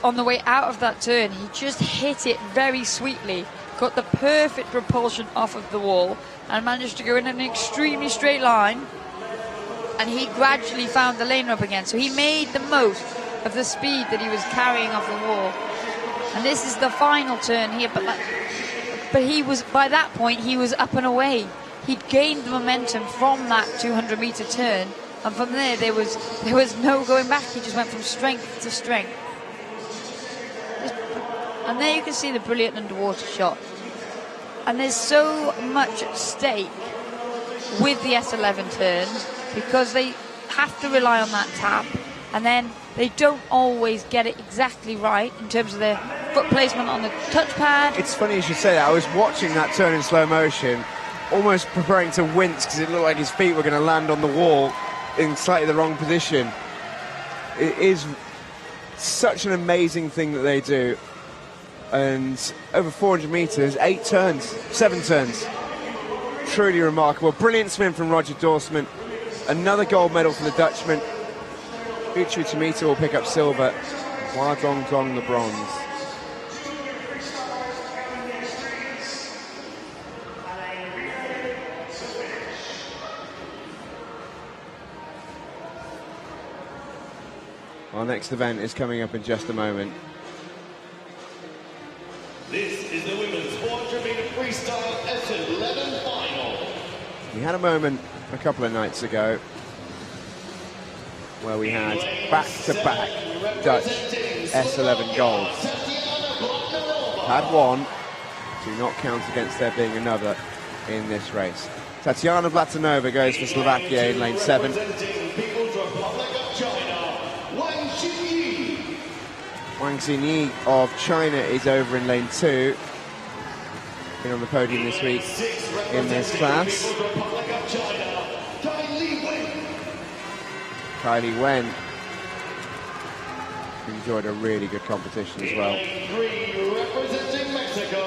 on the way out of that turn. He just hit it very sweetly, got the perfect propulsion off of the wall, and managed to go in an extremely straight line. And he gradually found the lane rope again. So he made the most of the speed that he was carrying off the wall. And this is the final turn here. But he was, by that point, he was up and away. He'd gained the momentum from that 200-metre turn. And from there was no going back. He just went from strength to strength. And there you can see the brilliant underwater shot. And there's so much at stake with the S11 turns, because they have to rely on that tap, and then they don't always get it exactly right in terms of their foot placement on the touchpad. It's funny you should say that. I was watching that turn in slow motion, almost preparing to wince because it looked like his feet were going to land on the wall in slightly the wrong position. It is such an amazing thing that they do. And over 400 metres, 7 turns. Truly remarkable. Brilliant swim from Roger Dorsman. Another gold medal for the Dutchman. Uchu Tomita will pick up silver. Hua Dong the bronze. Our next event is coming up in just a moment. This is the women's 400-meter freestyle S11 final. We had a moment a couple of nights ago where we had back-to-back Dutch S11 golds. Had one, do not count against there being another in this race. Tatiana Blatanova goes for Slovakia in lane 7. Wang Xinyi of China is over in lane 2. Been on the podium this week in this class. Kylie Wen enjoyed a really good competition as well. Representing Mexico,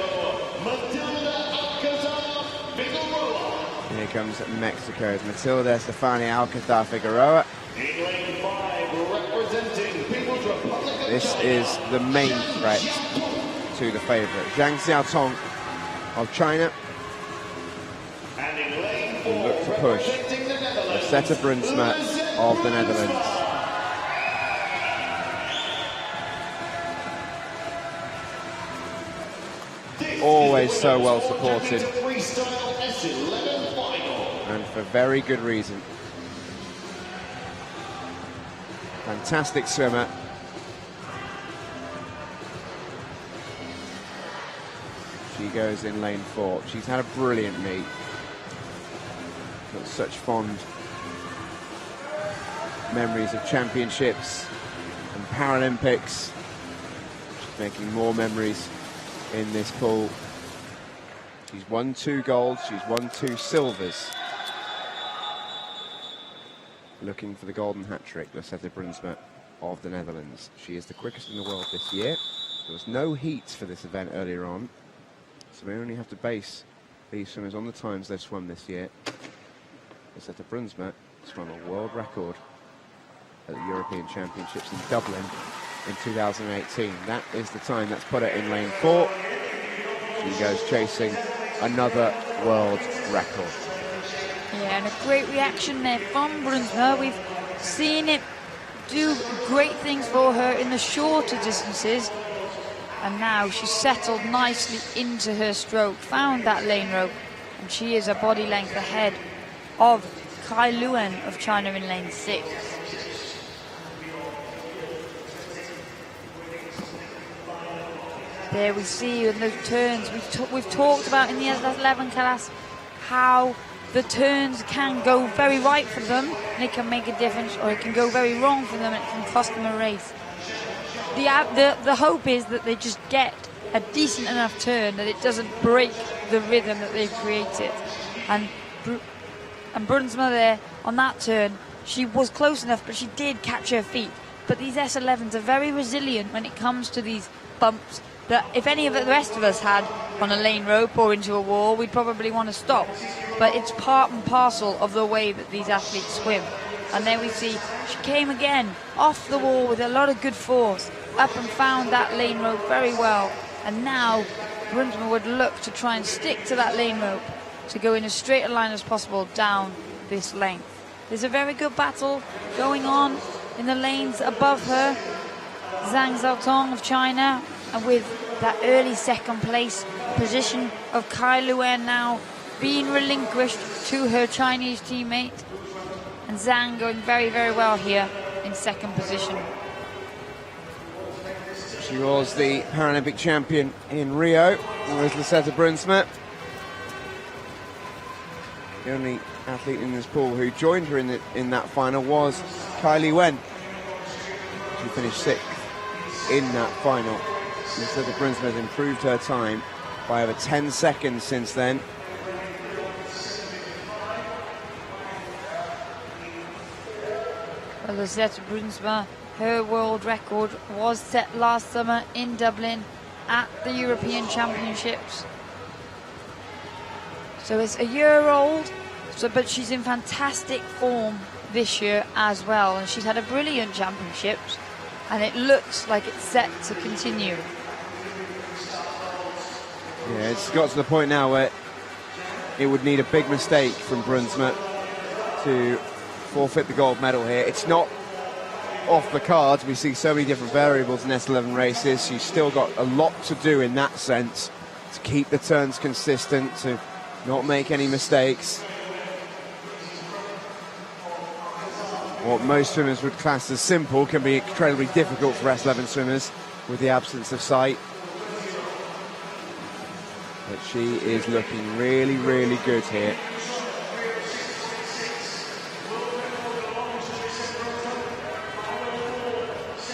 Here comes Mexico's Matilda Stefania Alcazar Figueroa. in lane 5, representing People's Republic of This China, is the main threat to the favourite. Zhang Xiaotong of China and in lane 4, will look to push representing the Netherlands, Setta Brunsma of the Netherlands. Always so well supported, freestyle S11 final. and for very good reason. Fantastic swimmer. She goes in lane 4. She's had a brilliant meet. Got such fond memories of championships and Paralympics. She's making more memories in this pool. She's won 2 golds, she's won 2 silvers. Looking for the golden hat-trick, Lisette Brunsma of the Netherlands. She is the quickest in the world this year. There was no heats for this event earlier on, so we only have to base these swimmers on the times they've swum this year. Lisette Brunsma swam a world record at the European Championships in Dublin in 2018. That is the time that's put her in lane 4. She goes chasing another world record. Yeah, and a great reaction there from Brunsma. We've seen it do great things for her in the shorter distances, and now she's settled nicely into her stroke, found that lane rope, and she is a body length ahead of Kai Luen of China in lane 6. There we see in those turns, we've talked about in the S11 class how the turns can go very right for them and it can make a difference, or it can go very wrong for them and it can cost them a race. The hope is that they just get a decent enough turn that it doesn't break the rhythm that they've created. And Brunsma there on that turn, she was close enough, but she did catch her feet. But these S11s are very resilient when it comes to these bumps, that if any of the rest of us had on a lane rope or into a wall, we'd probably want to stop. But it's part and parcel of the way that these athletes swim. And there we see she came again off the wall with a lot of good force, up and found that lane rope very well. And now Brunsma would look to try and stick to that lane rope to go in as straight a line as possible down this length. There's a very good battle going on in the lanes above her. Zhang Xiaotong of China, and with that early second place position of Kai Luen now being relinquished to her Chinese teammate, and Zhang going very, very well here in second position. She was the Paralympic champion in Rio, was Lisette Brunsma. The only athlete in this pool who joined her in that final was Kylie Wen. She finished 6th in that final. Lisetta Brunsma has improved her time by over 10 seconds since then. Well, Lisetta Brunsma, her world record was set last summer in Dublin at the European Championships. So it's a year old, but she's in fantastic form this year as well. And she's had a brilliant championships, and it looks like it's set to continue. Yeah, it's got to the point now where it would need a big mistake from Brunsma to forfeit the gold medal here. It's not off the cards. We see so many different variables in S11 races. She's still got a lot to do in that sense, to keep the turns consistent, to not make any mistakes. What most swimmers would class as simple can be incredibly difficult for S11 swimmers with the absence of sight. But she is looking really, really good here.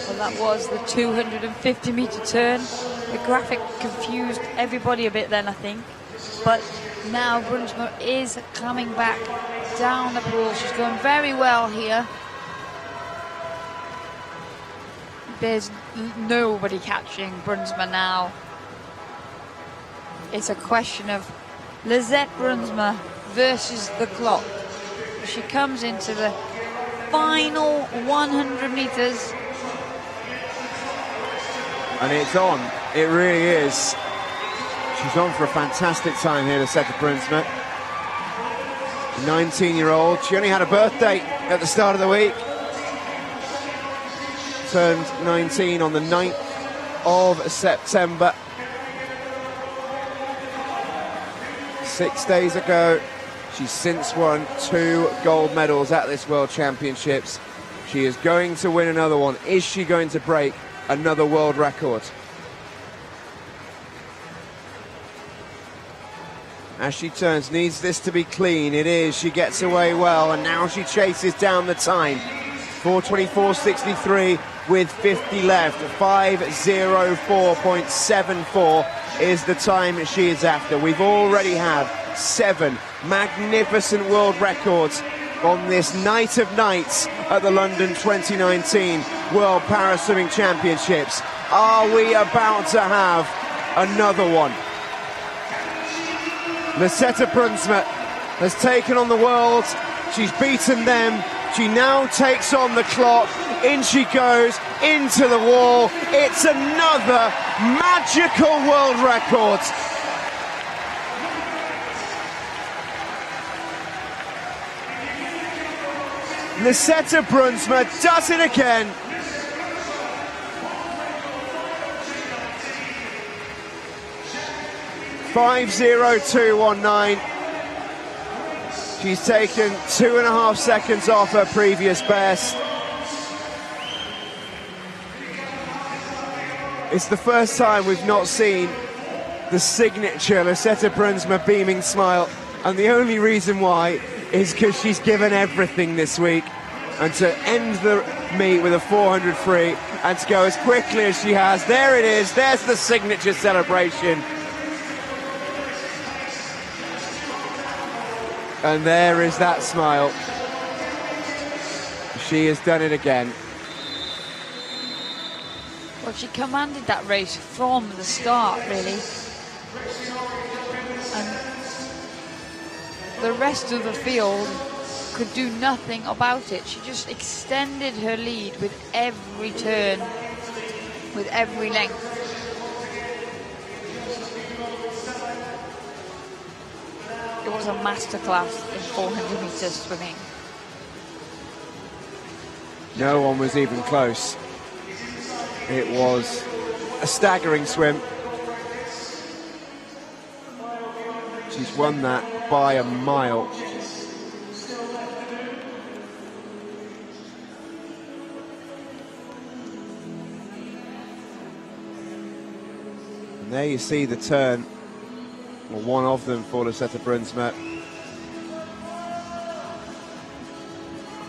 Well, that was the 250-metre turn. The graphic confused everybody a bit then, I think. But now Brunsma is coming back down the pool. She's going very well here. There's nobody catching Brunsma now. It's a question of Lisetta Brunsma versus the clock. She comes into the final 100 metres. And it's on. It really is. She's on for a fantastic time here, Lisetta Brunsma. 19-year-old. She only had a birthday at the start of the week. Turned 19 on the 9th of September. 6 days ago. She's since won 2 gold medals at this World Championships. She is going to win another one. Is she going to break another world record? As she turns, needs this to be clean. It is. She gets away well, and now she chases down the time. 4:24.63 with 50 left. 5:04.74 is the time she is after. We've already had 7 magnificent world records on this night of nights at the London 2019 World Paraswimming Championships. Are we about to have another one? Lisetta Brunsma has taken on the world. She's beaten them. She now takes on the clock. In she goes, into the wall. It's another magical world record. Lisetta Brunsma does it again. .5:02.19. She's taken 2.5 seconds off her previous best. It's the first time we've not seen the signature Lisetta Brunsma beaming smile, and the only reason why is because she's given everything this week. And to end the meet with a 400 free and to go as quickly as she has, there it is, there's the signature celebration. And there is that smile. She has done it again. Well, she commanded that race from the start, really. And the rest of the field could do nothing about it. She just extended her lead with every turn, with every length. It was a masterclass in 400 metres swimming. No one was even close. It was a staggering swim. She's won that by a mile. And there you see the turn. Well, one of them for Lisetta Brunsma.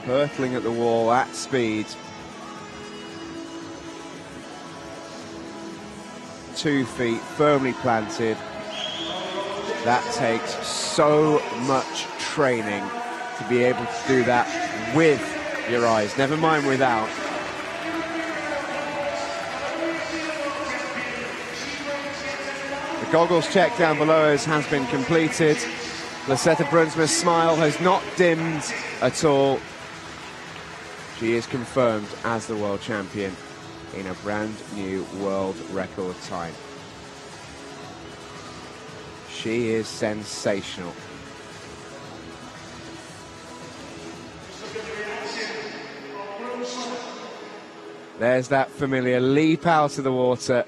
Hurtling at the wall at speed. 2 feet firmly planted. That takes so much training to be able to do that with your eyes, never mind without. The goggles check down below us has been completed. Lisetta Brunsma's smile has not dimmed at all. She is confirmed as the world champion in a brand new world record time. She is sensational. There's that familiar leap out of the water.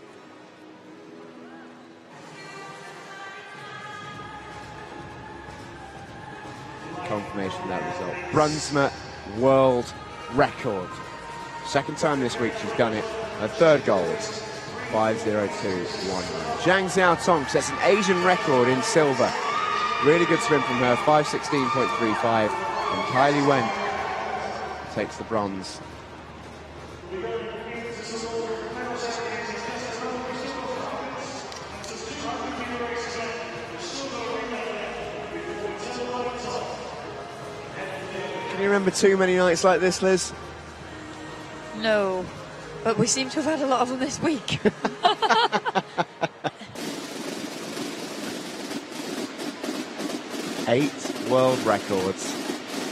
Confirmation of that result. Brunsma world record. Second time this week she's done it. Her third gold. 5:02.19. Zhang Xiaotong sets an Asian record in silver. Really good swim from her. 5:16.35. And Kylie Wen takes the bronze. Can you remember too many nights like this, Liz? No, but we seem to have had a lot of them this week. 8 world records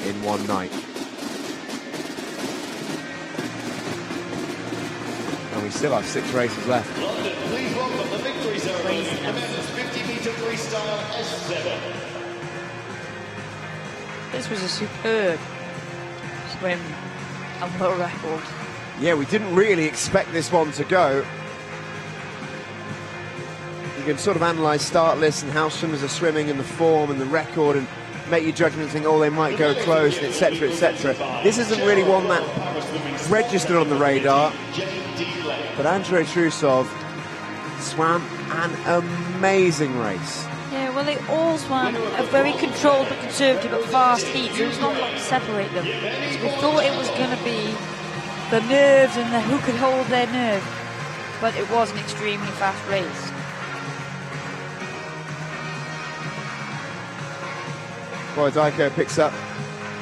in one night. And we still have 6 races left. London, please welcome the victory ceremony. The men's 50-meter freestyle S7. This was a superb swim and world record. Yeah, we didn't really expect this one to go. You can sort of analyse start lists and how swimmers are swimming and the form and the record and make your judgment and think, oh, they might go close, and etc., etc. This isn't really one that registered on the radar. But Andrei Trusov swam an amazing race. Yeah, well, they all swam a very controlled but conservative but fast heat. There was not a lot to separate them. So we thought it was going to be the nerves and who could hold their nerve. But it was an extremely fast race. Borodayko picks up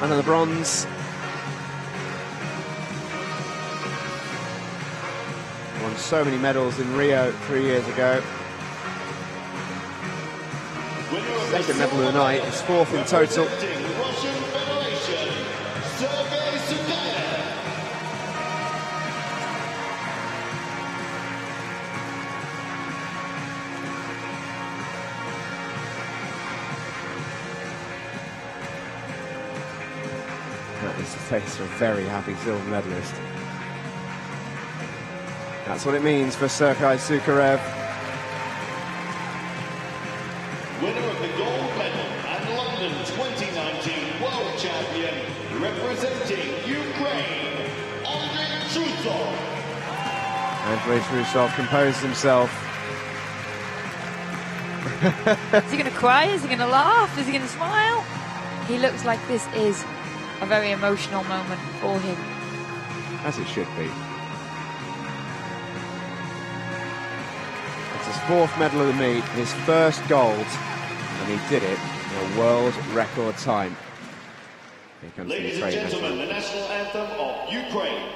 another bronze. Won so many medals in Rio 3 years ago. Second medal of the night, his 4th in total. That is the face of a very happy silver medalist. That's what it means for Sergei Sukharev. Winner of the gold medal and London 2019 world champion, representing Ukraine, Andrei Trusov. Andrei Trusov composes himself. Is he going to cry? Is he going to laugh? Is he going to smile? He looks like this is a very emotional moment for him. As it should be. It's his 4th medal of the meet, his first gold, and he did it in a world record time. Here comes Ladies the and train gentlemen, the national anthem of Ukraine.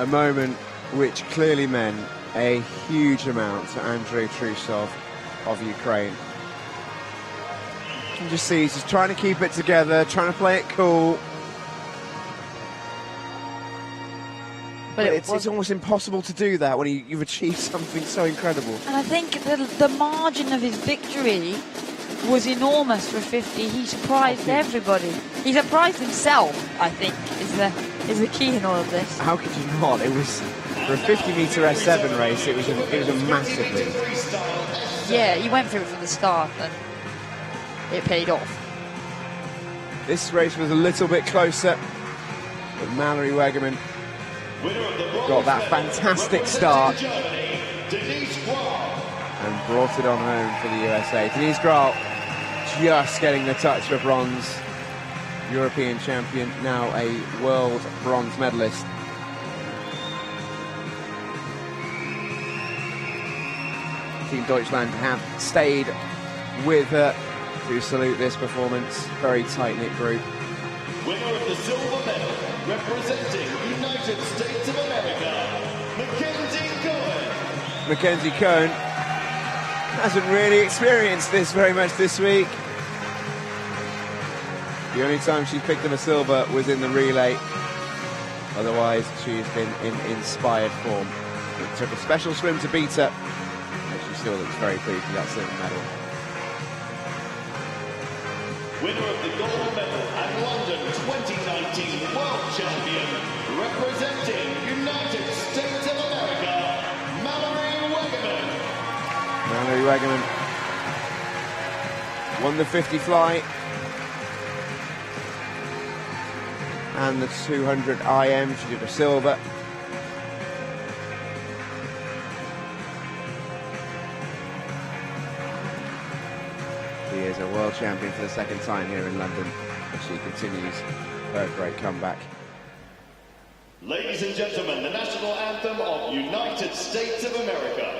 a moment which clearly meant a huge amount to Andrei Trusov of Ukraine. You can just see he's just trying to keep it together, trying to play it cool. But it's almost impossible to do that when you've achieved something so incredible. And I think the margin of his victory was enormous for 50. He surprised everybody. He surprised himself, I think, is the key in all of this. How could you not? It was, for a 50-metre S7 race, it was a massive lead. Yeah, he went for it from the start and it paid off. This race was a little bit closer, but Mallory Wegerman got that fantastic start and brought it on home for the USA. Denise Graal just getting the touch for bronze. European champion, now a world bronze medalist. Team Deutschland have stayed with her to salute this performance. Very tight-knit group. Winner of the silver medal, representing United States of America, Mackenzie Cohen. Mackenzie Cohen hasn't really experienced this very much this week. The only time she picked up a silver was in the relay. Otherwise, she's been in inspired form. It took a special swim to beat her, and she still looks very pleased with that silver medal. Winner of the gold medal at London 2019 World Champion, representing United States of America, Mallory Wegerman. Mallory Wegerman won the 50 fly and the 200 IM. She did a silver. She is a world champion for the second time here in London, and she continues her great comeback. Ladies and gentlemen, the national anthem of United States of America.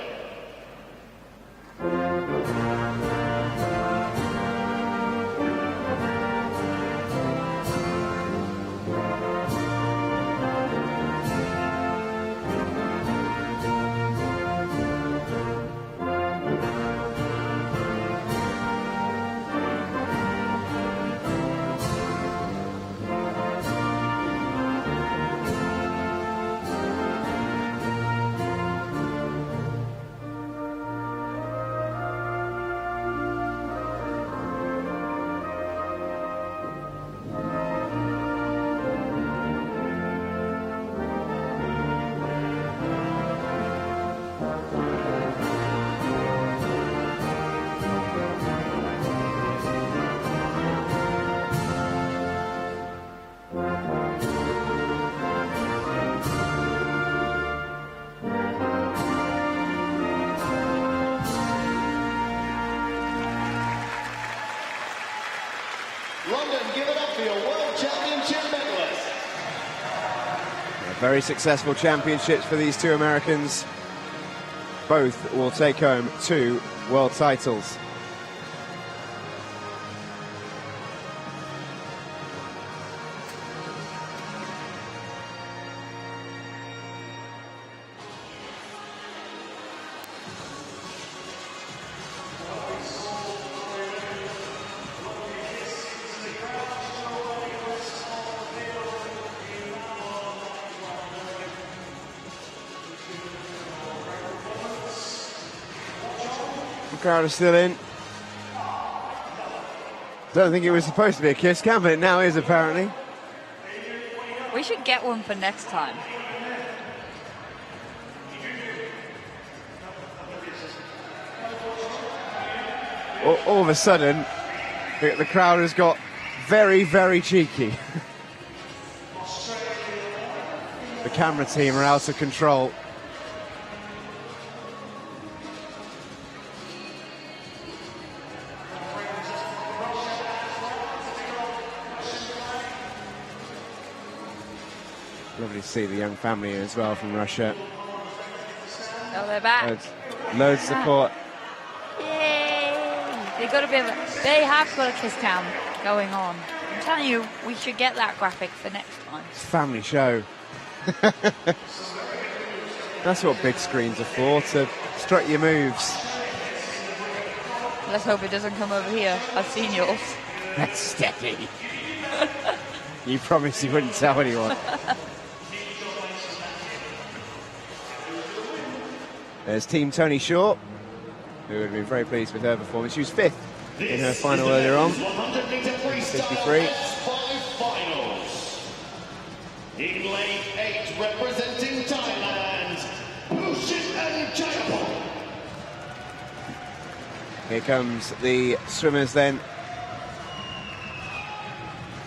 London, give it up for your World Championship medalists. Very successful championships for these two Americans. Both will take home 2 world titles. Crowd is still in. Don't think it was supposed to be a kiss cam, but it now is apparently. We should get one for next time. All of a sudden, the crowd has got very, very cheeky. The camera team are out of control. Lovely to see the young family as well from Russia. Oh, they're back. Loads of support. Yay! They have got a kiss cam going on. I'm telling you, we should get that graphic for next time. It's a family show. That's what big screens are for, to strut your moves. Let's hope it doesn't come over here. I've seen yours. That's steady. You promised you wouldn't tell anyone. There's Team Tony Short, who would have been very pleased with her performance. She was 5th in her final earlier on. 53. In lane 8, representing Thailand, Untitled. Here comes the swimmers then.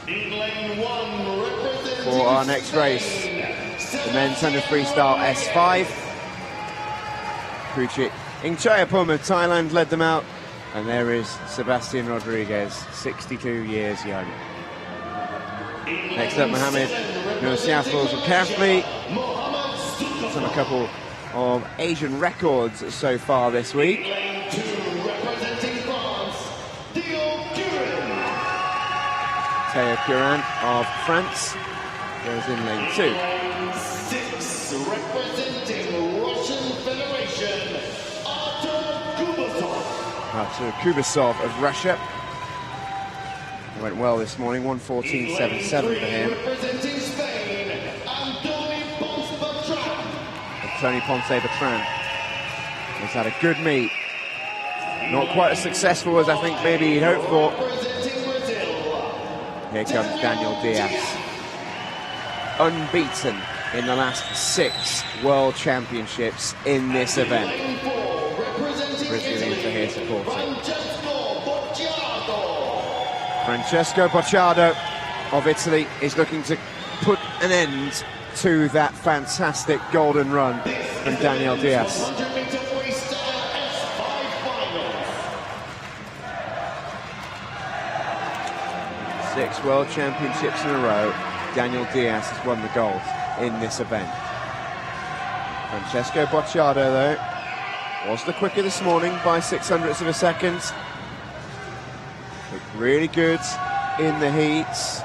In lane 1, representing for our next race, the men's 100 freestyle S5. Kruchik Ingchayapum of Thailand led them out, and there is Sebastian Rodriguez, 62 years young. Next up, Mohamed Nursiafos of Kafli. Done a couple of Asian records so far this week. lane 2, representing France, Théo Curin of France goes in lane 2. lane 6, representing Russian Federation, Artur Kubasov of Russia. It went well this morning, 1:14.77 for him. representing Spain, Tony Ponce Bertrand has had a good meet. Not quite as successful as I think maybe he'd hoped for. Here comes Daniel Diaz. Unbeaten in the last 6 World Championships in this event. Brazilians are here supporting. Francesco Bocciado of Italy is looking to put an end to that fantastic golden run from Daniel Diaz. 6 World Championships in a row, Daniel Diaz has won the gold in this event. Francesco Bocciado, though, was the quicker this morning by 0.06 of a second. Looked really good in the heats.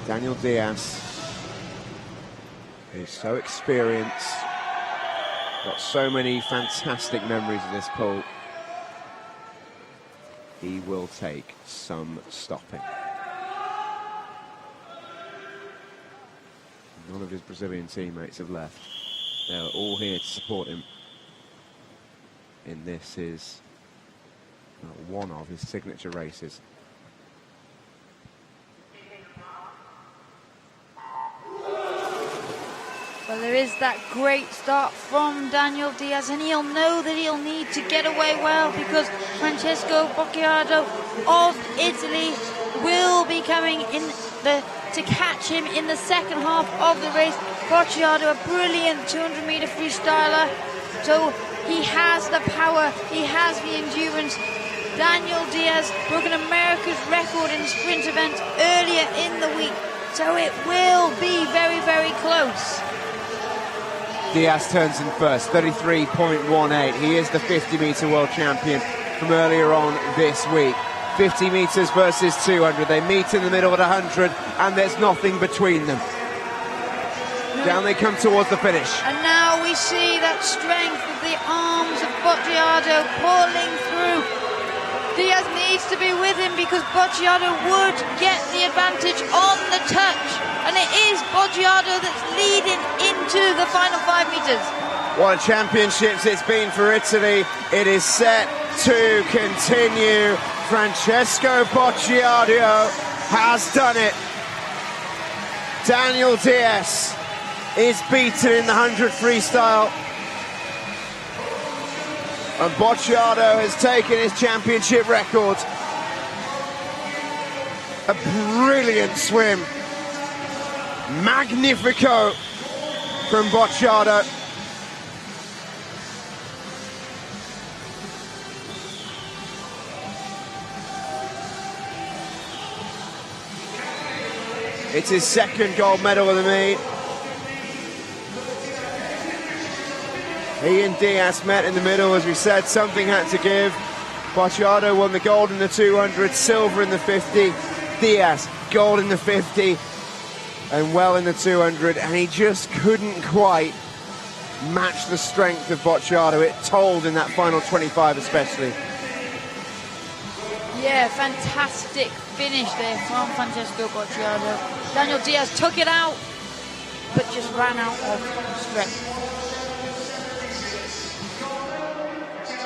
Daniel Diaz is so experienced, got so many fantastic memories of this pool. He will take some stopping. None of his Brazilian teammates have left. They're all here to support him. And this is one of his signature races. Well, there is that great start from Daniel Diaz, and he'll know that he'll need to get away well, because Francesco Bocciado of Italy will be coming in to catch him in the second half of the race. Bocciado, a brilliant 200-meter freestyler, so he has the power, he has the endurance. Daniel Diaz broke an America's record in sprint events earlier in the week, so it will be very, very close. Diaz turns in first, 33.18. He is the 50-meter world champion from earlier on this week. 50 meters versus 200. They meet in the middle at 100, and there's nothing between them. Down they come towards the finish. And now we see that strength of the arms of Bocciado pulling through. Diaz needs to be with him, because Bocciado would get the advantage on the touch. And it is Bocciado that's leading into the final 5 meters. What a championships it's been for Italy. It is set to continue. Francesco Bocciado has done it. Daniel Diaz is beaten in the 100 freestyle. And Bocciado has taken his championship record. A brilliant swim. Magnifico from Bocciado. It's his second gold medal of the meet. He and Diaz met in the middle, as we said. Something had to give. Bocciado won the gold in the 200, silver in the 50. Diaz, gold in the 50 and well in the 200, and he just couldn't quite match the strength of Bocciato. It told in that final 25 especially. Yeah, fantastic finish there from Francesco Bocciato. Daniel Diaz took it out, but just ran out of strength.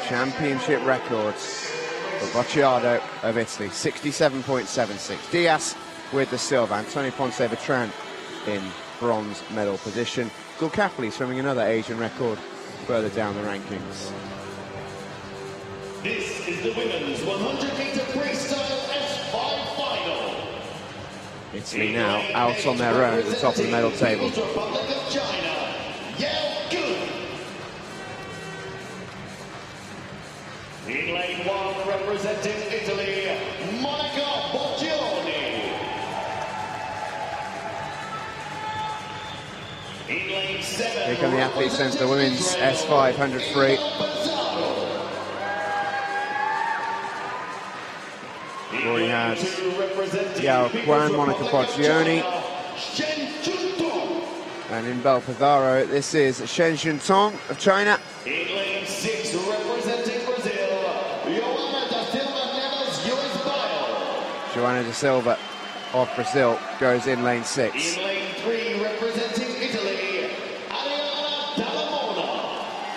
Championship records for Bocciato of Italy, 67.76. Diaz with the silver. Antonio Ponce-Bertrand in bronze medal position. Gulcapoli swimming another Asian record further down the rankings. This is the women's 100-meter freestyle S5 final. Italy now out on their own at the top of the medal table. Republic of China, Yao Gun. In lane 1, representing Italy, Monica Boccioni. In lane 7, Here come the athletes into the women's S500 free. Already has Yao Guan, Monica Boccioni, and in Bel Pizarro, this is Shen Juntong of China. In lane 6, representing Brazil, Joana da Silva Neves US. Joana da Silva of Brazil goes in lane 6. In lane 3, representing Italy, Arianna Talamona.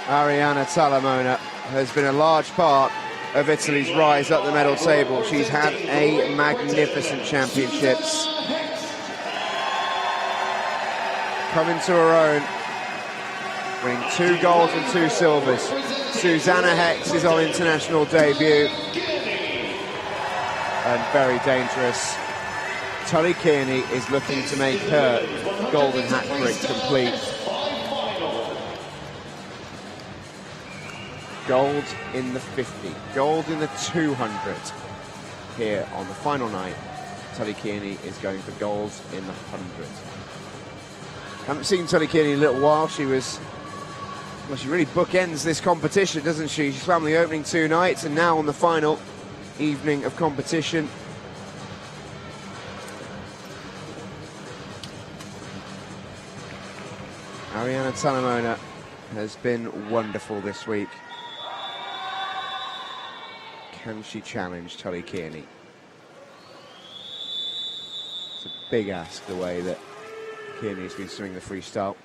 Arianna Talamona has been a large part of Italy's rise up the medal table. She's had a magnificent championships. Coming to her own, winning 2 golds and 2 silvers. Susanna Hex is on international debut. And very dangerous. Tully Kearney is looking to make her golden hat trick complete. Gold in the 50, gold in the 200. Here on the final night, Tully Kearney is going for gold in the 100. Haven't seen Tully Kearney in a little while. She was, well, she really bookends this competition, doesn't she? She swam the opening 2 nights and now on the final evening of competition. Arianna Talamona has been wonderful this week. Can she challenge Tully Kearney? It's a big ask the way that Kearney's been swimming the freestyle.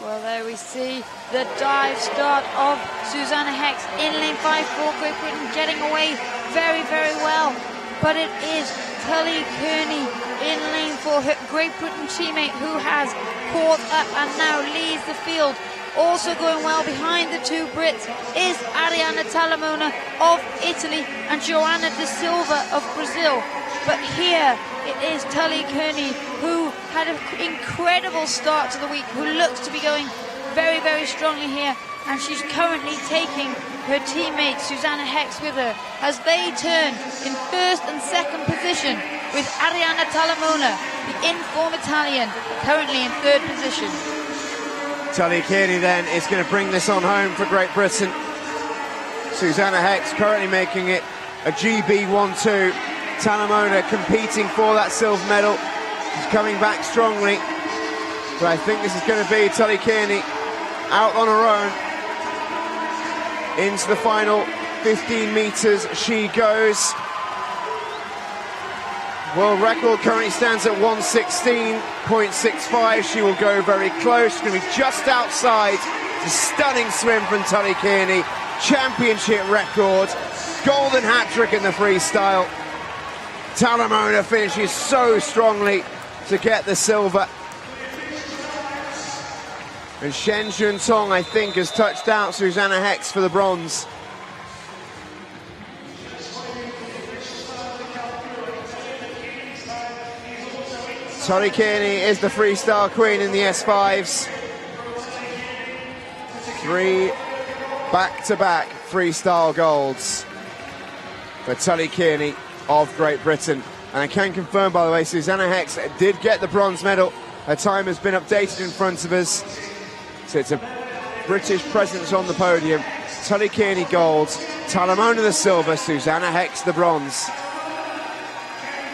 Well, there we see the dive start of Susanna Hex in lane 5 for Great Britain, getting away very, very well. But it is Tully Kearney in lane 4, her Great Britain teammate, who has caught up and now leads the field. Also going well behind the 2 Brits is Arianna Talamona of Italy and Joana da Silva of Brazil. But here it is Tully Kearney, who had an incredible start to the week, who looks to be going very, very strongly here. And she's currently taking her teammate Susanna Hex with her as they turn in 1st and 2nd position, with Arianna Talamona, the in-form Italian, currently in 3rd position. Tully Kearney then is going to bring this on home for Great Britain. Susanna Hex currently making it a GB 1-2. Talamona competing for that silver medal. She's coming back strongly. But I think this is going to be Tully Kearney out on her own. Into the final 15 metres she goes. World record currently stands at 1:16.65. She will go very close. She's going to be just outside. It's a stunning swim from Tully Kearney. Championship record. Golden hat trick in the freestyle. Talamona finishes so strongly to get the silver. And Shen Juntong, I think, has touched out Susanna Hex for the bronze. Tully Kearney is the freestyle queen in the S5s. 3 back-to-back freestyle golds for Tully Kearney of Great Britain. And I can confirm, by the way, Susanna Hex did get the bronze medal. Her time has been updated in front of us. So it's a British presence on the podium. Tully Kearney gold, Talamona the silver, Susanna Hex the bronze.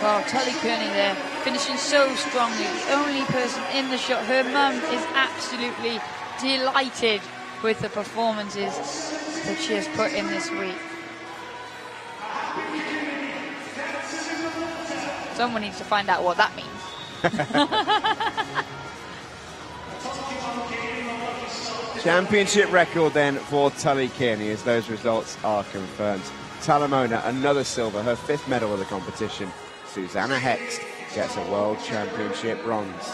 Well, Tully Kearney there, finishing so strongly, the only person in the shot. Her mum is absolutely delighted with the performances that she has put in this week. Someone needs to find out what that means. Championship record then for Tully Kearney as those results are confirmed. Talamona, another silver, her 5th medal of the competition. Susanna Hex gets a World Championship bronze.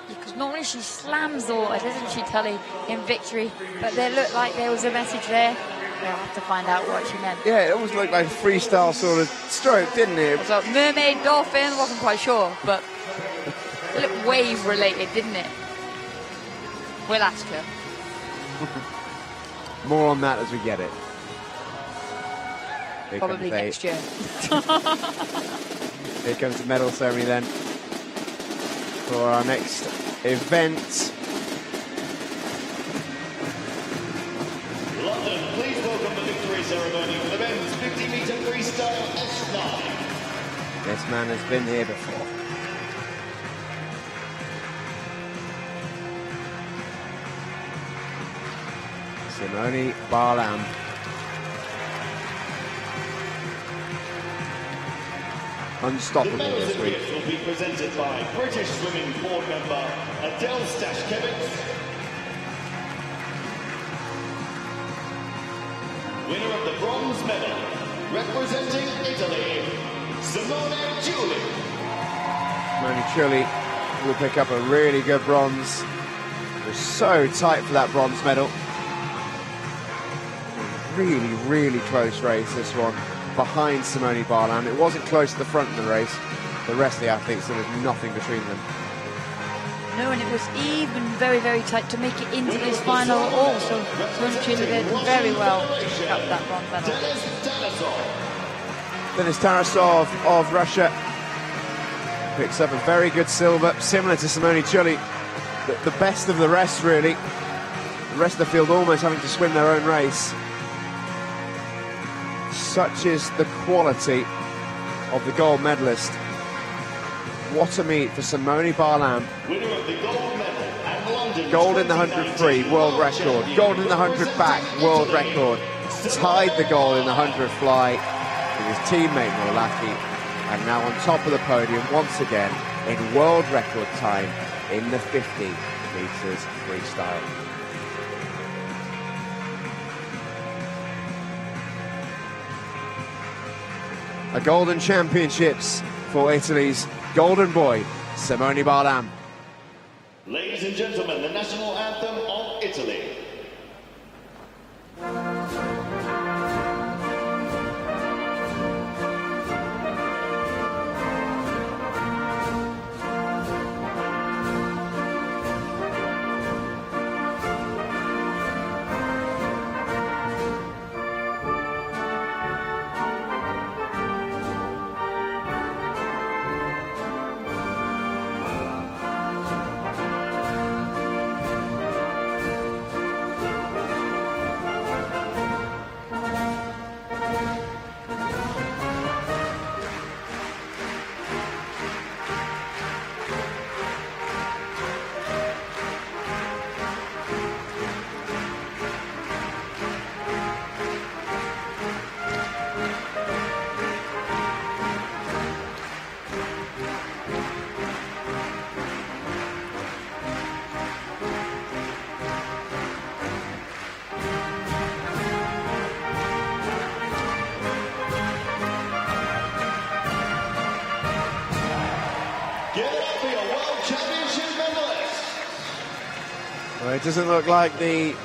Because normally she slams the water, doesn't she, Tully, in victory? But there looked like there was a message there. We'll have to find out what she meant. Yeah, it almost looked like a freestyle sort of stroke, didn't it? So mermaid, dolphin, wasn't quite sure, but it looked wave related, didn't it? We'll ask her. More on that as we get it. Here Probably next year. Here comes the medal ceremony then for our next event. London, please welcome the victory ceremony for the men's 50-meter freestyle S9. This man has been here before. Simone Barlam. Unstoppable The medals this and week. gifts will be presented by British Swimming Board member Adele Stashkevich. Winner of the bronze medal, representing Italy, Simone Giuli. Simone Giuli will pick up a really good bronze. It was so tight for that bronze medal. Really, really close race, this one, behind Simone Barlam. It wasn't close to the front of the race. The rest of the athletes, there was nothing between them. No, and it was even very, very tight to make it into this final also. Simone Giuli did very well to pick up that bronze medal. Denis Tarasov of Russia picks up a very good silver, similar to Simone Giuli. The best of the rest, really. The rest of the field almost having to swim their own race. Such is the quality of the gold medalist. What a meet for Simone Barlam. Winner of the gold medal and London Gold in the 100 free, world record. Gold in the 100 back, world record. Tied the gold in the 100 fly with his teammate Morlaki. And now on top of the podium once again in world record time in the 50 meters freestyle. A golden championships for Italy's golden boy, Simone Barlam. Ladies and gentlemen, the national anthem of Italy. Well, it doesn't look like the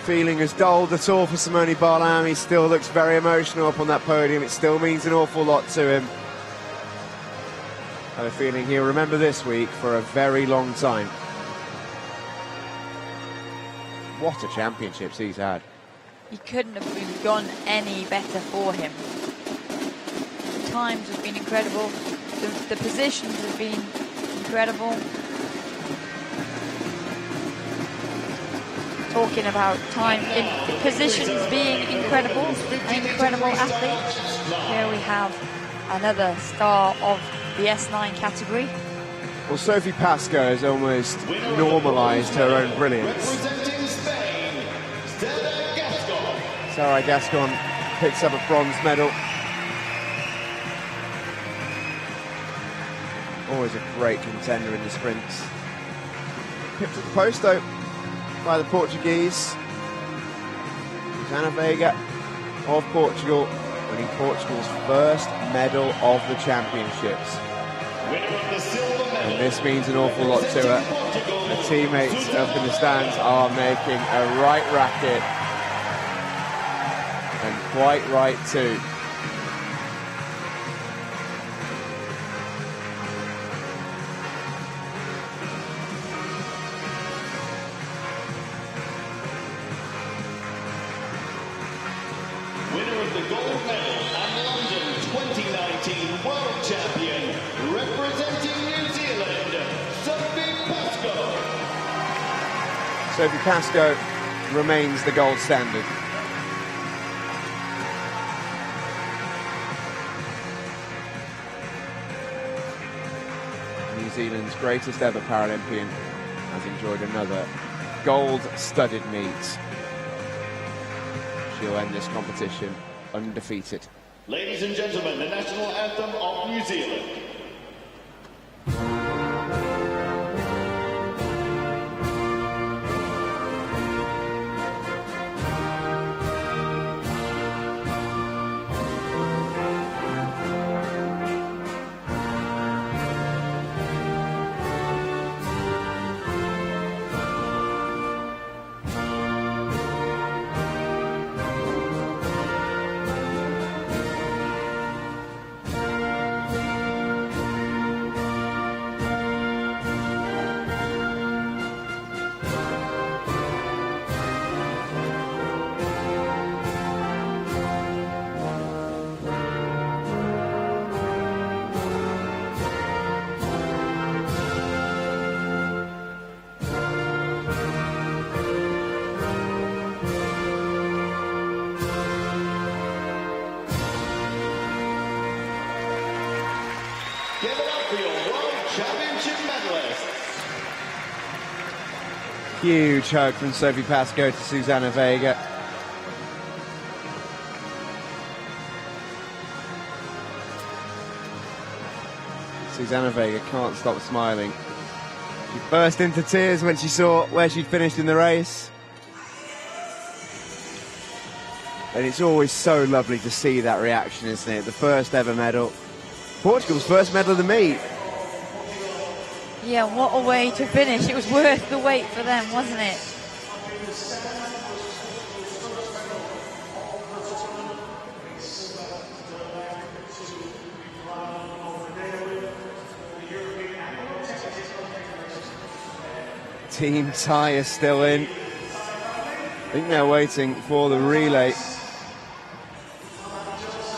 feeling has dulled at all for Simone Barlam. He still looks very emotional up on that podium. It still means an awful lot to him. I have a feeling he'll remember this week for a very long time. What a championships he's had. He couldn't have gone any better for him. The times have been incredible. The positions have been incredible. Talking about time in positions being incredible, an incredible athlete. Here we have another star of the S9 category. Well, Sophie Pascoe has almost normalised her own brilliance. Sarah Gascon picks up a bronze medal. Always a great contender in the sprints. Pipped at the post though by the Portuguese. Susana Veiga of Portugal, winning Portugal's first medal of the championships. And this means an awful lot to her. Her teammates up in the stands are making a right racket. And quite right too. Winner of the gold medal and London 2019 World Champion, representing New Zealand, Sophie Pascoe. Sophie Pascoe remains the gold standard. New Zealand's greatest ever Paralympian has enjoyed another gold-studded meet. She'll end this competition undefeated. Ladies and gentlemen, the national anthem of New Zealand. Give it up for your World Championship medalists. Huge hug from Sophie Pascoe to Susana Veiga. Susana Veiga can't stop smiling. She burst into tears when she saw where she'd finished in the race. And it's always so lovely to see that reaction, isn't it? The first ever medal. Portugal's first medal of the meet. Yeah, what a way to finish. It was worth the wait for them, wasn't it? Team tie is still in. I think they're waiting for the relay.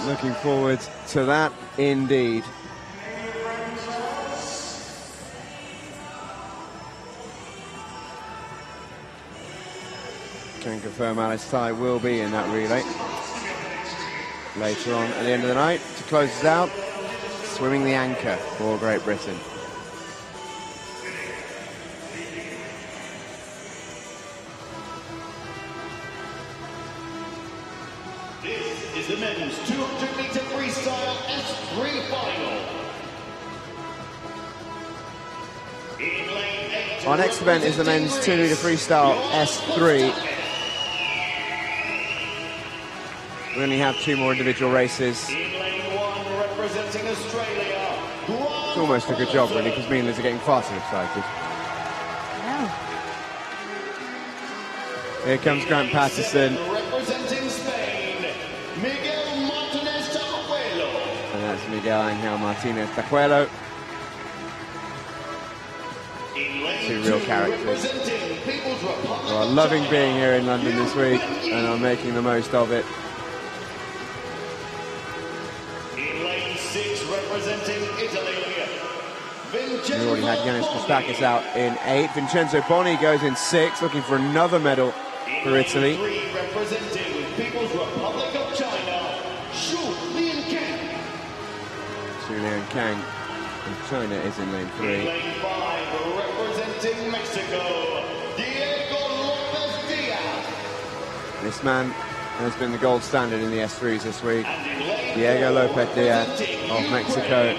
Looking forward to that indeed. Can confirm Alice Ty will be in that relay later on at the end of the night to close us out. Swimming the anchor for Great Britain. This is the men's 200-meter freestyle S3 final. In lane 8, Our next event is the men's 2-meter freestyle S3. We only have 2 more individual races. in lane 1, representing Australia. It's almost a good job, really, because me and Liz are getting far too excited. No. Here comes Grant Patterson, Representing Spain, Miguel Martinez Tacuelo. and that's Miguel Angel Martinez Tacuelo. In lane two real characters who are loving being here in London this week and are making the most of it. In lane 6, representing Italy, We already had Yannis Kostakis out in 8th. Vincenzo Boni goes in 6th, looking for another medal for Italy. In lane 3, representing People's Republic of China, Julian Kang from China is in lane 3. In lane 5, representing Mexico, Diego Lopez Diaz. This man has been the gold standard in the S3s this week. Diego Lopez Diaz of Mexico.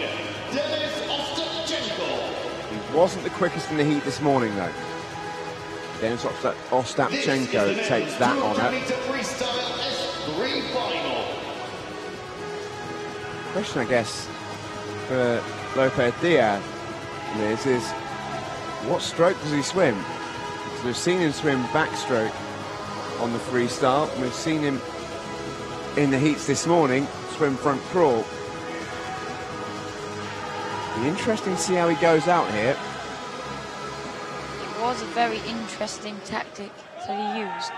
He wasn't the quickest in the heat this morning, though. Denis Ostapchenko takes that honour. Question, I guess, for Lopez Diaz, Liz, is what stroke does he swim? Because we've seen him swim backstroke on the freestyle, and we've seen him in the heats this morning swim front crawl. Be interesting to see how he goes out here. It was a very interesting tactic that he used.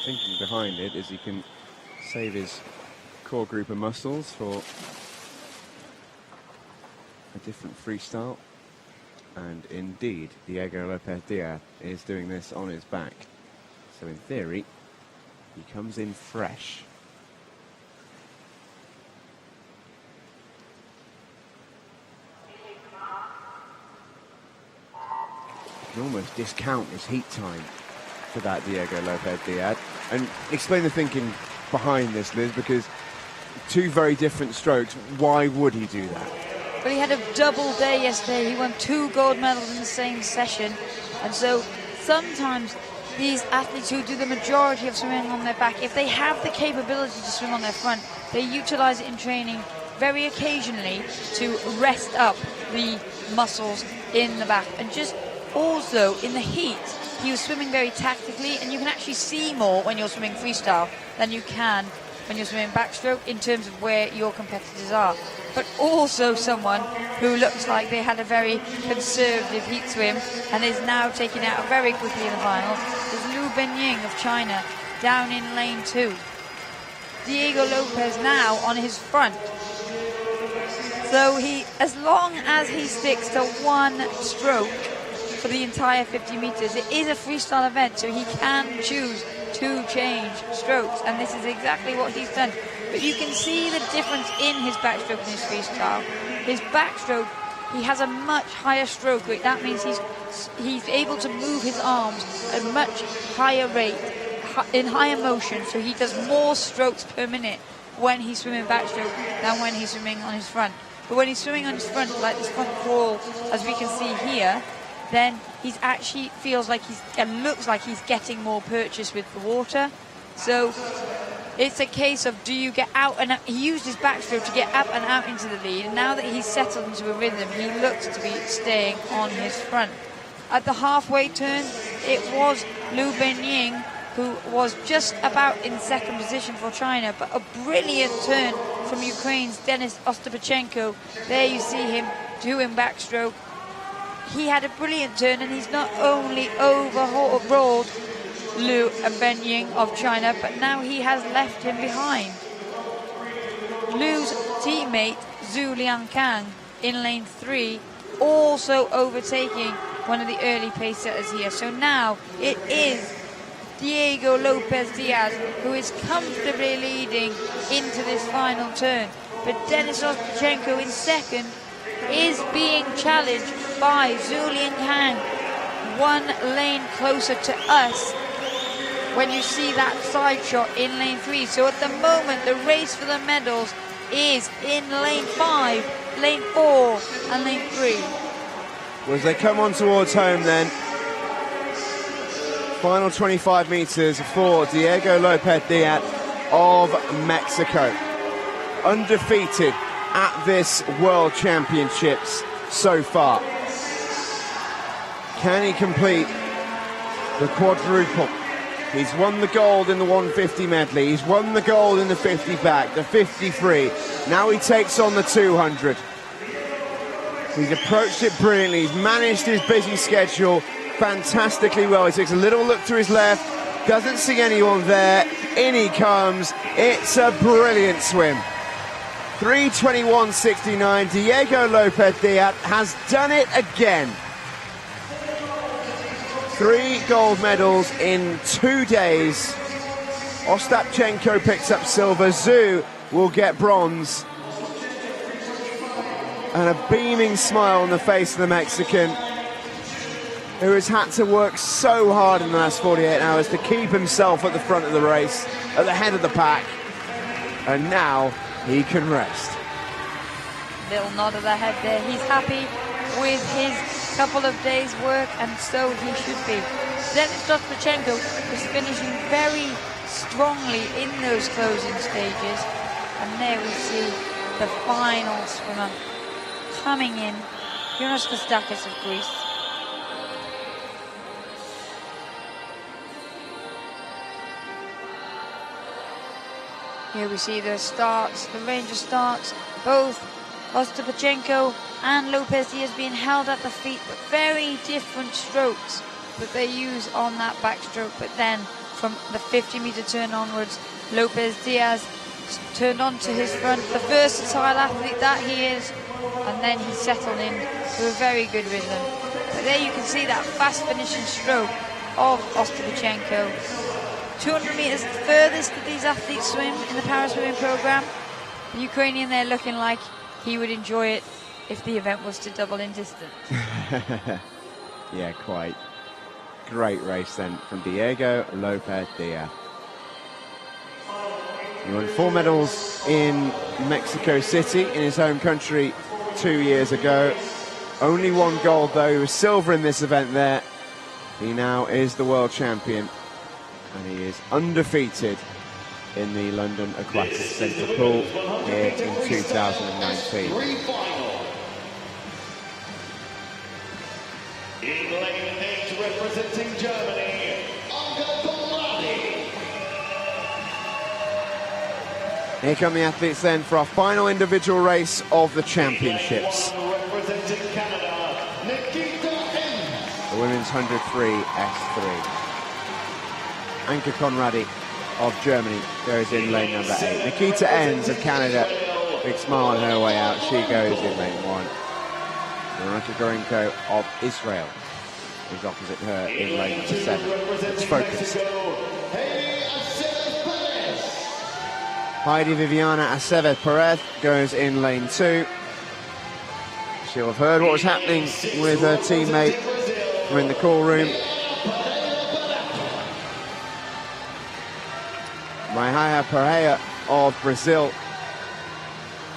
Thinking behind it is he can save his core group of muscles for a different freestyle. And indeed, Diego Lopez Diaz is doing this on his back. So in theory, he comes in fresh. You can almost discount his heat time for that Diego Lopez Diaz. And explain the thinking behind this, Liz, because two very different strokes. Why would he do that? Well, he had a double day yesterday. He won 2 gold medals in the same session. And so sometimes these athletes who do the majority of swimming on their back, if they have the capability to swim on their front, they utilize it in training very occasionally to rest up the muscles in the back. And just also in the heat, he was swimming very tactically, and you can actually see more when you're swimming freestyle than you can when you're swimming backstroke in terms of where your competitors are. But also someone who looks like they had a very conservative heat swim and is now taken out very quickly in the final is Liu Benying of China down in lane 2. Diego Lopez now on his front. So he, as long as he sticks to one stroke for the entire 50 meters, it is a freestyle event, so he can choose to change strokes, and this is exactly what he's done. But you can see the difference in his backstroke and his freestyle. His backstroke, he has a much higher stroke rate. That means he's able to move his arms at a much higher rate, in higher motion, so he does more strokes per minute when he's swimming backstroke than when he's swimming on his front. But when he's swimming on his front, like this front crawl, as we can see here, then he's actually feels like looks like he's getting more purchase with the water. So it's a case of, do you get out and out? He used his backstroke to get up and out into the lead, and now that he's settled into a rhythm, he looks to be staying on his front. At the halfway turn, it was Liu Benying who was just about in second position for China, but a brilliant turn from Ukraine's Denis Ostapchenko. There you see him doing backstroke. He had a brilliant turn, and he's not only overhauled Liu Benying of China, but now he has left him behind. Liu's teammate Zhu Liankang in lane 3, also overtaking one of the early pace setters here. So now it is Diego Lopez Diaz who is comfortably leading into this final turn. But Denis Ostapchenko in second is being challenged by Zhu Liankang, 1 lane closer to us when you see that side shot in lane 3. So at the moment, the race for the medals is in lane 5, lane 4 and lane 3. Well, as they come on towards home then, final 25 meters for Diego Lopez Diaz of Mexico. Undefeated at this World Championships so far. Can he complete the quadruple He's won the gold in the 150 medley. He's won the gold in the 50 back, the 53. Now he takes on the 200. He's approached it brilliantly. He's managed his busy schedule fantastically well. He takes a little look to his left, doesn't see anyone there. In he comes. It's a brilliant swim. 3:21.69. Diego Lopez Diaz has done it again. 3 gold medals in 2 days. Ostapchenko picks up silver. Zhu will get bronze. And a beaming smile on the face of the Mexican, who has had to work so hard in the last 48 hours to keep himself at the front of the race, at the head of the pack. And now he can rest. Little nod of the head there. He's happy with his couple of days' work, and so he should be. Denis Ostapchenko is finishing very strongly in those closing stages. And there we see the final swimmer coming in, Jonas Kostakis of Greece. Here we see the starts, the range of starts, both Ostapchenko and Lopez Diaz being held at the feet, but very different strokes that they use on that backstroke. But then from the 50-meter turn onwards, Lopez Diaz turned onto his front, the versatile athlete that he is, and then he settled in to a very good rhythm. But there you can see that fast finishing stroke of Ostapchenko. 200 meters furthest that these athletes swim in the para swimming program. The Ukrainian there looking like he would enjoy it if the event was to double in distance. Yeah, quite. Great race then from Diego Lopez Diaz. He won 4 medals in Mexico City, in his home country 2 years ago. Only 1 gold though. He was silver in this event there. He now is the world champion, and he is undefeated in the London Aquatic Centre pool here in 2019. In lane 8, representing Germany, Here come the athletes then for our final individual race of the championships. representing Canada, The women's 100 free S3. Anka Conradi of Germany goes in lane number 8. Nikita Enns of Canada, big smile on her way out, she goes in lane 1. Veronika Gorenko of Israel is opposite her in lane number 7. Let's focus. Heidi Viviana Aceves Perez goes in lane 2. She'll have heard what was happening with her teammate from in the call room. Maihaya Pereira of Brazil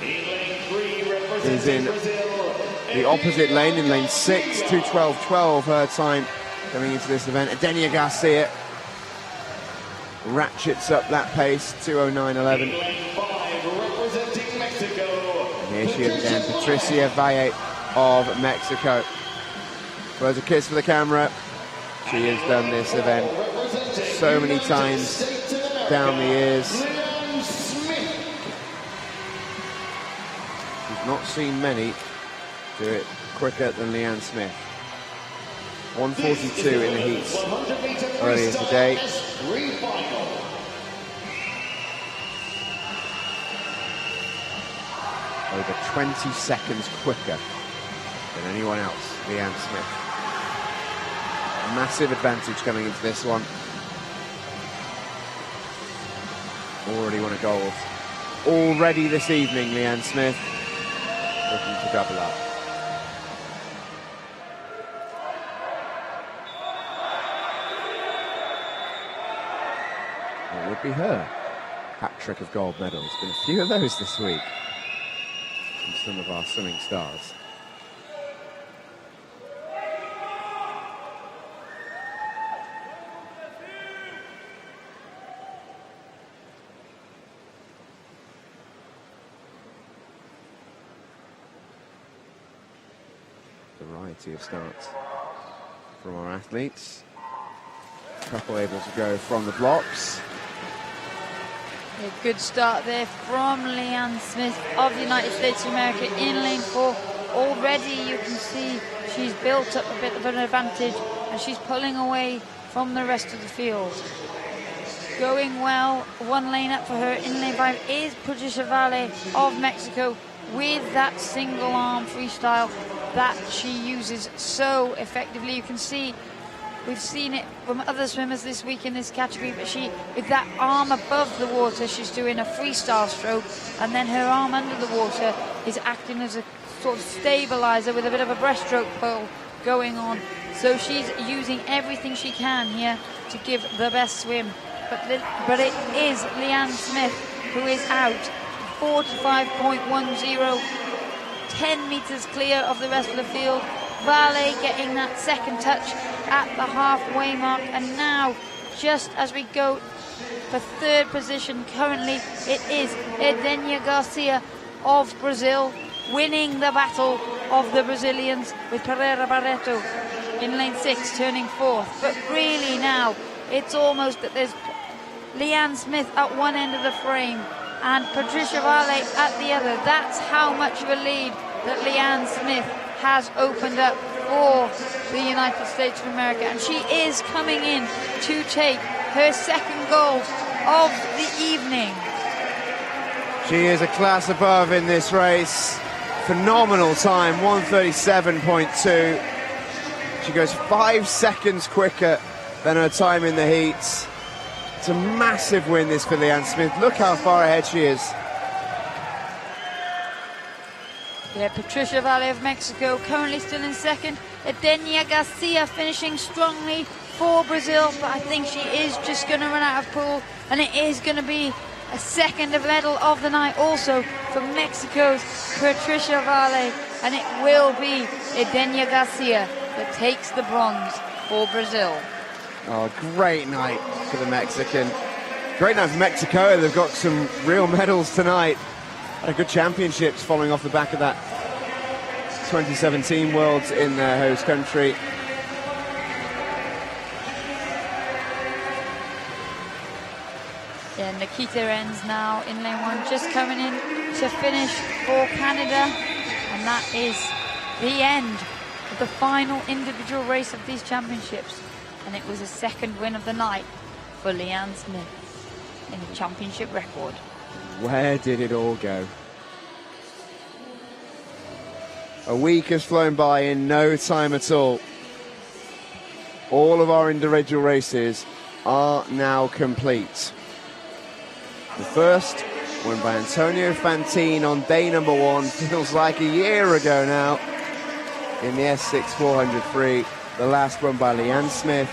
is in the opposite lane, in lane 6, 2:12.12 her time coming into this event. Adenia Garcia ratchets up that pace, 2:09.11. And here she is again, Patricia Valle of Mexico. There's a kiss for the camera. She has done this event so many times down the years. We've not seen many do it quicker than Leanne Smith. 1:42 in the heats earlier today. Over 20 seconds quicker than anyone else, Leanne Smith. Massive advantage coming into this one. Already won a gold. Already this evening, Leanne Smith looking to double up. It would be her hat-trick of gold medals. Been a few of those this week from some of our swimming stars. Variety of starts from our athletes. couple able to go from the blocks. A good start there from Leanne Smith of the United States of America in lane 4. Already you can see she's built up a bit of an advantage and she's pulling away from the rest of the field. Going well, one lane up for her in lane 5 is Patricia Valle of Mexico with that single arm freestyle that she uses so effectively. You can see, we've seen it from other swimmers this week in this category, but she, with that arm above the water, she's doing a freestyle stroke, and then her arm under the water is acting as a sort of stabilizer with a bit of a breaststroke pull going on. So she's using everything she can here to give the best swim. But it is Leanne Smith who is out. 45.10, 10 meters clear of the rest of the field. Valle getting that second touch at the halfway mark, and now just as we go for third position currently, it is Edenia Garcia of Brazil winning the battle of the Brazilians with Pereira Barreto in lane 6 turning 4th. But really now it's almost that there's Leanne Smith at one end of the frame and Patricia Valle at the other. That's how much of a lead that Leanne Smith has opened up for the United States of America, and she is coming in to take her second gold of the evening. She is a class above in this race. Phenomenal time, 1:37.2. She goes 5 seconds quicker than her time in the heats. It's a massive win this for Leanne Smith. Look how far ahead she is. Yeah, Patricia Valle of Mexico currently still in second. Edenia Garcia finishing strongly for Brazil, but I think she is just going to run out of pool, and it is going to be a second medal of the night also for Mexico's Patricia Valle, and it will be Edenia Garcia that takes the bronze for Brazil. Oh, great night for the Mexican. Great night for Mexico. They've got some real medals tonight. Had a good championships following off the back of that 2017 Worlds in their host country. Yeah, Nikita Renz now in lane 1, just coming in to finish for Canada, and that is the end of the final individual race of these championships, and it was a second win of the night for Leanne Smith in the championship record. Where did it all go? A week has flown by in no time at all. All of our individual races are now complete. The first, won by Antonio Fantine on day number 1, feels like a year ago now, in the S6 400 free. The last won by Leanne Smith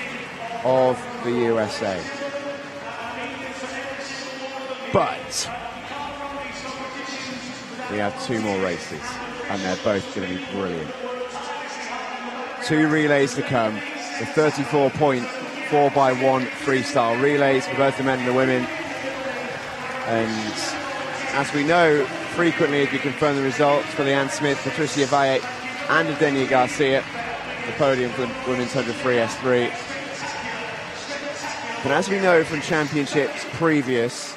of the USA. But we have 2 more races, and they're both going to be brilliant. 2 relays to come. The 34-point 4x1 freestyle relays for both the men and the women. And as we know, frequently as we confirm the results for Leanne Smith, Patricia Valle and Edenia Garcia, the podium for the women's 100 free S3. But as we know from championships previous,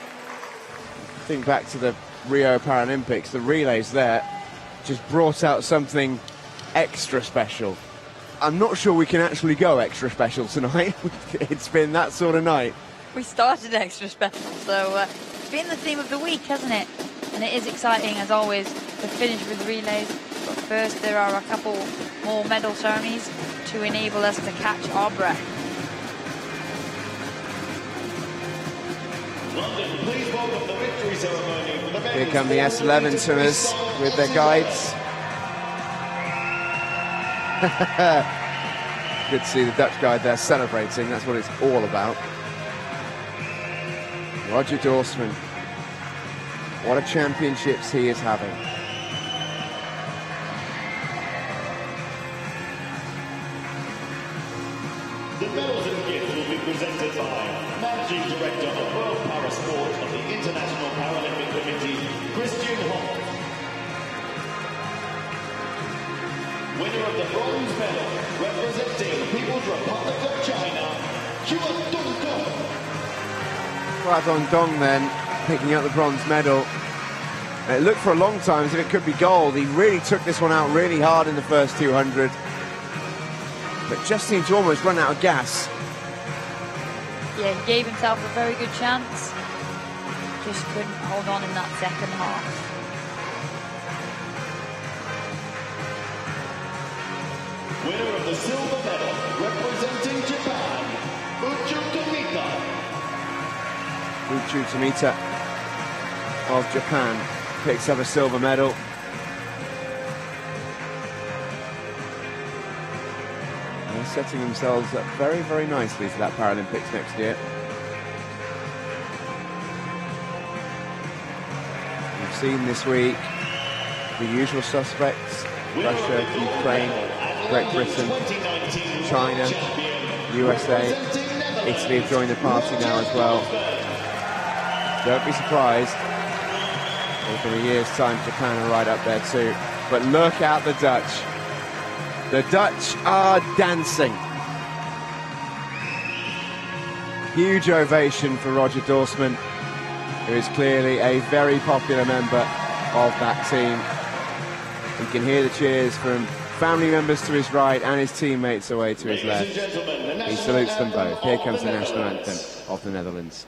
think back to the Rio Paralympics, the relays there just brought out something extra special. I'm not sure we can actually go extra special tonight. It's been that sort of night. We started extra special, so it's been the theme of the week, hasn't it? And it is exciting, as always, to finish with relays. But first, there are a couple more medal ceremonies to enable us to catch our breath. London, please welcome the victory ceremony for the men's. Here come the S11 swimmers with their guides. Good to see the Dutch guide there celebrating. That's what it's all about. Roger Dorsman. What a championships he is having. The medals and gifts will be presented by Managing Director of World Parasport of the International Paralympic Committee, Christian Hoff. Winner of the bronze medal, representing People's Republic of China, Kwadong Dong then picking up the bronze medal. It looked for a long time as if it could be gold. He really took this one out really hard in the first 200, but just seemed to almost run out of gas. Yeah, he gave himself a very good chance. Just couldn't hold on in that second half. Winner of the silver medal, representing Japan, Uchu Tomita of Japan picks up a silver medal. They're setting themselves up very, very nicely for that Paralympics next year. We've seen this week the usual suspects: Russia, Ukraine, Great Britain, China, USA, Italy have joined the party now as well. Don't be surprised if in a year's time Japan are right up there too. But look out the Dutch. The Dutch are dancing. Huge ovation for Roger Dorsman, who is clearly a very popular member of that team. You can hear the cheers from family members to his right and his teammates away to his left. He salutes them both. Here comes the national anthem of the Netherlands.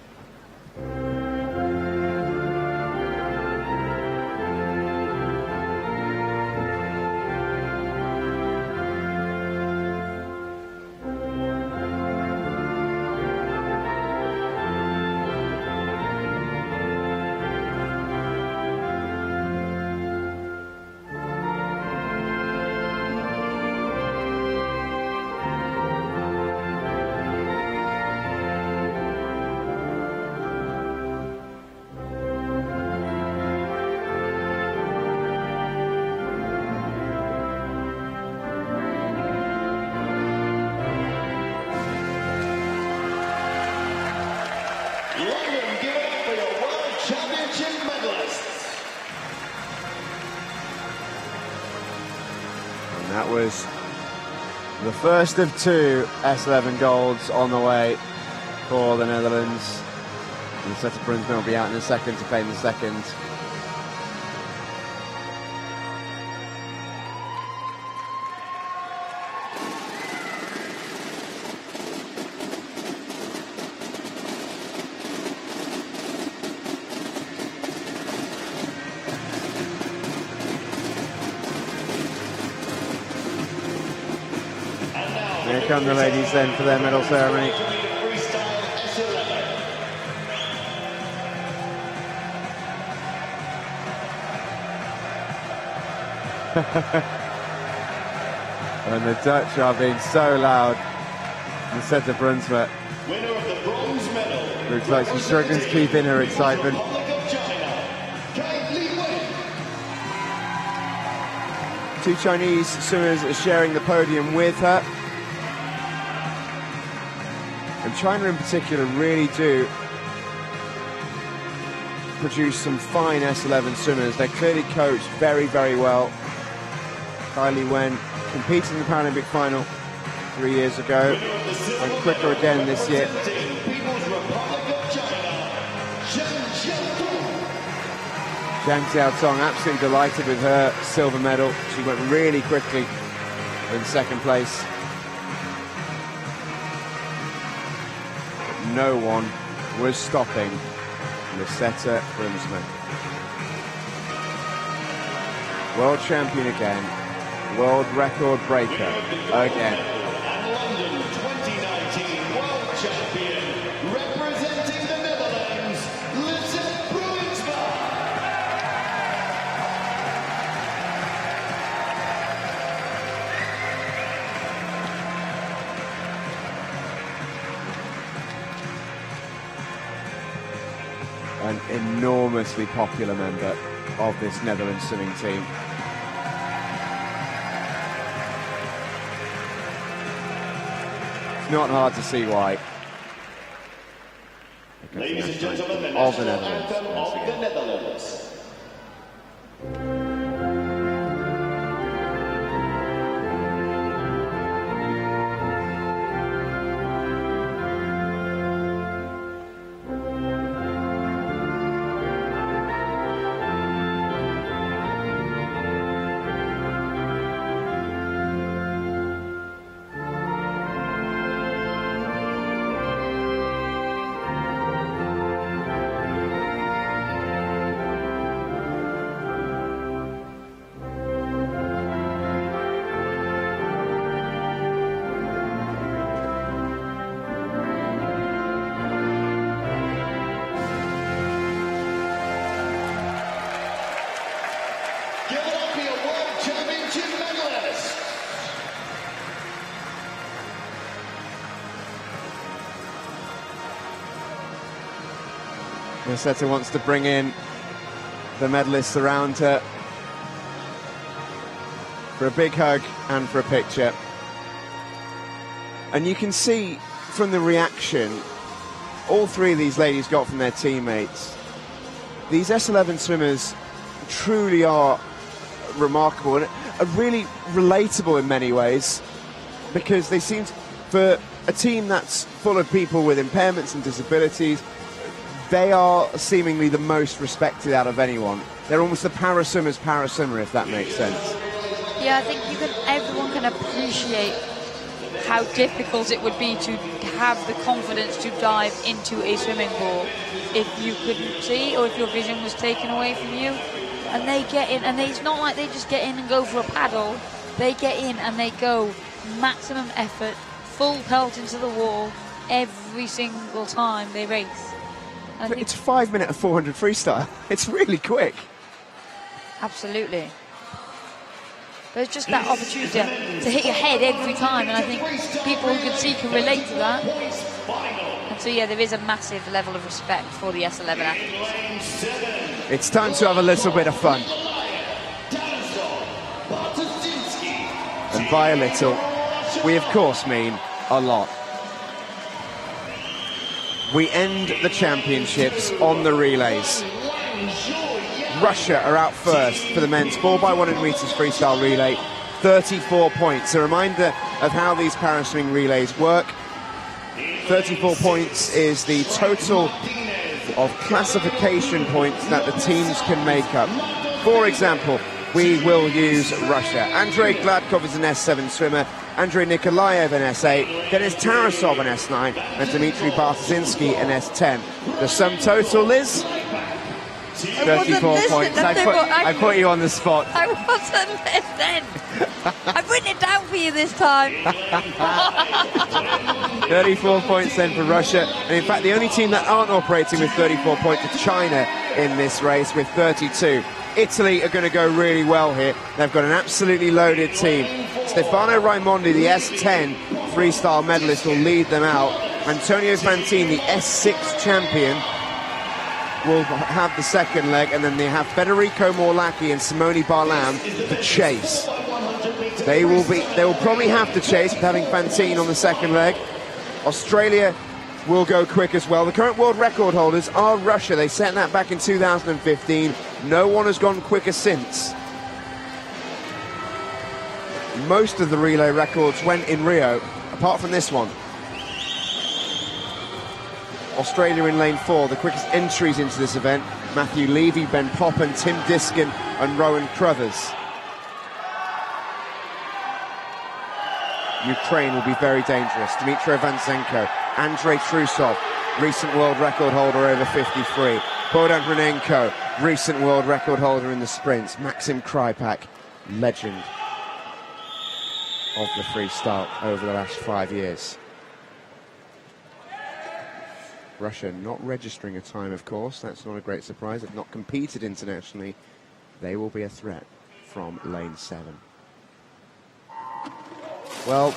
That was the first of two S11 golds on the way for the Netherlands. And Seta Brunsman will be out in a second to claim the second. Here come the ladies then for their medal ceremony. And the Dutch are being so loud. And Seta Brunsma looks like she's struggling to keep in her excitement. Two Chinese swimmers are sharing the podium with her. And China in particular really do produce some fine S11 swimmers. They're clearly coached very, very well. Kylie Wen competed in the Paralympic final 3 years ago, and quicker again this year. Zhang Xiaotong absolutely delighted with her silver medal. She went really quickly in second place. No one was stopping Seta Brunsma. World champion again, world record breaker again. London 2019 world champion, representing the Netherlands, Seta Brunsma. An enormously popular member of this Netherlands swimming team. It's not hard to see why. Ladies and gentlemen, the of the national Netherlands. anthem once of again. the Netherlands. Maseta wants to bring in the medalists around her for a big hug and for a picture. And you can see from the reaction all three of these ladies got from their teammates. These S11 swimmers truly are remarkable and are really relatable in many ways, because they seem for a team that's full of people with impairments and disabilities, they are seemingly the most respected out of anyone. They're almost the para-swimmer's para-swimmer, if that makes sense. Yeah, I think everyone can appreciate how difficult it would be to have the confidence to dive into a swimming pool if you couldn't see or if your vision was taken away from you. And they get in, and it's not like they just get in and go for a paddle. They get in and they go maximum effort, full pelt into the wall every single time they race. But it's 5 minute of 400 freestyle. It's really quick. Absolutely. There's just that opportunity to hit your head every time, and I think people who can see can relate to that. And so, yeah, there is a massive level of respect for the S11 athletes. It's time to have a little bit of fun. And by a little, we of course mean a lot. We end the championships on the relays. Russia are out first for the men's 4x100 meters freestyle relay, 34 points. A reminder of how these paraswimming relays work. 34 points is the total of classification points that the teams can make up. For example, we will use Russia. Andrei Gladkov is an S7 swimmer, Andrei Nikolaev an S8, Denis Tarasov an S9, and Dmitry Bartzinski an S10. The sum total is 34 points. I put you on the spot. I wasn't listening. I've written it down for you this time. 34 points then for Russia. And in fact, the only team that aren't operating with 34 points is China in this race with 32. Italy are going to go really well here. They've got an absolutely loaded team. Stefano Raimondi, the S10 freestyle medalist, will lead them out. Antonio Fantini, the S6 champion, will have the second leg, and then they have Federico Morlacchi and Simone Barlam to chase. They will probably have to chase with having Fantine on the second leg. Australia will go quick as well. The current world record holders are Russia. They set that back in 2015. No one has gone quicker since. Most of the relay records went in Rio, apart from this one. Australia in lane 4, the quickest entries into this event. Matthew Levy, Ben Poppen, Tim Diskin and Rowan Crothers. Ukraine will be very dangerous. Dmitry Vanzenko, Andrei Trusov, recent world record holder over 53. Bogdan Hronenko, recent world record holder in the sprints. Maxim Krypak, legend of the freestyle over the last 5 years. Russia not registering a time, of course. That's not a great surprise. They've not competed internationally. They will be a threat from lane 7. Well,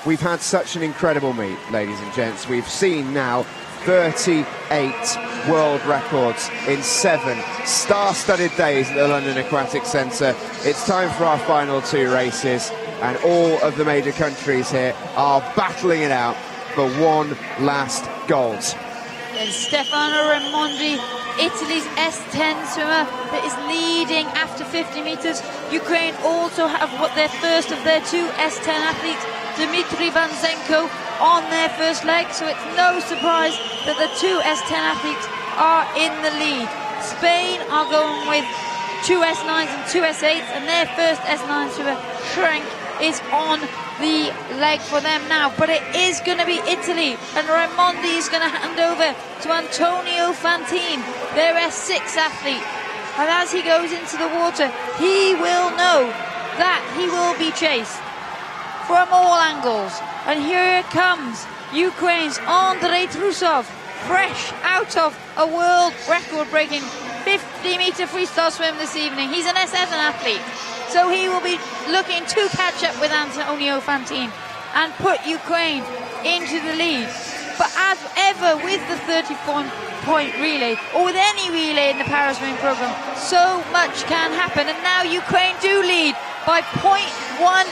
we've had such an incredible meet, ladies and gents. We've seen now 38 world records in 7 star-studded days at the London Aquatic Centre. It's time for our final 2 races, and all of the major countries here are battling it out for one last gold. And Stefano Raimondi, Italy's S10 swimmer that is leading after 50 metres. Ukraine also have their first of their 2 S10 athletes, Dmitry Vanzenko, on their first leg. So it's no surprise that the 2 S10 athletes are in the lead. Spain are going with 2 S9s and 2 S8s, and their first S9 swimmer, Schrenk, is on the leg for them now. But it is going to be Italy, and Raimondi is going to hand over to Antonio Fantine, their S6 athlete. And as he goes into the water, he will know that he will be chased from all angles. And here comes Ukraine's Andrei Trusov, fresh out of a world record-breaking 50-meter freestyle swim this evening. He's an S7 athlete, so he will be looking to catch up with Antonio Fantine and put Ukraine into the lead. But as ever with the 30-point relay, or with any relay in the para swimming program, so much can happen. And now Ukraine do lead by 0.18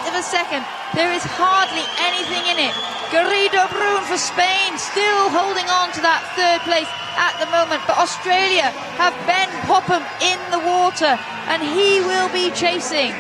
of a second. There is hardly anything in it. Garrido Brun for Spain still holding on to that third place at the moment, but Australia have Ben Popham in the water and he will be chasing.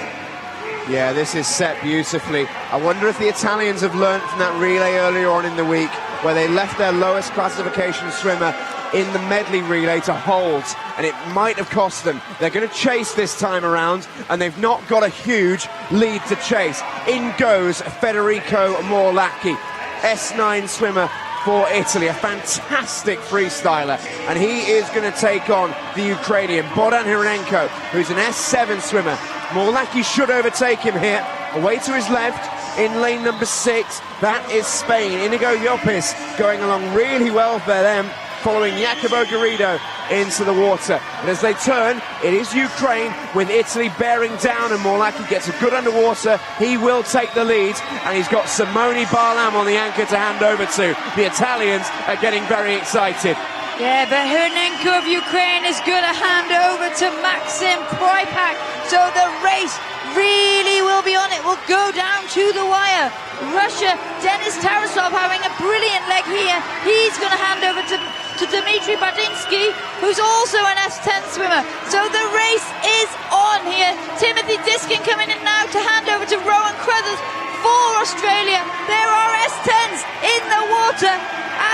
Yeah, this is set beautifully. I wonder if the Italians have learned from that relay earlier on in the week where they left their lowest classification swimmer in the medley relay to hold, and it might have cost them. They're going to chase this time around, and they've not got a huge lead to chase. In goes Federico Morlacchi, S9 swimmer for Italy, a fantastic freestyler, and he is going to take on the Ukrainian Bohdan Hirenenko, who's an S7 swimmer. Morlacchi should overtake him here. Away to his left in lane number 6, that is Spain. Inigo Lopez going along really well for them, following Jacopo Garrido into the water. And as they turn, it is Ukraine with Italy bearing down, and Morlacchi gets a good underwater. He will take the lead, and he's got Simone Barlam on the anchor to hand over to. The Italians are getting very excited. Yeah, but Hirenenko of Ukraine is going to hand over to Maxim Krypak. So the race really will be on it. Will go down to the wire. Russia, Denis Tarasov having a brilliant leg here. He's going to hand over to Dmitry Badinsky, who's also an S10 swimmer. So the race is on here. Timothy Diskin coming in now to hand over to Rowan Crothers for Australia. There are S10s in the water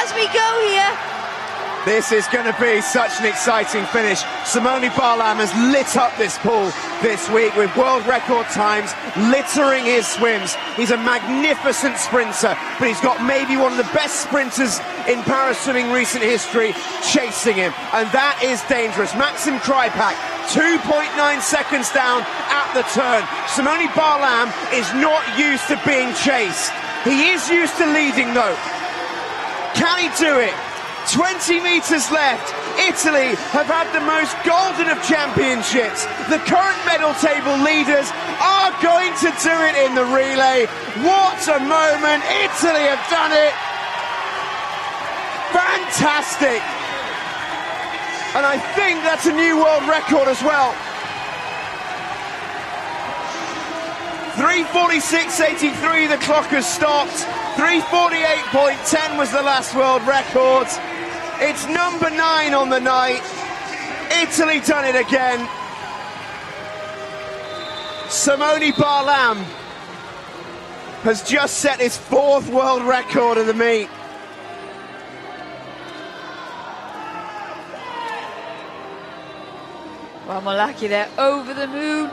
as we go here. This is going to be such an exciting finish. Simone Barlam has lit up this pool this week with world record times littering his swims. He's a magnificent sprinter, but he's got maybe one of the best sprinters in para-swimming recent history chasing him, and that is dangerous. Maxim Krypak, 2.9 seconds down at the turn. Simone Barlam is not used to being chased. He is used to leading though. Can he do it? 20 metres left. Italy have had the most golden of championships. The current medal table leaders are going to do it in the relay. What a moment. Italy have done it. Fantastic. And I think that's a new world record as well. 3:46.83, the clock has stopped. 3:48.10 was the last world record. It's number 9 on the night. Italy done it again. Simone Barlam has just set his 4th world record of the meet. Well, Morlacchi, they're over the moon.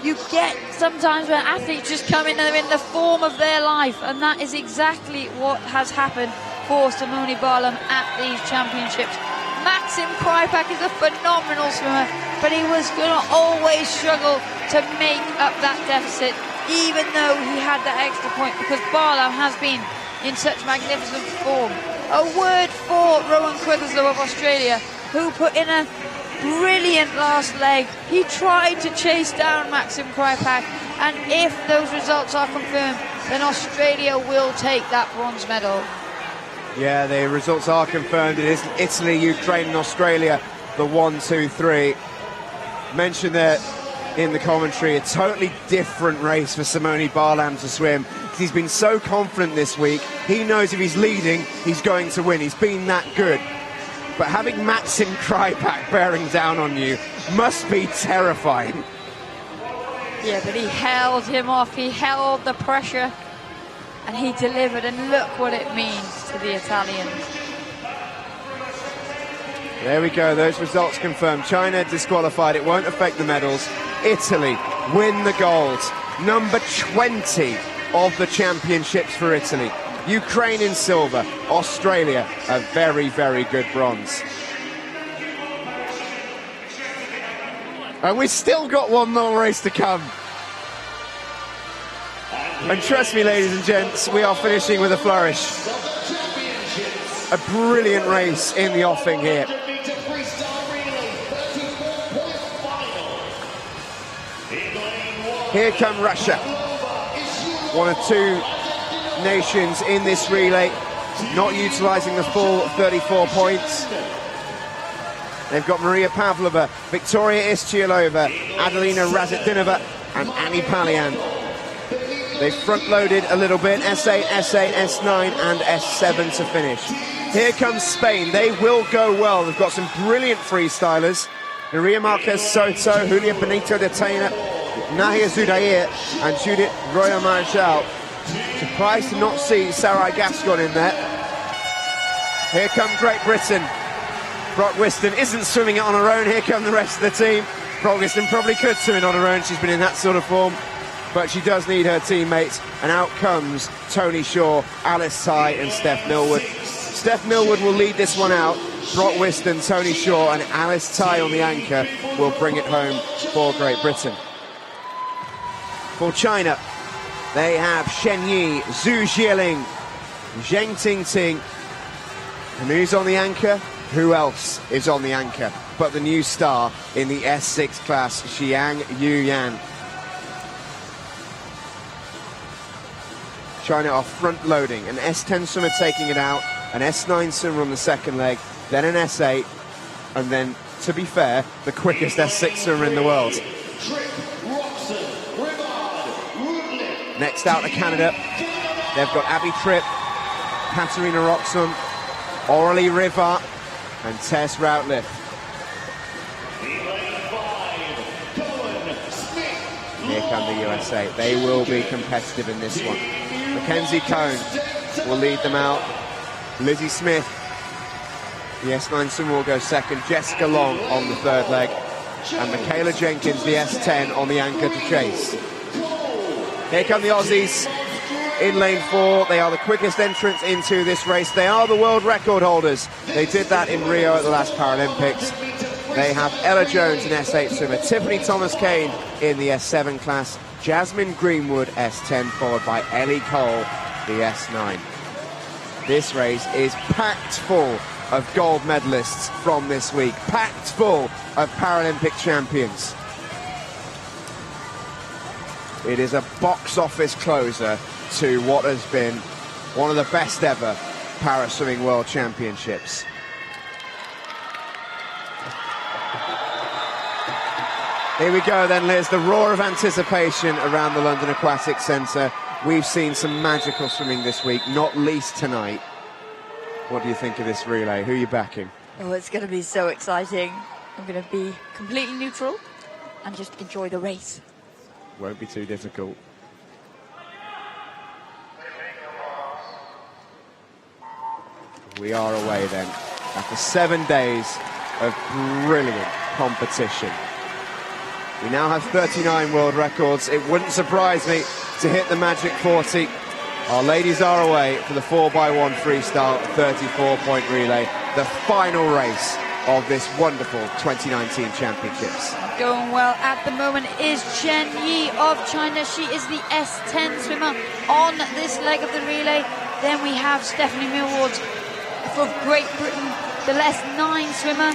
You get sometimes when athletes just come in and they're in the form of their life, and that is exactly what has happened for Simone Barlam at these championships. Maxim Krypak is a phenomenal swimmer, but he was going to always struggle to make up that deficit, even though he had that extra point, because Barlam has been in such magnificent form. A word for Rowan Crothers of Australia, who put in a brilliant last leg. He tried to chase down Maxim Krypak, and if those results are confirmed, then Australia will take that bronze medal. Yeah, the results are confirmed. It is Italy, Ukraine and Australia, the 1, 2, 3. Mentioned there in the commentary, a totally different race for Simone Barlam to swim. He's been so confident this week. He knows if he's leading, he's going to win. He's been that good. But having Maxim Krypak bearing down on you must be terrifying. Yeah, but he held him off. He held the pressure, and he delivered. And look what it means to the Italians. There we go. Those results confirmed. China disqualified. It won't affect the medals. Italy win the gold. Number 20 of the championships for Italy. Ukraine in silver, Australia a very, very good bronze. And we've still got one more race to come. And trust me, ladies and gents, we are finishing with a flourish. A brilliant race in the offing here. Here come Russia. One of 2 nations in this relay not utilising the full 34 points. They've got Maria Pavlova, Victoria Ischilova, Adelina Razitdinova and Annie Pallian. They've front-loaded a little bit, S8, S8, S9 and S7 to finish. Here comes Spain. They will go well. They've got some brilliant freestylers. Maria Marquez Soto, Julia Benito de Tena, Nahia Zudair and Judith Roya Marshall. Surprised to not see Sarai Gascon in there. Here come Great Britain. Brock Whiston isn't swimming it on her own. Here come the rest of the team. Brock Whiston probably could swim it on her own. She's been in that sort of form. But she does need her teammates. And out comes Tony Shaw, Alice Ty and Steph Millwood. Steph Millwood will lead this one out. Brock Whiston, Tony Shaw and Alice Ty on the anchor will bring it home for Great Britain. For China, they have Shen Yi, Zhu Jieling, Zheng Tingting. And who's on the anchor? Who else is on the anchor but the new star in the S6 class, Xiang Yuyan. China are front-loading, an S10 swimmer taking it out, an S9 swimmer on the second leg, then an S8, and then, to be fair, the quickest S6 swimmer in the world. Next out to Canada, they've got Abby Tripp, Katarina Roxxon, Aurélie Rivard, and Tess Routliffe. Here come the USA. They will be competitive in this one. Mackenzie Cone will lead them out. Lizzie Smith, the S9 swimmer, will go second. Jessica Long on the third leg. And Michaela Jenkins, the S10, on the anchor to chase. Here come the Aussies in lane 4. They are the quickest entrants into this race. They are the world record holders. They did that in Rio at the last Paralympics. They have Ella Jones, an S8 swimmer, Tiffany Thomas-Kane in the S7 class, Jasmine Greenwood, S10, followed by Ellie Cole, the S9. This race is packed full of gold medalists from this week, packed full of Paralympic champions. It is a box office closer to what has been one of the best ever para-swimming world championships. Here we go then, Liz, the roar of anticipation around the London Aquatic Centre. We've seen some magical swimming this week, not least tonight. What do you think of this relay? Who are you backing? Oh, it's going to be so exciting. I'm going to be completely neutral and just enjoy the race. Won't be too difficult. We are away then, after 7 days of brilliant competition. We now have 39 world records. It wouldn't surprise me to hit the magic 40. Our ladies are away for the 4x1 freestyle 34-point relay, the final race of this wonderful 2019 championships. Going well at the moment is Chen Yi of China. She is the S10 swimmer on this leg of the relay. Then we have Stephanie Millward for Great Britain, the S9 swimmer,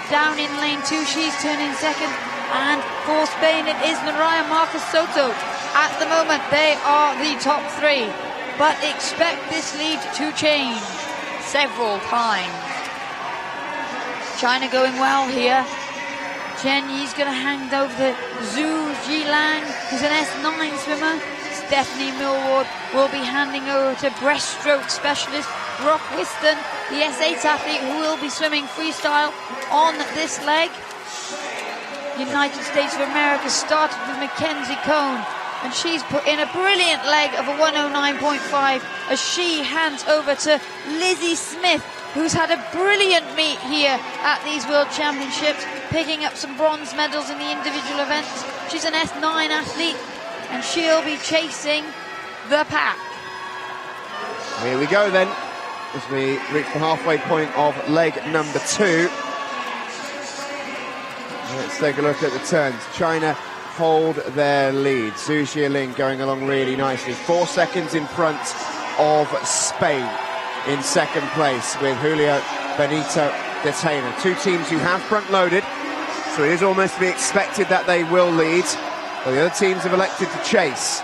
down in lane 2. She's turning second. And for Spain, it is Maria Marquez Soto. At the moment, they are the top 3. But expect this lead to change several times. China going well here. Chen Yi's going to hand over to Zhu Jilang, who's an S9 swimmer. Stephanie Millward will be handing over to breaststroke specialist Brock Whiston, the S8 athlete who will be swimming freestyle on this leg. United States of America started with Mackenzie Cone, and she's put in a brilliant leg of a 109.5 as she hands over to Lizzie Smith, who's had a brilliant meet here at these World Championships, picking up some bronze medals in the individual events. She's an S9 athlete, and she'll be chasing the pack. Here we go then, as we reach the halfway point of leg number 2. Let's take a look at the turns. China hold their lead. Zhu Jieling going along really nicely. 4 seconds in front of Spain in second place with Julia Benito de Tena. Two teams who have front-loaded, so it is almost to be expected that they will lead. But the other teams have elected to chase.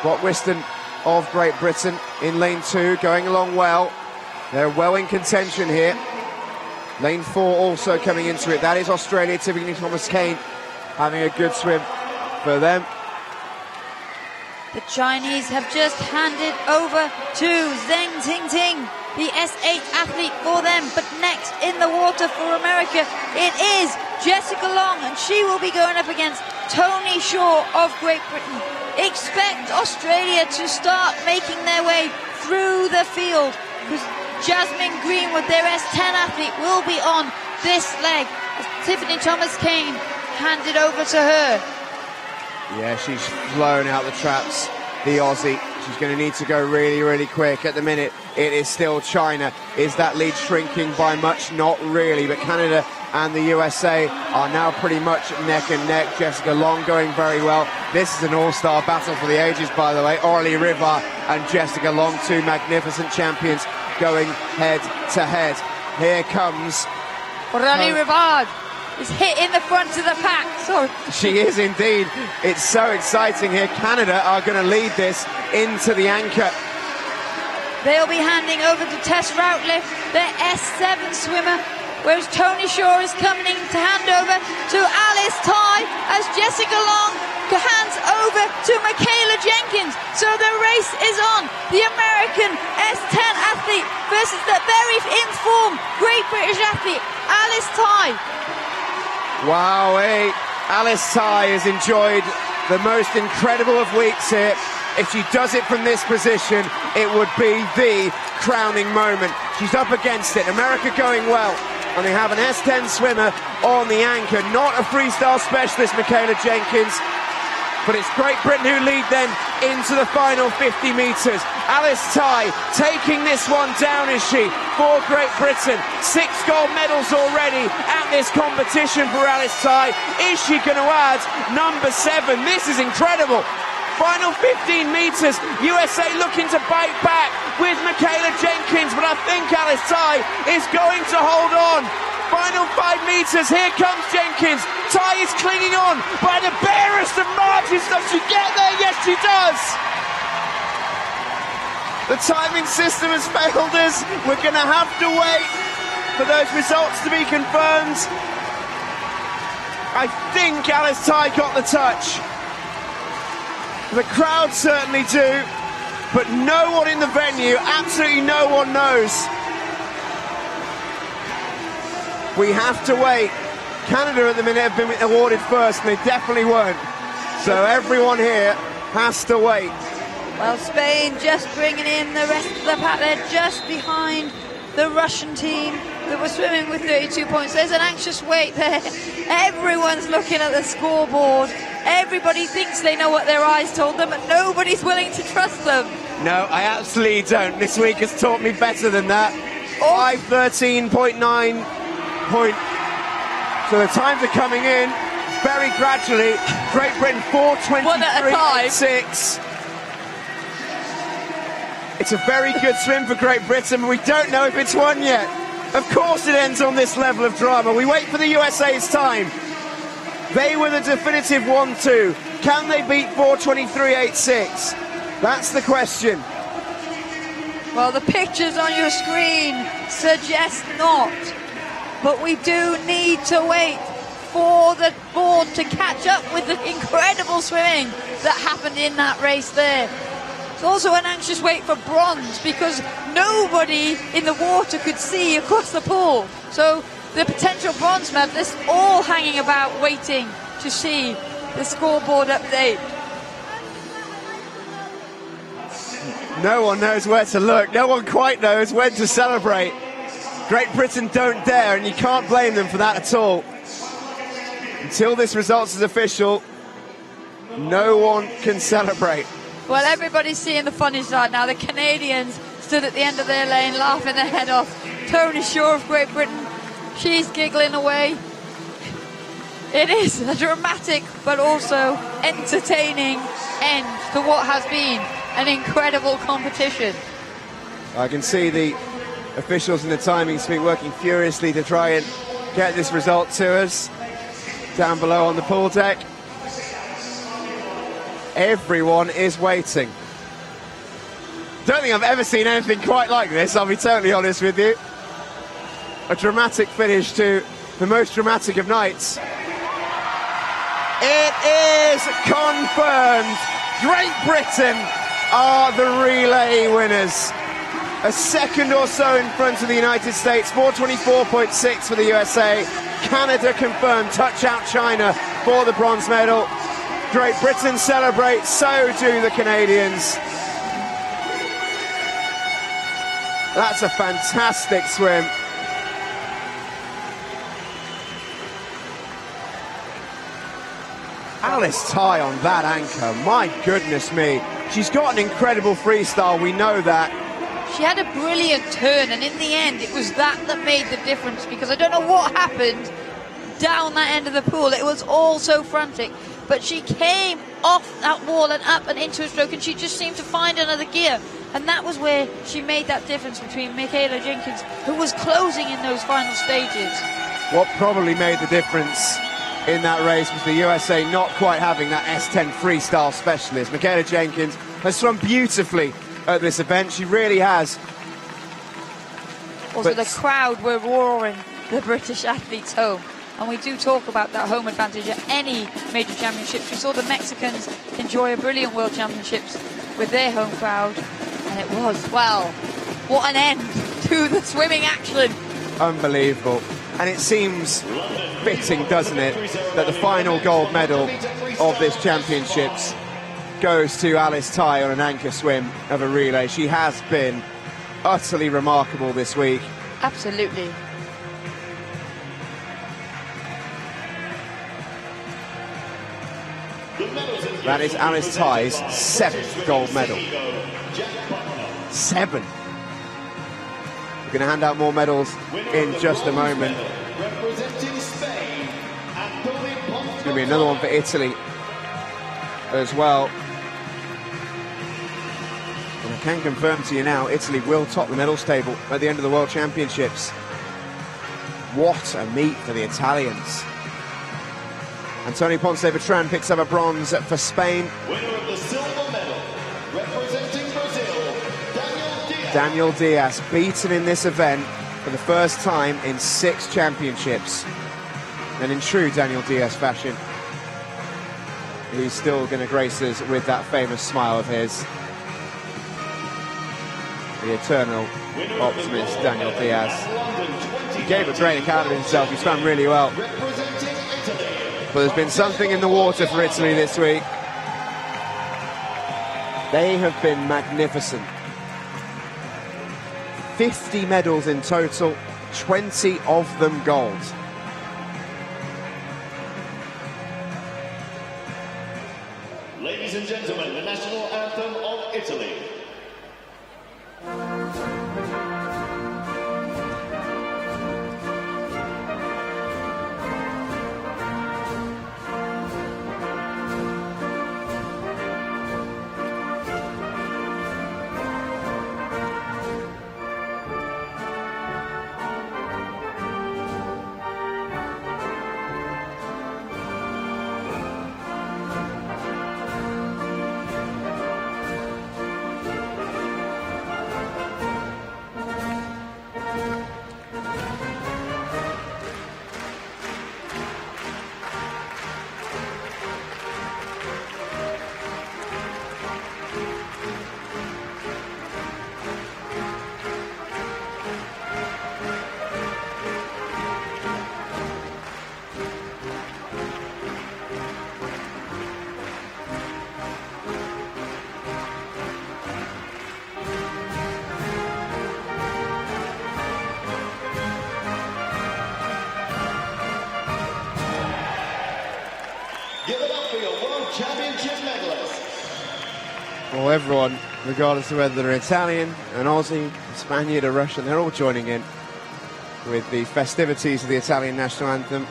Brock Whiston of Great Britain in lane 2, going along well. They're well in contention here. Lane 4 also coming into it. That is Australia, Tiffany Thomas-Kane having a good swim for them. The Chinese have just handed over to Zheng Tingting, the S8 athlete for them. But next in the water for America, it is Jessica Long, and she will be going up against Tony Shaw of Great Britain. Expect Australia to start making their way through the field, because Jasmine Greenwood, their S10 athlete, will be on this leg as Tiffany Thomas-Kane handed over to her. Yeah, she's flown out the traps, the Aussie. She's going to need to go really, really quick. At the minute, it is still China. Is that lead shrinking by much? Not really, but Canada and the USA are now pretty much neck and neck. Jessica Long going very well. This is an all-star battle for the ages, by the way. Aurélie Rivard and Jessica Long, two magnificent champions going head-to-head. Here comes... Aurélie Rivard is hit in the front of the pack. Sorry. She is indeed. It's so exciting here. Canada are going to lead this into the anchor. They'll be handing over to Tess Routliffe, their S7 swimmer, whereas Tony Shaw is coming in to hand over to Alice Tai as Jessica Long hands over to Michaela Jenkins. So the race is on. The American S10 athlete versus the very in-form Great British athlete, Alice Tai. Wow, Alice Tai has enjoyed the most incredible of weeks here. If she does it from this position, it would be the crowning moment. She's up against it. America going well. And they have an S10 swimmer on the anchor. Not a freestyle specialist, Michaela Jenkins. But it's Great Britain who lead them into the final 50 metres. Alice Tai taking this one down, is she, for Great Britain. 6 gold medals already at this competition for Alice Tai. Is she going to add number 7? This is incredible. Final 15 metres, USA looking to bite back with Michaela Jenkins, but I think Alice Tai is going to hold on. Final 5 metres, here comes Jenkins. Tai is clinging on by the barest of margins. Does she get there? Yes, she does. The timing system has failed us. We're going to have to wait for those results to be confirmed. I think Alice Tai got the touch. The crowd certainly do, but no one in the venue, absolutely no one knows. We have to wait. Canada at the minute have been awarded first, and they definitely weren't. So everyone here has to wait. Well, Spain just bringing in the rest of the pack. They're just behind the Russian team that was swimming with 32 points. There's an anxious wait there. Everyone's looking at the scoreboard. Everybody thinks they know what their eyes told them, but nobody's willing to trust them. No, I absolutely don't. This week has taught me better than that. 5:13.9 point. So the times are coming in very gradually. Great Britain 4:23.6. It's a very good swim for Great Britain, but we don't know if it's won yet. Of course it ends on this level of drama. We wait for the USA's time. They were the definitive 1-2. Can they beat 4:23.86? That's the question. Well, the pictures on your screen suggest not. But we do need to wait for the board to catch up with the incredible swimming that happened in that race there. It's also an anxious wait for bronze because nobody in the water could see across the pool. So the potential bronze medalists all hanging about waiting to see the scoreboard update. No one knows where to look. No one quite knows when to celebrate. Great Britain don't dare, and you can't blame them for that at all. Until this result is official, no one can celebrate. Well, everybody's seeing the funny side now. The Canadians stood at the end of their lane laughing their head off. Tony Shaw of Great Britain, she's giggling away. It is a dramatic but also entertaining end to what has been an incredible competition. I can see the officials in the timing suite working furiously to try and get this result to us down below on the pool deck. Everyone is waiting. Don't think I've ever seen anything quite like this, I'll be totally honest with you. A dramatic finish to the most dramatic of nights. It is confirmed. Great Britain are the relay winners. A second or so in front of the United States, 4:24.6 for the USA. Canada confirmed, touch out China for the bronze medal. Great Britain celebrate, so do the Canadians. That's a fantastic swim. Alice Ty on that anchor, my goodness me. She's got an incredible freestyle, we know that. She had a brilliant turn, and in the end, it was that made the difference, because I don't know what happened down that end of the pool. It was all so frantic, but she came off that wall and up and into a stroke, and she just seemed to find another gear. And that was where she made that difference between Michaela Jenkins, who was closing in those final stages. What probably made the difference in that race was the USA not quite having that S10 freestyle specialist. Michaela Jenkins has swum beautifully at this event, she really has. Also, the crowd were roaring the British athletes home. And we do talk about that home advantage at any major championships. We saw the Mexicans enjoy a brilliant World Championships with their home crowd. And it was, well, what an end to the swimming action. Unbelievable. And it seems fitting, doesn't it, that the final gold medal of this championships goes to Alice Ty on an anchor swim of a relay. She has been utterly remarkable this week. Absolutely. That is Alice Ty's 7th gold medal. 7. We're going to hand out more medals in just a moment. It's going to be another one for Italy as well. And I can confirm to you now, Italy will top the medals table at the end of the World Championships. What a meet for the Italians. Antonio Ponce-Bertrand picks up a bronze for Spain. Winner of the silver medal, representing Brazil, Daniel Diaz, beaten in this event for the first time in 6 championships. And in true Daniel Diaz fashion, he's still going to grace us with that famous smile of his. The eternal optimist, Daniel Diaz. He gave a great account of himself, he swam really well. But there's been something in the water for Italy this week. They have been magnificent. 50 medals in total, 20 of them gold. Ladies and gentlemen, the national anthem of Italy. Well, everyone, regardless of whether they're Italian, an Aussie, a Spaniard, a Russian, they're all joining in with the festivities of the Italian national anthem.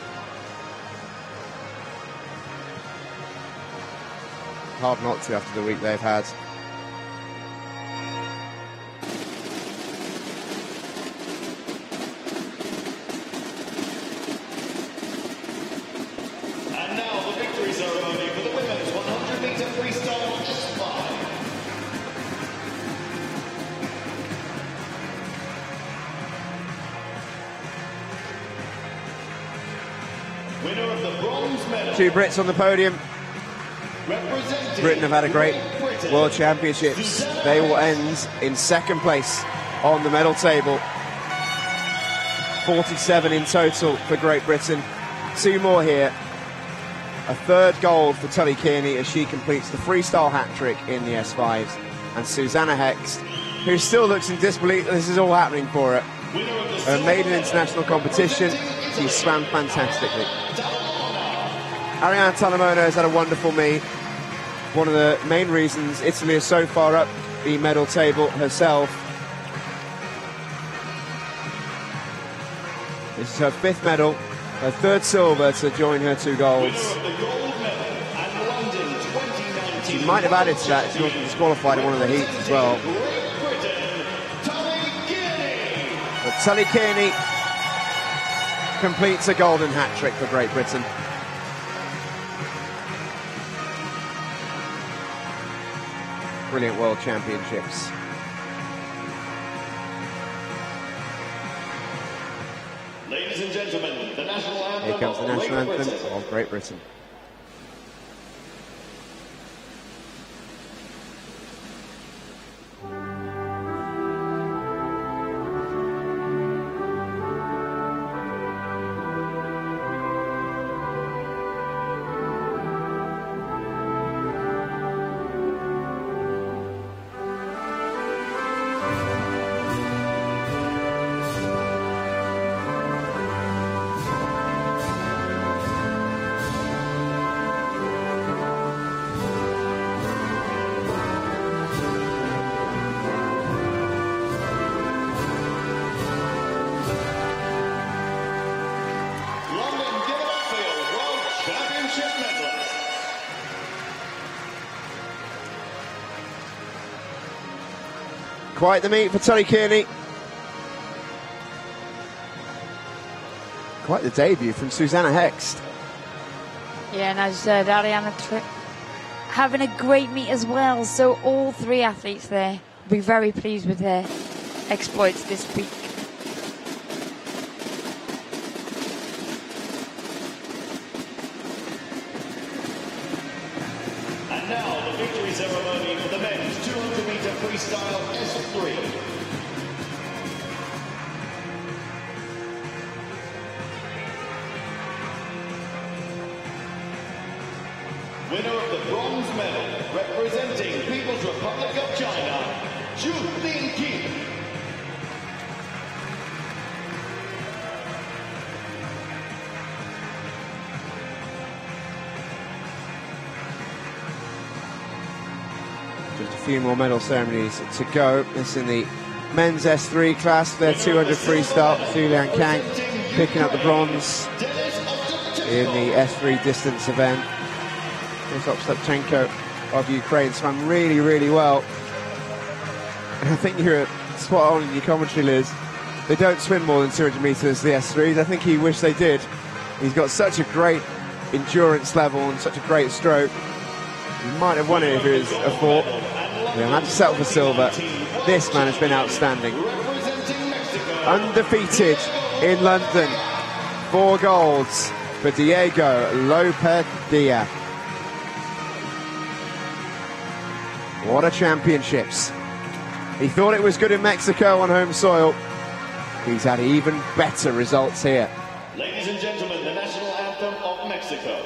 Hard not to after the week they've had. And now the victory ceremony for the women's 100-meter freestyle S5. medal. 2 Brits on the podium. Representing Britain have had a great Great Britain. World Championships. They will end in 2nd place on the medal table. 47 in total for Great Britain. 2 more here. A 3rd gold for Tully Kearney as she completes the freestyle hat-trick in the S5s. And Susanna Hext, who still looks in disbelief that this is all happening for her. Winner of the Her silver maiden medal. international competition, she swam fantastically. Arianna Talamona has had a wonderful meet. One of the main reasons Italy is so far up the medal table herself. This is her 5th medal, her 3rd silver to join her 2 golds. Winner of the gold medal at London 2019. She might have added to that, she wasn't disqualified in one of the heats as well. Great Britain, Tully Kearney. But Tully Kearney completes a golden hat-trick for Great Britain. Brilliant World Championships. Ladies and gentlemen, the national anthem. Here comes the of national Great anthem Britain. of Great Britain. London, give it up for your World Championship medalist. Quite the meet for Tully Kearney. Quite the debut from Susanna Hext. Yeah, and as you said, Arianna having a great meet as well. So all 3 athletes there will be very pleased with their exploits this week. And now the victory ceremony for the men's 200-meter freestyle S3. Winner of the bronze medal, representing People's Republic of China, Zhu Lingqi. Just a few more medal ceremonies to go. This in the men's S3 class, their 200 freestyle. Xu Liang Kang picking up the bronze in the S3 distance event. Ostapchenko of Ukraine swam really, really well. And I think you're spot on in your commentary, Liz. They don't swim more than 200 metres, the S3s. I think he wished they did. He's got such a great endurance level and such a great stroke. He might have won it if it was a 4. He'll have to settle for silver. This man has been outstanding. Undefeated in London. 4 golds for Diego Lopez. What a championships. He thought it was good in Mexico on home soil. He's had even better results here. Ladies and gentlemen, the national anthem of Mexico.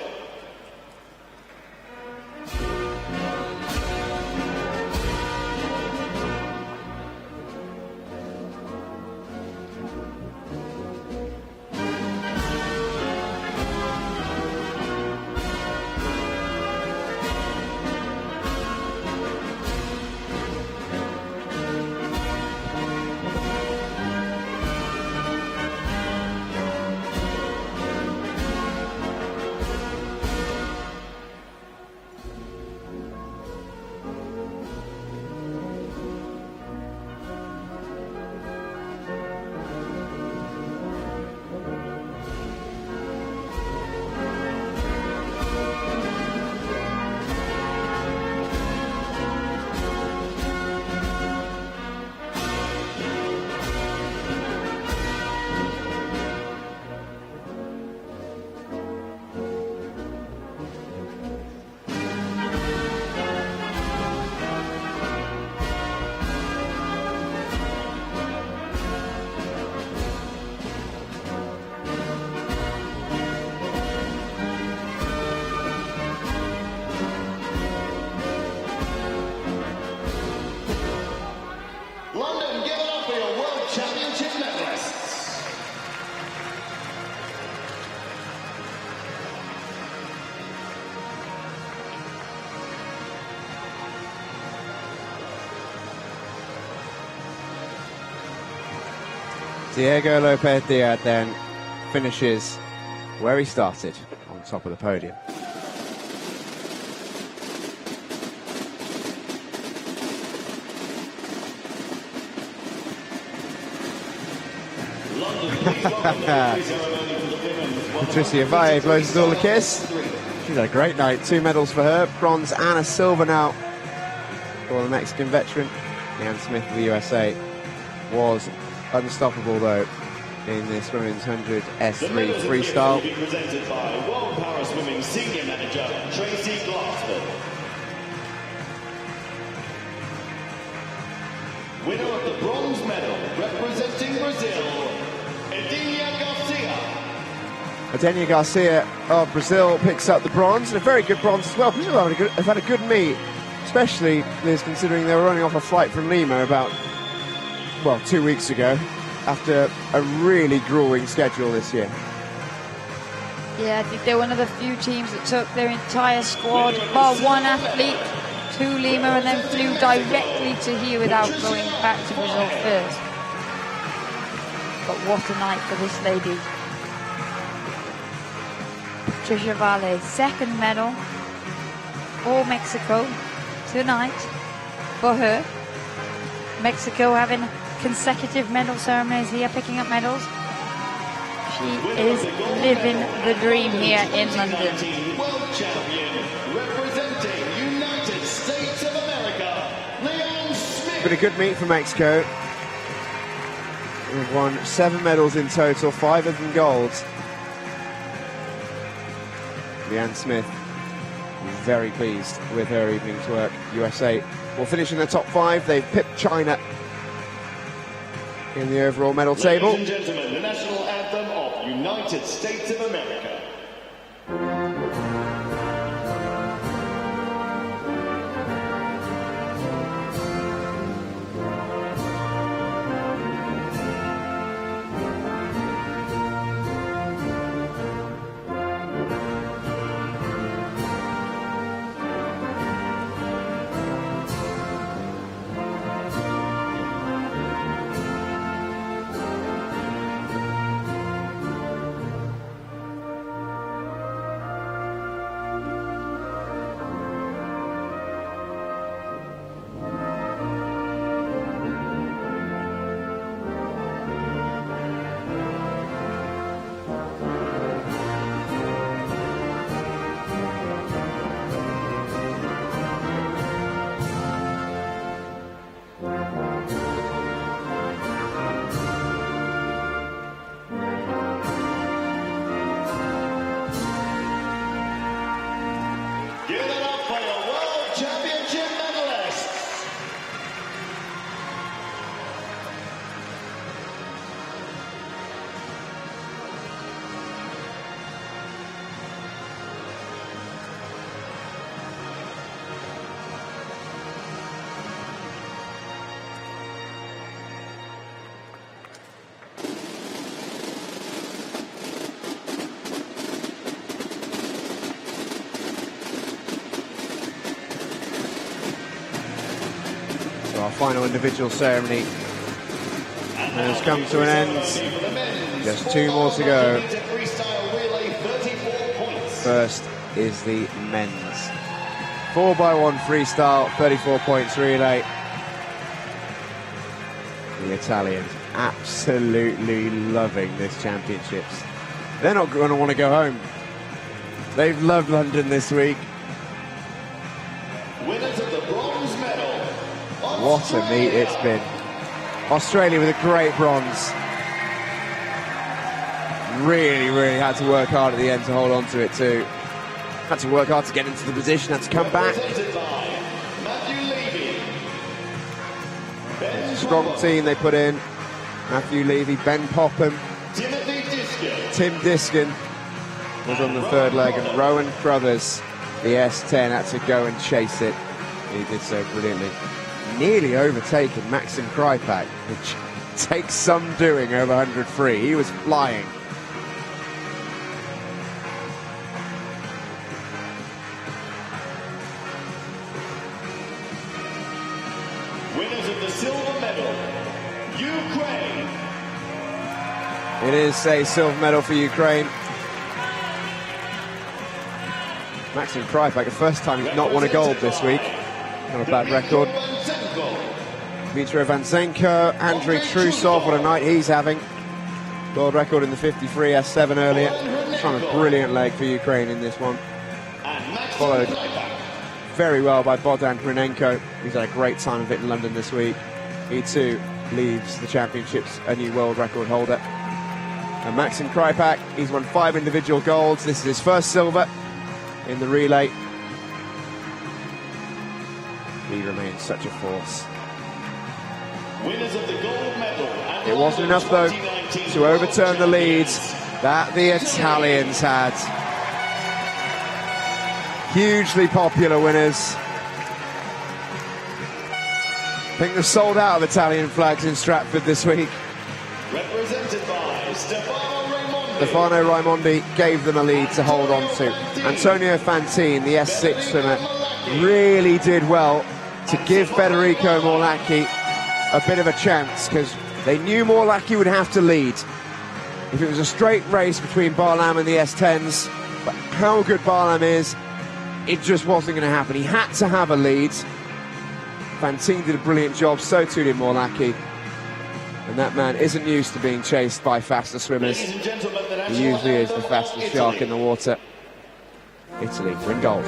Diego Lopez Diaz then finishes where he started, on top of the podium. Patricia Valle blows us all a kiss. She's had a great night. 2 medals for her, bronze and a silver now for the Mexican veteran. Leanne Smith of the USA was unstoppable though in this women's 100 S3 freestyle. Will be presented by World Para Swimming Senior Manager Tracy Glassford. Winner of the bronze medal representing Brazil, Edenia Garcia. Edenia Garcia of Brazil picks up the bronze, and a very good bronze as well. Brazil have had a good meet, especially considering they were running off a flight from Lima about, well, 2 weeks ago, after a really grueling schedule this year. Yeah, I think they're one of the few teams that took their entire squad, bar one athlete, to Lima and then flew directly to here without going back to Brazil first. But what a night for this lady. Patricia Valle, second medal for Mexico tonight for her. Mexico having consecutive medal ceremonies here, picking up medals. She is living the dream here in London. World champion representing United States of America, Leanne Smith. Been a good meet for Mexico. We've won 7 medals in total, 5 of them golds. Leanne Smith very pleased with her evening's work. USA will finish in the top 5. They've pipped China in the overall medal table. Ladies and gentlemen, the national anthem of United States of America. Our final individual ceremony has come to an end. Just 2 more to go. First is the men's 4x1 freestyle, 34 points relay. The Italians absolutely loving this championships. They're not going to want to go home. They've loved London this week. Winners of the bronze medal. What a meet it's been. Australia with a great bronze. Really, really had to work hard at the end to hold on to it too. Had to work hard to get into the position, had to come back. Strong team they put in. Matthew Levy, Ben Popham, Tim Diskin was on the third leg, and Rowan Crothers, the S10, had to go and chase it. He did so brilliantly. Nearly overtaken Maxim Krypak, which takes some doing over 100 free. He was flying. Winners of the silver medal, Ukraine. It is a silver medal for Ukraine. Maxim Krypek, the first time he's not won a gold this week. Not a bad record. Dmitry Vanzenko, Andrei Trusov, what a night he's having. World record in the 53 S7 earlier. Trying a brilliant leg for Ukraine in this one. Followed very well by Bogdan Grinenko. He's had a great time of it in London this week. He too leaves the championships a new world record holder. And Maxim Krypek, he's won 5 individual golds. This is his first silver in the relay. He remains such a force. Winners of the gold medal. It wasn't enough though to overturn the leads that the Italians had. Hugely popular winners. I think they've sold out of Italian flags in Stratford this week. Represented by Stefano Raimondi. Stefano Raimondi gave them a lead to hold on to. Antonio Fantine, the S6 swimmer, really did well to give Federico Morlacchi a bit of a chance, because they knew Morlacchi would have to lead. If it was a straight race between Barlam and the S10s, but how good Barlam is, it just wasn't going to happen. He had to have a lead. Fantine did a brilliant job, so too did Morlacchi. And that man isn't used to being chased by faster swimmers. He usually is the fastest shark in the water. Italy win gold.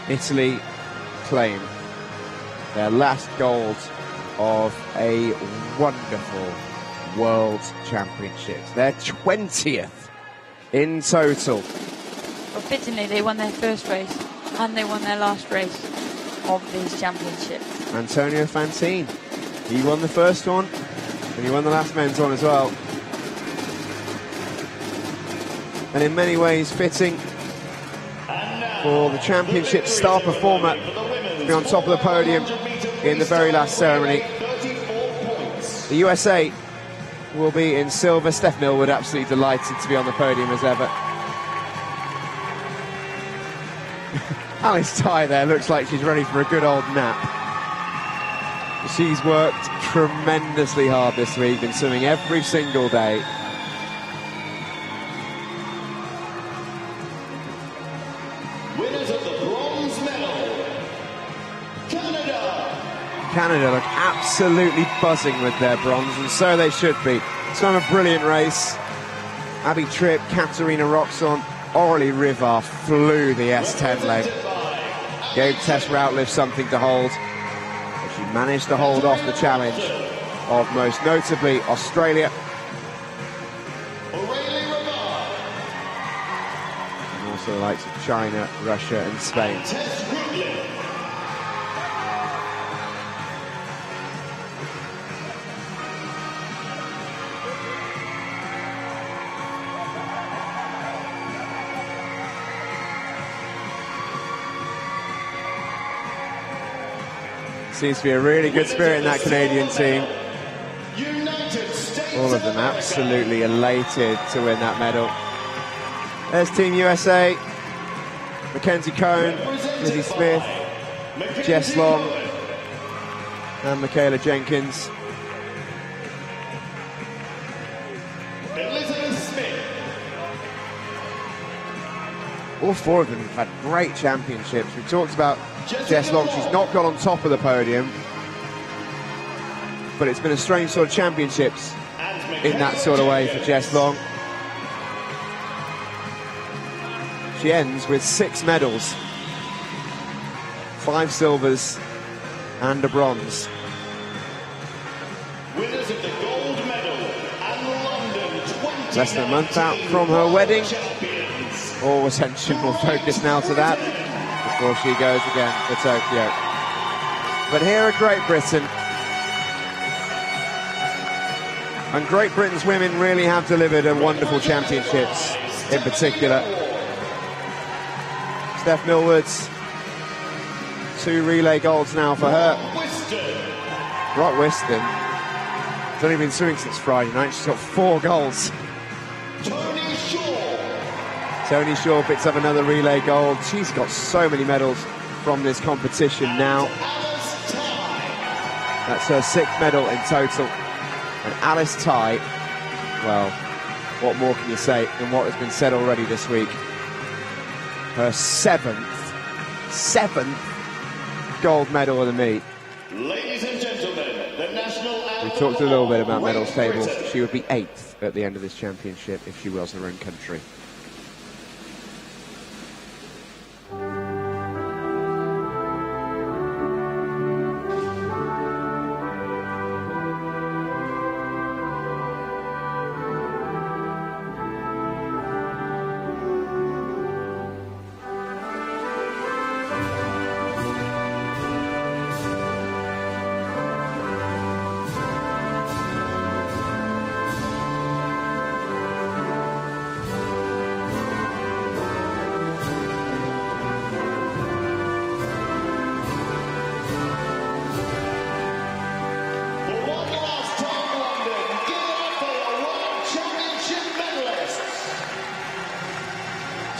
Italy claim their last gold of a wonderful World Championships. Their 20th in total. Well, fittingly, they won their first race and they won their last race of these championships. Antonio Fantine, he won the first one and he won the last men's one as well. And in many ways fitting for the championship star performer to be on top of the podium in the very last ceremony. The USA will be in silver. Steph Millwood absolutely delighted to be on the podium as ever. Alice Ty there looks like she's ready for a good old nap. She's worked tremendously hard this week, been swimming every single day. Canada look absolutely buzzing with their bronze, and so they should be. It's been a brilliant race. Abby Tripp, Katarina Roxxon, Aurélie Rivard flew the S10 leg. Gave Tess Routliff something to hold, but she managed to hold off the challenge of most notably Australia. And also the likes of China, Russia and Spain. Seems to be a really good spirit in that Canadian team. All of them absolutely elated to win that medal. There's Team USA. Mackenzie Cohn, Lizzie Smith, Jess Long and Michaela Jenkins. All four of them have had great championships. We talked about Jess Long. She's not got on top of the podium, but it's been a strange sort of championships in that sort of way for Jess Long. She ends with 6 medals, 5 silvers and a bronze. Winners of the gold medal and London 2019 Less than a month out from her wedding. champions. All attention will focus now to that before she goes again for Tokyo. But here are Great Britain. And Great Britain's women really have delivered a wonderful championships in particular. Steph Millward's 2 relay golds now for her. Brock Whiston has only been swimming since Friday night. She's got 4 goals. Tony Shaw picks up another relay gold. She's got so many medals from this competition now. That's her 6th medal in total. And Alice Ty, well, what more can you say than what has been said already this week? Her 7th gold medal of the meet. Ladies and gentlemen, the national anthem. We talked a little bit about medals tables. She would be 8th at the end of this championship if she was her own country.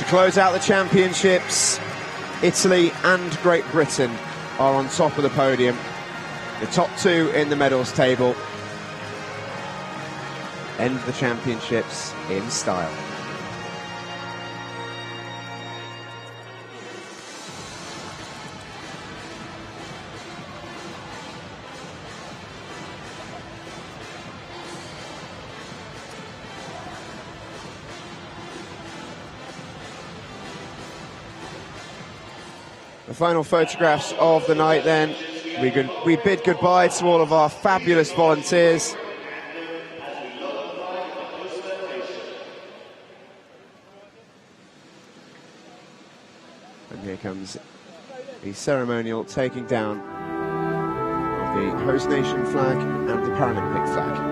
Close out the championships, Italy and Great Britain are on top of the podium. The top 2 in the medals table end the championships in style. The final photographs of the night then. We bid goodbye to all of our fabulous volunteers. And here comes the ceremonial taking down of the host nation flag and the Paralympic flag.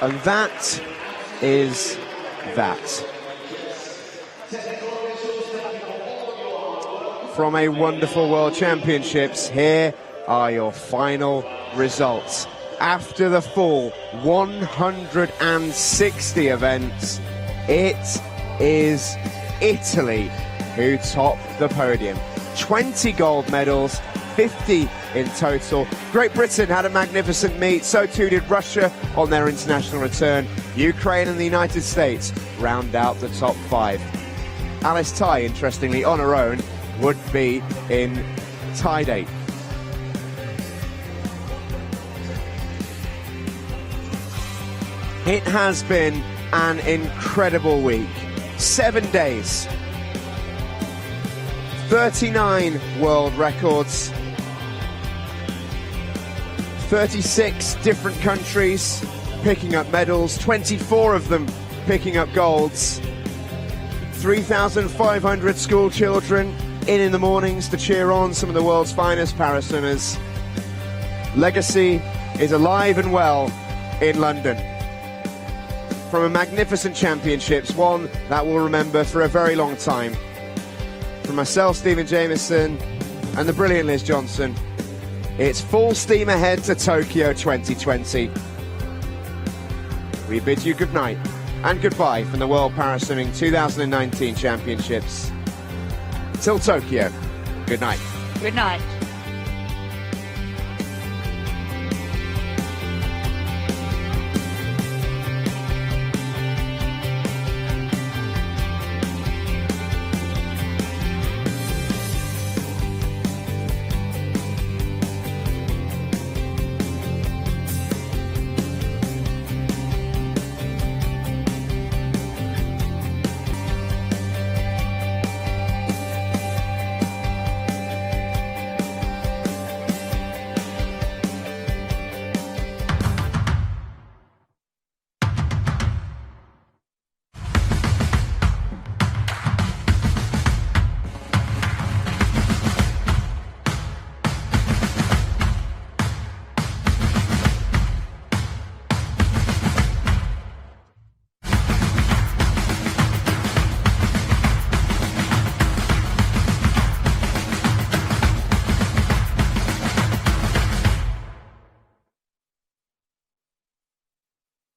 And that is that. From a wonderful World Championships, here are your final results. After the full 160 events, it is Italy who top the podium. 20 gold medals, 50 in total. Great Britain had a magnificent meet, so too did Russia on their international return. Ukraine and the United States round out the top 5. Alice Tai, interestingly, on her own, would be in tied 8. It has been an incredible week. 7 days. 39 world records. 36 different countries picking up medals, 24 of them picking up golds. 3,500 school children in the mornings to cheer on some of the world's finest paraswimmers. Legacy is alive and well in London. From a magnificent championships, one that we'll remember for a very long time. From myself, Stephen Jameson, and the brilliant Liz Johnson, it's full steam ahead to Tokyo 2020. We bid you good night and goodbye from the World Paraswimming 2019 Championships. Till Tokyo, good night. Good night.